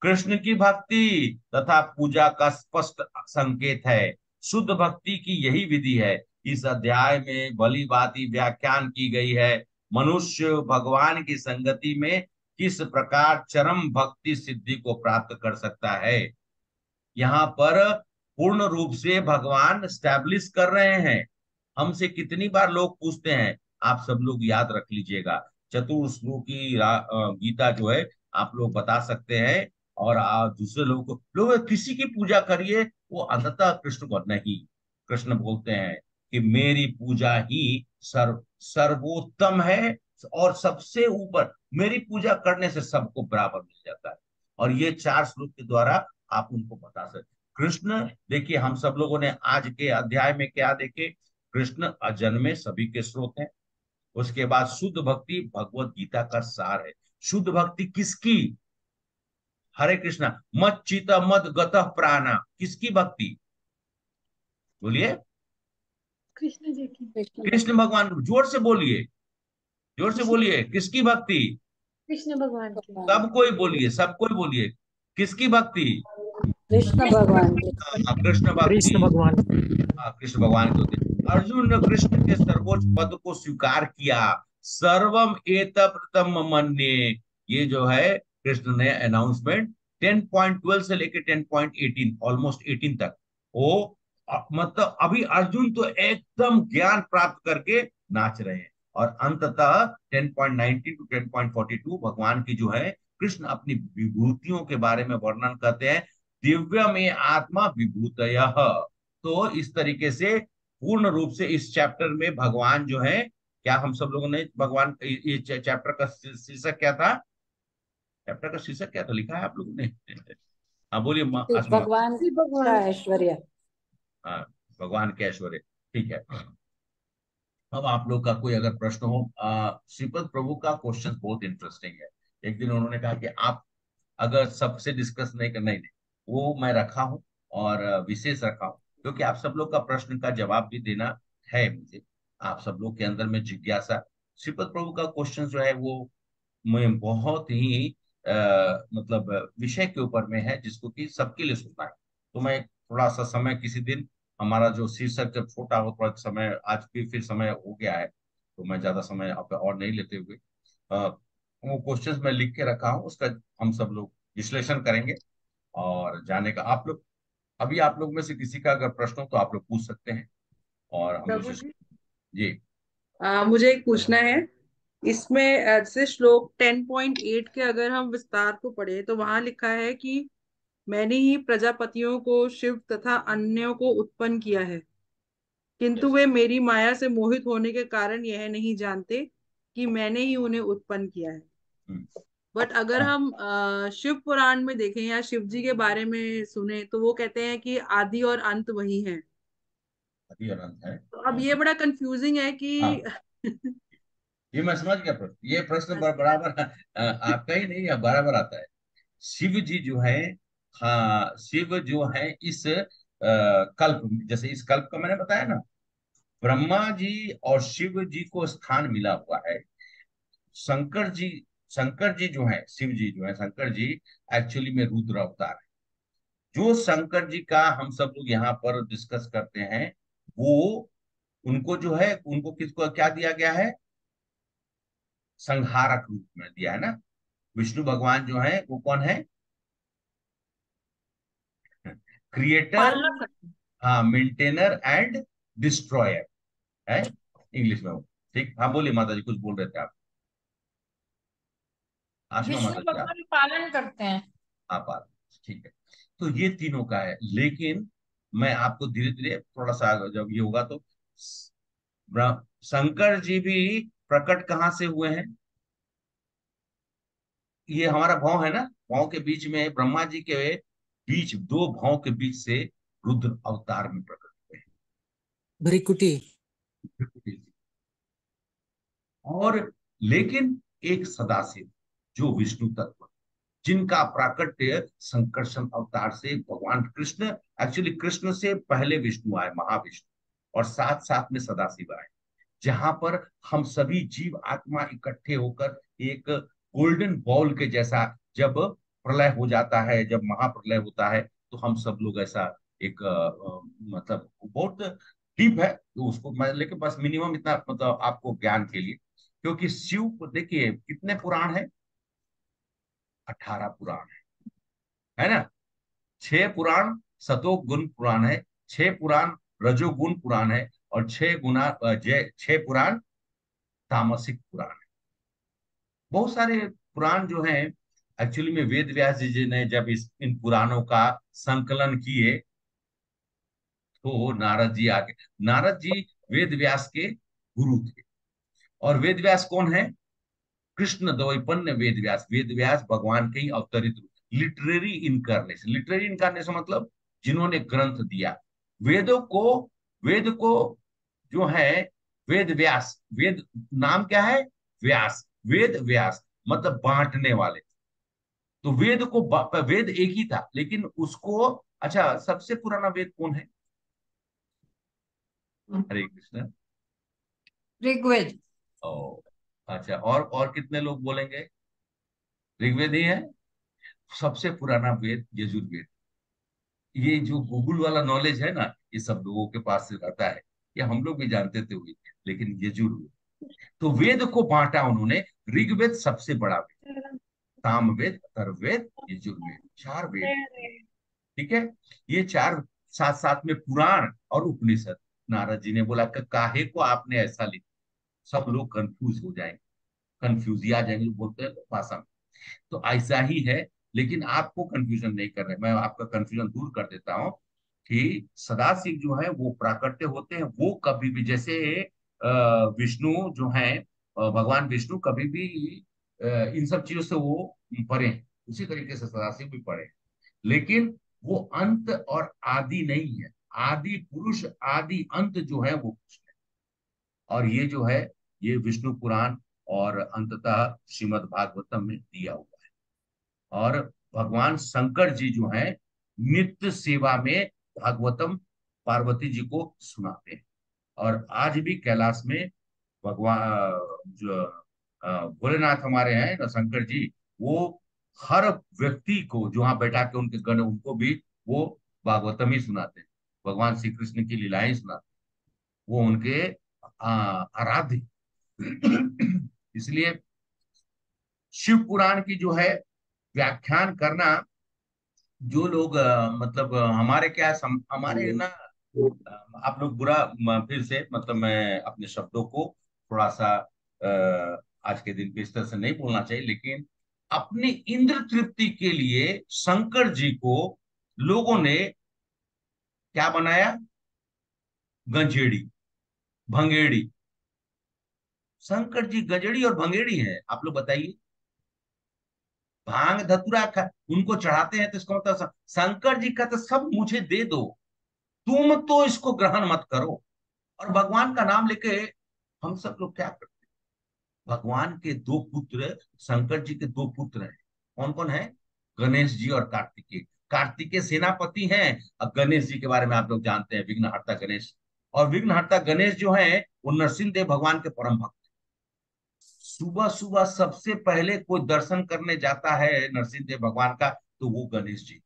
कृष्ण की भक्ति तथा पूजा का स्पष्ट संकेत है। शुद्ध भक्ति की यही विधि है। इस अध्याय में भली भांति व्याख्यान की गई है मनुष्य भगवान की संगति में किस प्रकार चरम भक्ति सिद्धि को प्राप्त कर सकता है। यहाँ पर पूर्ण रूप से भगवान स्टैब्लिश कर रहे हैं। हमसे कितनी बार लोग पूछते हैं, आप सब लोग याद रख लीजिएगा, चतुर्श्लोकी गीता जो है आप लोग बता सकते हैं, और आप दूसरे लोगों को, लोग किसी की पूजा करिए, वो अंततः कृष्ण को नहीं। कृष्ण बोलते हैं कि मेरी पूजा ही सर्वोत्तम है, और सबसे ऊपर मेरी पूजा करने से सबको बराबर मिल जाता है। और ये 4 श्लोक के द्वारा आप उनको बता सकते। कृष्ण, देखिए हम सब लोगों ने आज के अध्याय में क्या देखे? कृष्ण अजन्मे सभी के स्रोत हैं। उसके बाद शुद्ध भक्ति भगवत गीता का सार है। शुद्ध भक्ति किसकी? हरे कृष्णा, मत चित मत गतः प्राणा, किसकी भक्ति? बोलिए। कृष्ण जी की। कृष्ण भगवान, जोर से बोलिए, जोर से बोलिए, किसकी भक्ति? कृष्ण भगवान की। सब कोई बोलिए, सब कोई बोलिए, किसकी भक्ति? कृष्ण भगवान की। कृष्ण भक्ति, कृष्ण भगवान। कृष्ण भगवान की होती है। अर्जुन ने कृष्ण के सर्वोच्च पद को स्वीकार किया। सर्वम एतप्रतम मन्ये, ये जो है कृष्ण ने अनाउंसमेंट 10.12 से लेकर 10.18, ऑलमोस्ट 18 तक, वो मतलब अभी अर्जुन तो एकदम ज्ञान प्राप्त करके नाच रहे हैं। और अंततः 10.19 टू 10.42 भगवान की जो है, कृष्ण अपनी विभूतियों के बारे में वर्णन करते हैं। दिव्य में आत्मा विभूतय। तो इस तरीके से पूर्ण रूप से इस चैप्टर में भगवान जो है, क्या हम सब लोगों ने भगवान, ये चैप्टर का शीर्षक क्या था? चैप्टर का शीर्षक क्या था, लिखा है आप लोगों ने? हाँ बोलिए आसमा। भगवान का ऐश्वर्य। हाँ, भगवान के ऐश्वर्य, ठीक है। अब आप लोग का कोई अगर प्रश्न हो, श्रीपद प्रभु का क्वेश्चन बहुत इंटरेस्टिंग है। एक दिन उन्होंने कहा कि आप अगर सबसे डिस्कस नहीं करना ही नहीं, वो मैं रखा हूँ, और विशेष रखा हूँ, क्योंकि आप सब लोग का प्रश्न का जवाब भी देना है मुझे। आप सब लोग के अंदर में जिज्ञासा, श्रीपद प्रभु का क्वेश्चन जो है वो मैं बहुत ही मतलब विषय के ऊपर में है, जिसको कि सबके लिए सुनना है। तो मैं थोड़ा सा समय किसी दिन, हमारा जो शीर्षक जब छोटा हो, थोड़ा समय, आज भी फिर समय हो गया है, तो मैं ज्यादा समय आप और नहीं लेते हुए वो क्वेश्चंस मैं लिख के रखा हूँ, उसका हम सब लोग विश्लेषण करेंगे। और जाने का आप लोग, अभी आप लोग में से किसी का अगर प्रश्न हो तो आप लोग पूछ सकते हैं, और हम प्रभु विशेष। जी, जी। मुझे एक पूछना है। इसमें जैसे श्लोक 10.8 के अगर हम विस्तार को पढ़े तो वहां लिखा है कि मैंने ही प्रजापतियों को शिव तथा अन्यों को उत्पन्न किया है, किंतु वे मेरी माया से मोहित होने के कारण यह नहीं जानते कि मैंने ही उन्हें उत्पन्न किया है। बट अगर हम शिव पुराण में देखें या शिव जी के बारे में सुने तो वो कहते हैं कि आदि और अंत वही है। अभी अनंत है। तो अब ये बड़ा कंफ्यूजिंग है कि हाँ, ये मैं समझ गया प्रश्न। ये प्रश्न बराबर आपका ही नहीं है, बराबर आता है। शिव जी जो है, हाँ शिव जो है इस कल्प, जैसे इस कल्प का मैंने बताया ना, ब्रह्मा जी और शिव जी को स्थान मिला हुआ है। शंकर जी जो है, शिव जी जो है, शंकर जी एक्चुअली में रुद्र अवतार है। जो शंकर जी का हम सब लोग यहाँ पर डिस्कस करते हैं, वो उनको जो है, उनको किसको क्या दिया गया है, संहारक रूप में दिया है ना। विष्णु भगवान जो है वो कौन है, क्रिएटर, पालना करते हैं। हाँ, मेंटेनर एंड डिस्ट्रॉयर है इंग्लिश में वो। ठीक, हाँ बोलिए माता जी, कुछ बोल रहे थे आप, आशमा विष्णु माता जी आप। भगवान पालन करते हैं। आप आ, ठीक है। तो ये तीनों का है, लेकिन मैं आपको धीरे धीरे थोड़ा सा जब ये होगा तो शंकर जी भी प्रकट कहाँ से हुए हैं, ये हमारा भाव है ना, भाव के बीच में, ब्रह्मा जी के बीच, दो भाव के बीच से रुद्र अवतार में प्रकट हुए भ्रिकुटी। हैं। और लेकिन एक सदाशिव जो विष्णु तत्व, जिनका प्राकट्य संकर्षण अवतार से भगवान कृष्ण, एक्चुअली कृष्ण से पहले विष्णु आए, महाविष्णु, और साथ साथ में सदाशिव आए, जहां पर हम सभी जीव आत्मा इकट्ठे होकर एक गोल्डन बॉल के जैसा, जब प्रलय हो जाता है, जब महाप्रलय होता है, तो हम सब लोग ऐसा एक मतलब बहुत डीप है तो उसको मैं, लेकिन बस मिनिमम इतना मतलब आपको ज्ञान के लिए, क्योंकि शिव को देखिए कितने पुराण है, 18 पुराण है ना। 6 पुराण सतोगुण पुराण है, 6 पुराण रजोगुण पुराण है, और 6 पुराण तामसिक पुराण है। बहुत सारे पुराण जो हैं, एक्चुअली में वेद व्यास जी ने जब इन पुराणों का संकलन किए, तो नारद जी आगे, नारद जी वेद व्यास के गुरु थे। और वेद व्यास कौन है, कृष्ण द्वैपन्य वेद व्यास, वेद व्यास भगवान के ही अवतरित रूप, लिटरेरी इनकारनेशन, लिटरेरी इनकारनेशन मतलब जिन्होंने ग्रंथ दिया, वेदों को, वेद को जो है, वेद व्यास, वेद नाम क्या है, व्यास, वेद व्यास मतलब बांटने वाले। तो वेद को वेद एक ही था, लेकिन उसको, अच्छा सबसे पुराना वेद कौन है, हरे कृष्ण, ऋग्वेद। ओ अच्छा, और कितने लोग बोलेंगे, ऋग्वेद ही है। सबसे पुराना वेद यजुर्वेद। ये जो गूगल वाला नॉलेज है ना, ये सब लोगों के पास से रहता है, ये हम लोग भी जानते थे हुई, लेकिन यजुर्वेद, तो वेद को बांटा उन्होंने। ऋग्वेद सबसे बड़ा वेद, सामवेद, अथर्ववेद, यजुर्वेद, 4 वेद, ठीक है। ये 4 साथ साथ में पुराण और उपनिषद। नारद जी ने बोला कि काहे को आपने ऐसा लिखा, सब लोग कंफ्यूज हो जाएंगे, कंफ्यूज आ जाएंगे, बोलते हैं भाषा में, तो ऐसा ही है। लेकिन आपको कंफ्यूजन नहीं कर रहे, मैं आपका कंफ्यूजन दूर कर देता हूँ कि सदाशिव जो है वो प्राकट्य होते हैं, वो कभी भी, जैसे विष्णु जो है, भगवान विष्णु कभी भी इन सब चीजों से वो परे हैं, उसी तरीके से सदाशिव भी परे हैं। लेकिन वो अंत और आदि नहीं है, आदि पुरुष, आदि अंत जो है वो कृष्ण है। और ये जो है, ये विष्णु पुराण और अंततः श्रीमद् भागवतम में दिया हुआ है। और भगवान शंकर जी जो है, नित्य सेवा में भागवतम पार्वती जी को सुनाते हैं। और आज भी कैलाश में भगवान जो भोलेनाथ हमारे हैं ना, शंकर जी, वो हर व्यक्ति को जो वहां बैठा के उनके गण, उनको भी वो भागवतम ही सुनाते हैं, भगवान श्री कृष्ण की लीलाएं सुनाते हैं, वो उनके आराध्य। इसलिए शिव पुराण की जो है व्याख्यान करना, जो लोग मतलब हमारे क्या हमारे ना, आप लोग बुरा फिर से मतलब मैं अपने शब्दों को थोड़ा सा आज के दिन पे इस तरह से नहीं बोलना चाहिए, लेकिन अपनी इंद्र तृप्ति के लिए शंकर जी को लोगों ने क्या बनाया, गंजेड़ी, भंगेड़ी। शंकर जी गंजेड़ी और भंगेड़ी है, आप लोग बताइए। भांग धतुरा उनको चढ़ाते हैं, तो इसका मतलब शंकर जी का तो सब मुझे दे दो, तुम तो इसको ग्रहण मत करो। और भगवान का नाम लेके हम सब लोग क्या करते हैं, भगवान के 2 पुत्र, शंकर जी के 2 पुत्र हैं, कौन कौन है, गणेश जी और कार्तिकेय। कार्तिकेय सेनापति हैं, और गणेश जी के बारे में आप लोग जानते हैं, विघ्नहर्ता गणेश। और विघ्नहर्ता गणेश जो है, वो नरसिंह देव भगवान के परम भक्त। सुबह सुबह सबसे पहले कोई दर्शन करने जाता है नरसिंह देव भगवान का, तो वो गणेश जी।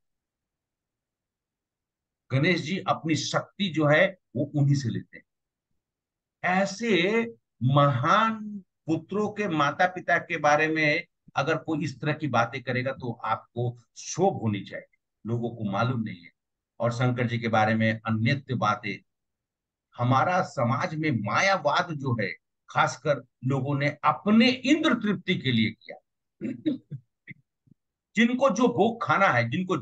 गणेश जी अपनी शक्ति जो है वो उन्हीं से लेते हैं। ऐसे महान पुत्रों के माता पिता के बारे में अगर कोई इस तरह की बातें करेगा तो आपको शोभ होनी चाहिए, लोगों को मालूम नहीं है। और शंकर जी के बारे में अन्यत्र बातें, हमारा समाज में मायावाद जो है खासकर लोगों ने अपने इंद्र तृप्ति के लिए किया। जिनको जो भोग खाना है, जिनको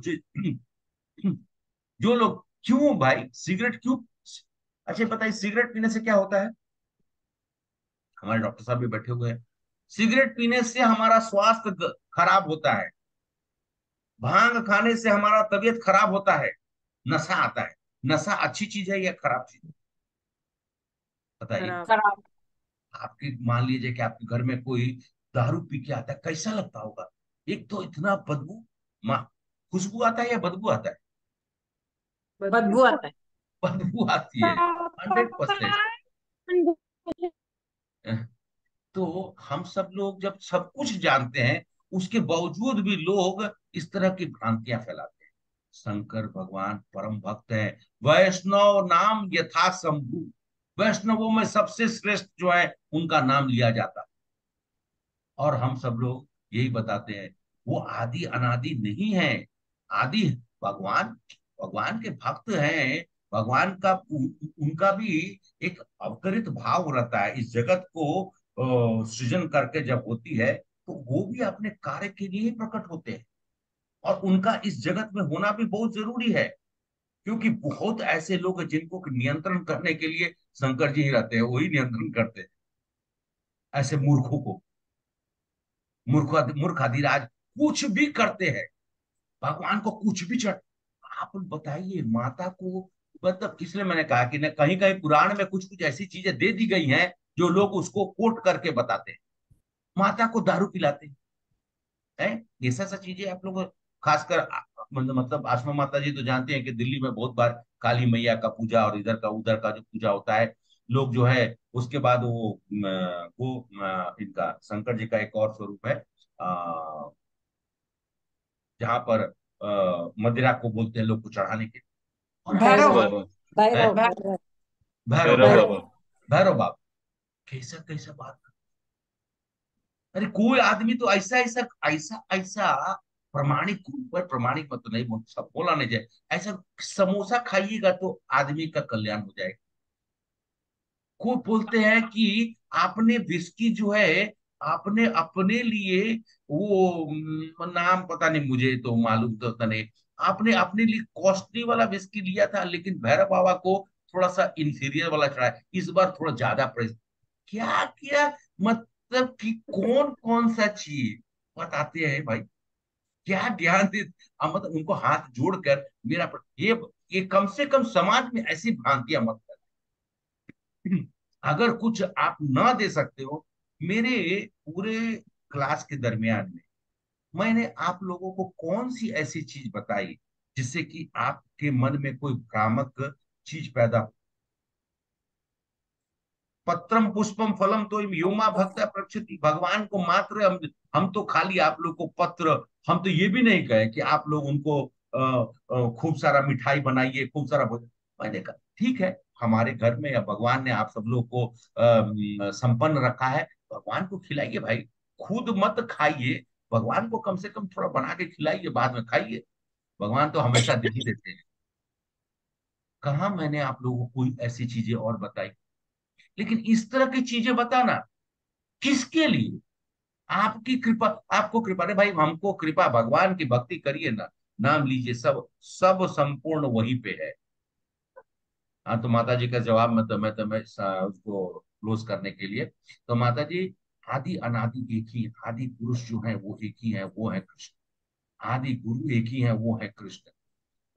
जो लोग, क्यों भाई सिगरेट क्यों? अच्छा बताइए, सिगरेट पीने से क्या होता है? हमारे डॉक्टर साहब भी बैठे हुए हैं। सिगरेट पीने से हमारा स्वास्थ्य खराब होता है, भांग खाने से हमारा तबीयत खराब होता है, नशा आता है। नशा अच्छी चीज है या खराब चीज? बताइए। खराब। आपके मान लीजिए कि आपके घर में कोई दारू पी के आता है, कैसा लगता होगा? एक तो इतना बदबू, माँ, खुशबू आता है या बदबू आता है? बदबू आता है। बदबू आती है 100%। तो हम सब लोग जब सब कुछ जानते हैं, उसके बावजूद भी लोग इस तरह की भ्रांतियां फैलाते हैं। शंकर भगवान परम भक्त है। वैष्णव नाम यथा शंभु, वैष्णवों में सबसे श्रेष्ठ जो है उनका नाम लिया जाता है। और हम सब लोग यही बताते हैं, वो आदि अनादि नहीं है। आदि भगवान, भगवान के भक्त हैं। भगवान का उनका भी एक अवतरित भाव रहता है। इस जगत को सृजन करके जब होती है तो वो भी अपने कार्य के लिए ही प्रकट होते हैं। और उनका इस जगत में होना भी बहुत जरूरी है, क्योंकि बहुत ऐसे लोग हैं जिनको नियंत्रण करने के लिए शंकर जी ही रहते हैं, वही नियंत्रण करते हैं ऐसे मूर्खों को। मूर्ख अधिराज कुछ भी करते हैं, भगवान को कुछ भी चढ़। आप बताइए, माता को, मतलब इसलिए मैंने कहा कि न कहीं कहीं पुराण में कुछ कुछ ऐसी चीजें दे दी गई हैं जो लोग उसको कोट करके बताते हैं। माता को दारू पिलाते हैं, ये सब चीजें आप लोग खासकर मतलब आसमा माता जी तो जानते हैं कि दिल्ली में बहुत बार काली मैया का पूजा और इधर का उधर का जो पूजा होता है, लोग जो है उसके बाद इनका शंकर जी का एक और स्वरूप है, जहां पर मदिरा को बोलते हैं लोग को चढ़ाने के। और हम भैरव सब बाबा। भैरव हैं? भैरव भैरव भैरव भैरव बाबा। भैरव बाबा। कैसा कैसा बात अरे कोई आदमी तो ऐसा ऐसा ऐसा ऐसा प्रमाणिक, पर प्रमाणिक मत नहीं सब बोला नहीं जाए, ऐसा समोसा खाइएगा तो आदमी का कल्याण हो जाएगा। को बोलते हैं कि आपने विस्की जो है, आपने अपने लिए वो नाम पता नहीं, मुझे तो मालूम तो नहीं, आपने अपने लिए कॉस्टली वाला विस्की लिया था, लेकिन भैरव बाबा को थोड़ा सा इंफीरियर वाला चढ़ाया, इस बार थोड़ा ज्यादा प्राइस। क्या किया? मतलब कि कौन कौन सा चीज बताते हैं भाई, क्या ज्ञान दे। मतलब उनको हाथ जोड़कर मेरा ये कम से कम समाज में ऐसी भ्रांतियां मत कर। अगर कुछ आप ना दे सकते हो, मेरे पूरे क्लास के दरमियान में मैंने आप लोगों को कौन सी ऐसी चीज बताई जिससे कि आपके मन में कोई भ्रामक चीज पैदा हो? पत्रम पुष्पम फलम तो योमा भक्त प्रक्षति, भगवान को मात्र हम तो खाली आप लोग को पत्र, हम तो ये भी नहीं कहे कि आप लोग उनको खूब सारा मिठाई बनाइए, खूब सारा भोजन। मैंने कहा ठीक है, हमारे घर में या भगवान ने आप सब लोग को संपन्न रखा है, भगवान को खिलाइए भाई। खुद मत खाइए, भगवान को कम से कम थोड़ा बना के खिलाइए, बाद में खाइए। भगवान तो हमेशा दे ही देते हैं। कहाँ मैंने आप लोगों को कोई ऐसी चीजें और बताई? लेकिन इस तरह की चीजें बताना किसके लिए? आपकी कृपा, आपको कृपा, अरे भाई हमको कृपा, भगवान की भक्ति करिए ना, नाम लीजिए, सब सब संपूर्ण वहीं पे है। हाँ, तो माता जी का जवाब में मैं उसको क्लोज करने के लिए, तो माता जी आदि अनादि एक ही, आदि पुरुष जो है वो एक ही है, वो है कृष्ण। आदि गुरु एक ही है, वो है कृष्ण।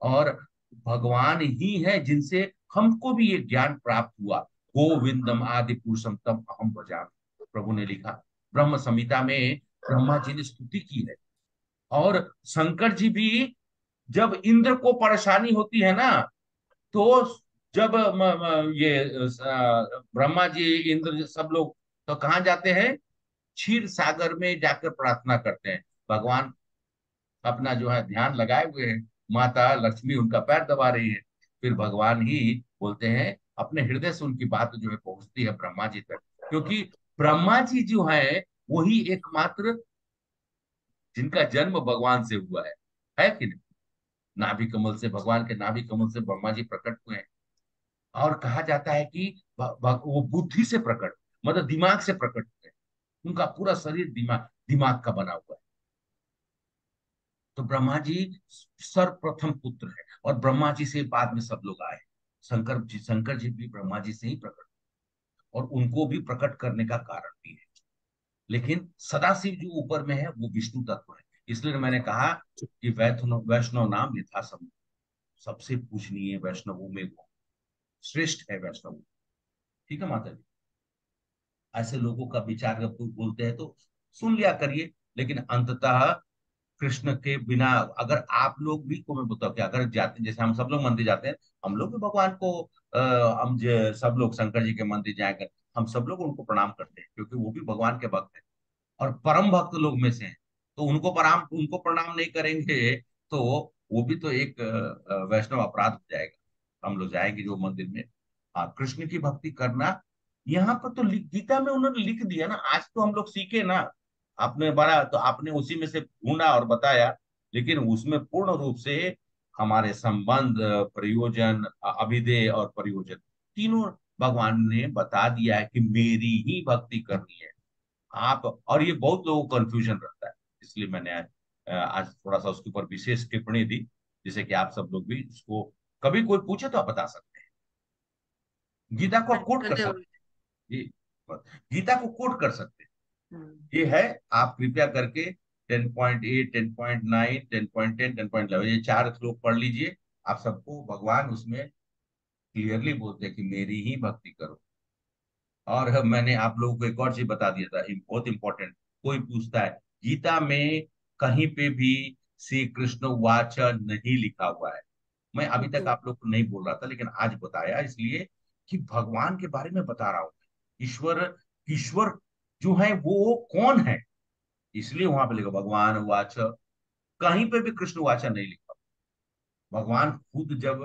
और भगवान ही है जिनसे हमको भी ये ज्ञान प्राप्त हुआ। गोविंदम आदि पुरुषम तम अहम भजामि, प्रभु ने लिखा ब्रह्म संहिता में, ब्रह्मा जी ने स्तुति की है। और शंकर जी भी जब इंद्र को परेशानी होती है ना, तो जब ये ब्रह्मा जी इंद्र सब लोग तो कहाँ जाते हैं? क्षीर सागर में जाकर प्रार्थना करते हैं। भगवान अपना जो है ध्यान लगाए हुए हैं, माता लक्ष्मी उनका पैर दबा रही है, फिर भगवान ही बोलते हैं, अपने हृदय से उनकी बात जो है पहुंचती है ब्रह्मा जी तक, क्योंकि ब्रह्मा जी जो है वही एकमात्र जिनका जन्म भगवान से हुआ है कि नहीं? नाभि कमल से, भगवान के नाभि कमल से ब्रह्मा जी प्रकट हुए हैं। और कहा जाता है कि वो बुद्धि से प्रकट, मतलब दिमाग से प्रकट हुए हैं। उनका पूरा शरीर दिमाग दिमाग का बना हुआ है। तो ब्रह्मा जी सर्वप्रथम पुत्र है, और ब्रह्मा जी से बाद में सब लोग आए। शंकर जी भी ब्रह्मा जी से ही प्रकट, और उनको भी प्रकट करने का कारण भी है। लेकिन सदाशिव जो ऊपर में है वो विष्णु तत्व है। इसलिए मैंने कहा कि वैष्णव नाम यथा संभव, सबसे पूजनीय वैष्णवों में वो श्रेष्ठ है वैष्णव। ठीक है माता जी, ऐसे लोगों का विचार जब कोई बोलते हैं तो सुन लिया करिए, लेकिन अंततः कृष्ण के बिना, अगर आप लोग भी को मैं बताऊं कि अगर जाते, जैसे हम सब लोग मंदिर जाते हैं, हम लोग भी भगवान को सब लोग शंकर जी के मंदिर जाएंगे, हम सब लोग उनको प्रणाम करते हैं, क्योंकि वो भी भगवान के भक्त हैं और परम भक्त लोग में से हैं। तो उनको प्रणाम नहीं करेंगे तो वो भी तो एक वैष्णव अपराध हो जाएगा। हम लोग जाएंगे जो मंदिर में, हाँ, कृष्ण की भक्ति करना। यहाँ पर तो गीता में उन्होंने लिख दिया ना, आज तो हम लोग सीखे ना, आपने बड़ा तो आपने उसी में से ढूंढा और बताया, लेकिन उसमें पूर्ण रूप से हमारे संबंध, प्रयोजन, अभिधेय और प्रयोजन तीनों भगवान ने बता दिया है कि मेरी ही भक्ति करनी है आप। और ये बहुत लोगों को कंफ्यूजन रहता है, इसलिए मैंने आज थोड़ा सा उसके ऊपर विशेष टिप्पणी दी, जिससे कि आप सब लोग भी इसको कभी कोई पूछे तो आप बता सकते हैं। गीता को आप कोट कर सकते हैं जी, गीता को कोट कर सकते हैं। ये है, आप कृपया करके 10.8, 10.9, 10.10, 10.11 ये 4 श्लोक पढ़ लीजिए। आप सबको भगवान उसमें क्लियरली बोलते हैं कि मेरी ही भक्ति करो। और मैंने आप लोगों को एक और चीज बता दिया था, बहुत इंपॉर्टेंट, कोई पूछता है गीता में कहीं पे भी श्री कृष्ण वाच नहीं लिखा हुआ है। मैं अभी तक आप लोग को नहीं बोल रहा था, लेकिन आज बताया, इसलिए कि भगवान के बारे में बता रहा हूं। ईश्वर ईश्वर जो है वो कौन है, इसलिए वहां पे लिखा भगवान वाच, कहीं पे भी कृष्ण वाचा नहीं लिखा। भगवान खुद जब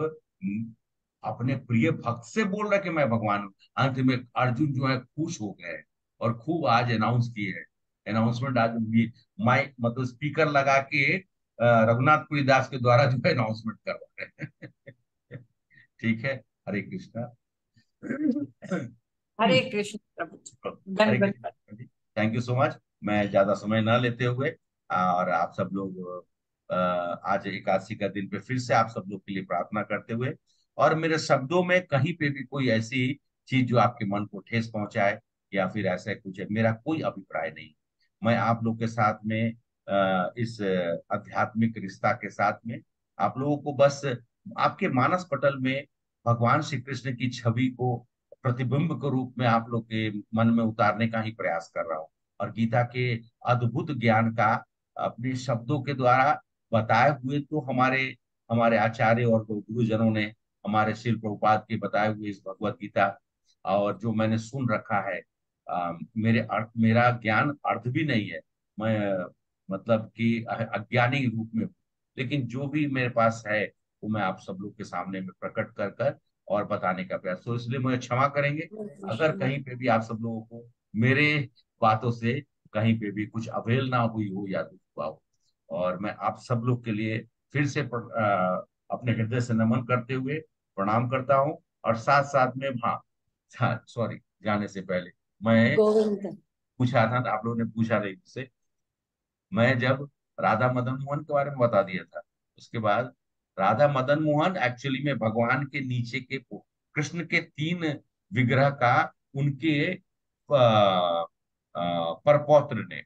अपने प्रिय भक्त से बोल रहा कि मैं भगवान हूं, अंत में अर्जुन जो है खुश हो गए और खूब आज अनाउंस किए हैं। अनाउंसमेंट आज भी माइक मतलब स्पीकर लगा के रघुनाथपुरी दास के द्वारा जो है अनाउंसमेंट करवा रहे हैं। ठीक है, Hare Krishna. Hare Krishna Prabhu. Hare Krishna, thank you so much. मैं ज्यादा समय ना लेते हुए, और आप सब लोग आज एकादशी का दिन पे फिर से आप सब लोग के लिए प्रार्थना करते हुए, और मेरे शब्दों में कहीं पे भी कोई ऐसी चीज जो आपके मन को ठेस पहुंचाए या फिर ऐसा कुछ है, मेरा कोई अभिप्राय नहीं। मैं आप लोग के साथ में इस आध्यात्मिक रिश्ता के साथ में आप लोगों को बस आपके मानस पटल में भगवान श्री कृष्ण की छवि को प्रतिबिंब के रूप में आप लोग के मन में उतारने का ही प्रयास कर रहा हूँ, और गीता के अद्भुत ज्ञान का अपने शब्दों के द्वारा बताए हुए, तो हमारे हमारे आचार्य और गुरुजनों ने हमारे श्रील प्रभुपाद के बताए हुए इस भगवत गीता, और जो मैंने सुन रखा है, मेरा ज्ञान अर्थ भी नहीं है, मैं मतलब कि अज्ञानी रूप में हूँ, लेकिन जो भी मेरे पास है वो मैं आप सब लोग के सामने में प्रकट कर कर और बताने का प्रयास, तो इसलिए मुझे क्षमा करेंगे अगर कहीं पे भी आप सब लोगों को मेरे बातों से कहीं पे भी कुछ अवेल ना हुई हो या दुख हुआ हो। और मैं आप सब लोग के लिए फिर से अपने हृदय से नमन करते हुए प्रणाम करता हूँ, और साथ साथ में हाँ सॉरी, जाने से पहले मैं गोविंद पूछा था, आप लोगों ने पूछा नहीं मुझसे, मैं जब राधा मदन मोहन के बारे में बता दिया था, उसके बाद राधा मदन मोहन एक्चुअली में भगवान के नीचे के कृष्ण के 3 विग्रह का उनके परपौत्र ने,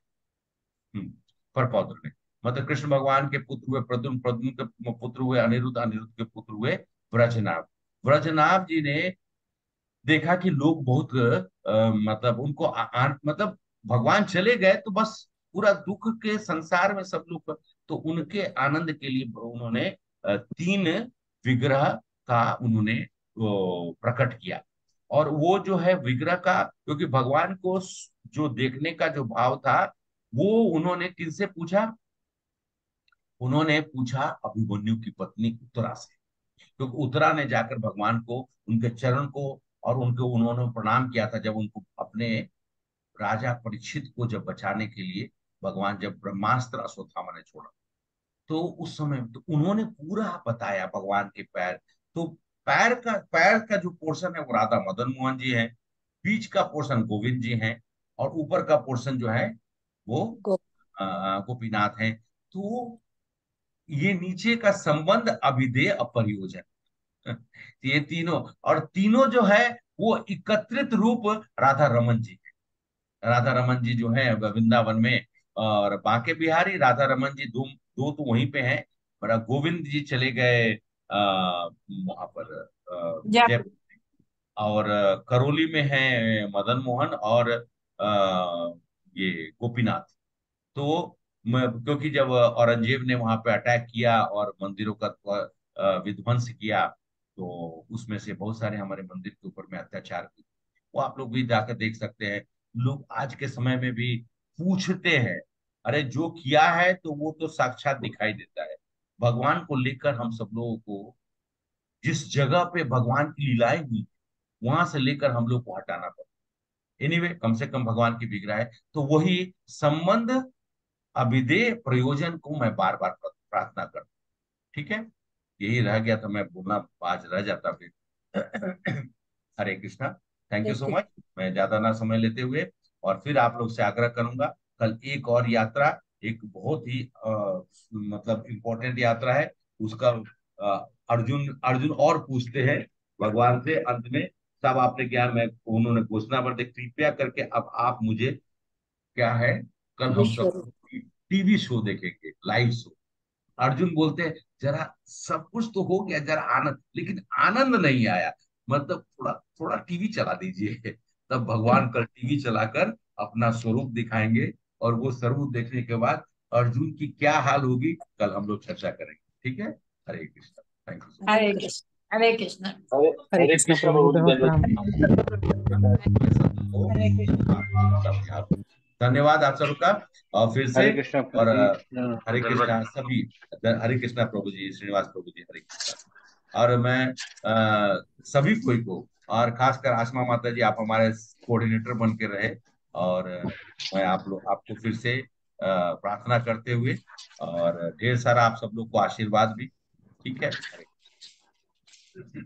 परपौत्र ने, मतलब कृष्ण भगवान के पुत्र हुए प्रद्युम्न, प्रद्युम्न के पुत्र हुए अनिरुद्ध, अनिरुद्ध के पुत्र हुए ब्रजनाभ। ब्रजनाभ जी ने देखा कि लोग बहुत मतलब उनको मतलब भगवान चले गए तो बस पूरा दुख के संसार में सब लोग, तो उनके आनंद के लिए उन्होंने 3 विग्रह का उन्होंने प्रकट किया, और वो जो है विग्रह का, क्योंकि भगवान को जो देखने का जो भाव था, वो उन्होंने किनसे पूछा? उन्होंने पूछा अभिमन्यु की पत्नी उत्तरा से। क्योंकि उत्तरा ने जाकर भगवान को, उनके चरण को और उनके उन्होंने प्रणाम किया था जब उनको अपने राजा परीक्षित को जब बचाने के लिए भगवान जब ब्रह्मास्त्र अश्वत्थामा ने छोड़ा, तो उस समय तो उन्होंने पूरा बताया भगवान के पैर। तो पैर का जो पोर्शन है वो राधा मदन मोहन जी है, बीच का पोर्शन गोविंद जी हैं, और ऊपर का पोर्शन जो है वो गो गोपीनाथ हैं। तो ये नीचे का संबंध अभिधेय अपरियोजन, ये तीनों, और तीनों जो है वो एकत्रित रूप राधा रमन जी है। राधा रमन जी जो है वृंदावन में, और बांके बिहारी राधा रमन जी दो दो तो वहीं पे हैं, पर गोविंद जी चले गए वहां पर जयपुर। जयपुर। और करौली में है मदन मोहन और ये गोपीनाथ। तो क्योंकि जब औरंगजेब ने वहां पे अटैक किया और मंदिरों का विध्वंस किया, तो उसमें से बहुत सारे हमारे मंदिर के ऊपर में अत्याचार हुए। वो आप लोग भी जाकर देख सकते हैं। लोग आज के समय में भी पूछते हैं, अरे जो किया है तो वो तो साक्षात दिखाई देता है। भगवान को लेकर हम सब लोगों को जिस जगह पे भगवान की लीलाएं हुई, वहां से लेकर हम लोग को हटाना पड़ा। एनीवे, कम से कम भगवान की विग्रह है, तो वही संबंध अभिधेय प्रयोजन को मैं बार बार प्रार्थना करता हूँ। ठीक है, यही रह गया था, मैं बोलना आज रह जाता फिर। Hare Krishna, thank you so much. मैं ज्यादा ना समय लेते हुए, और फिर आप लोग से आग्रह करूंगा, कल एक और यात्रा, एक बहुत ही मतलब इम्पोर्टेंट यात्रा है उसका। अर्जुन अर्जुन और पूछते हैं भगवान से अंत में, सब आपने क्या, मैं उन्होंने घोषणा पर दे, कृपया करके अब आप मुझे क्या है, कल हम विश्व सब टीवी शो देखेंगे, लाइव शो। अर्जुन बोलते हैं जरा सब कुछ तो हो गया, जरा आनंद, लेकिन आनंद नहीं आया, मतलब थोड़ा थोड़ा टीवी चला दीजिए। तब भगवान कल टीवी चलाकर अपना स्वरूप दिखाएंगे, और वो स्वरूप देखने के बाद अर्जुन की क्या हाल होगी, कल हम लोग चर्चा करेंगे। ठीक है, हरे कृष्ण, थैंक यू। हरे कृष्ण, हरे कृष्ण। हरे हरे हरे कृष्णा कृष्ण प्रभु जी, प्रभु जी, दंडवत दंडवत प्रणाम। हरे कृष्ण। धन्यवाद आप सबका, और फिर से, हरे कृष्ण और प्रभु जी, हरे दंडवत। कृष्णा सभी। हरे कृष्णा प्रभु जी, श्रीनिवास प्रभु जी, हरे कृष्णा। और मैं सभी कोई को, और खासकर आसमा माता जी, आप हमारे कोऑर्डिनेटर बन के रहे, और मैं आप लोग आपको फिर से प्रार्थना करते हुए, और ढेर सारा आप सब लोग को आशीर्वाद भी। ठीक है, हरे कृष्ण।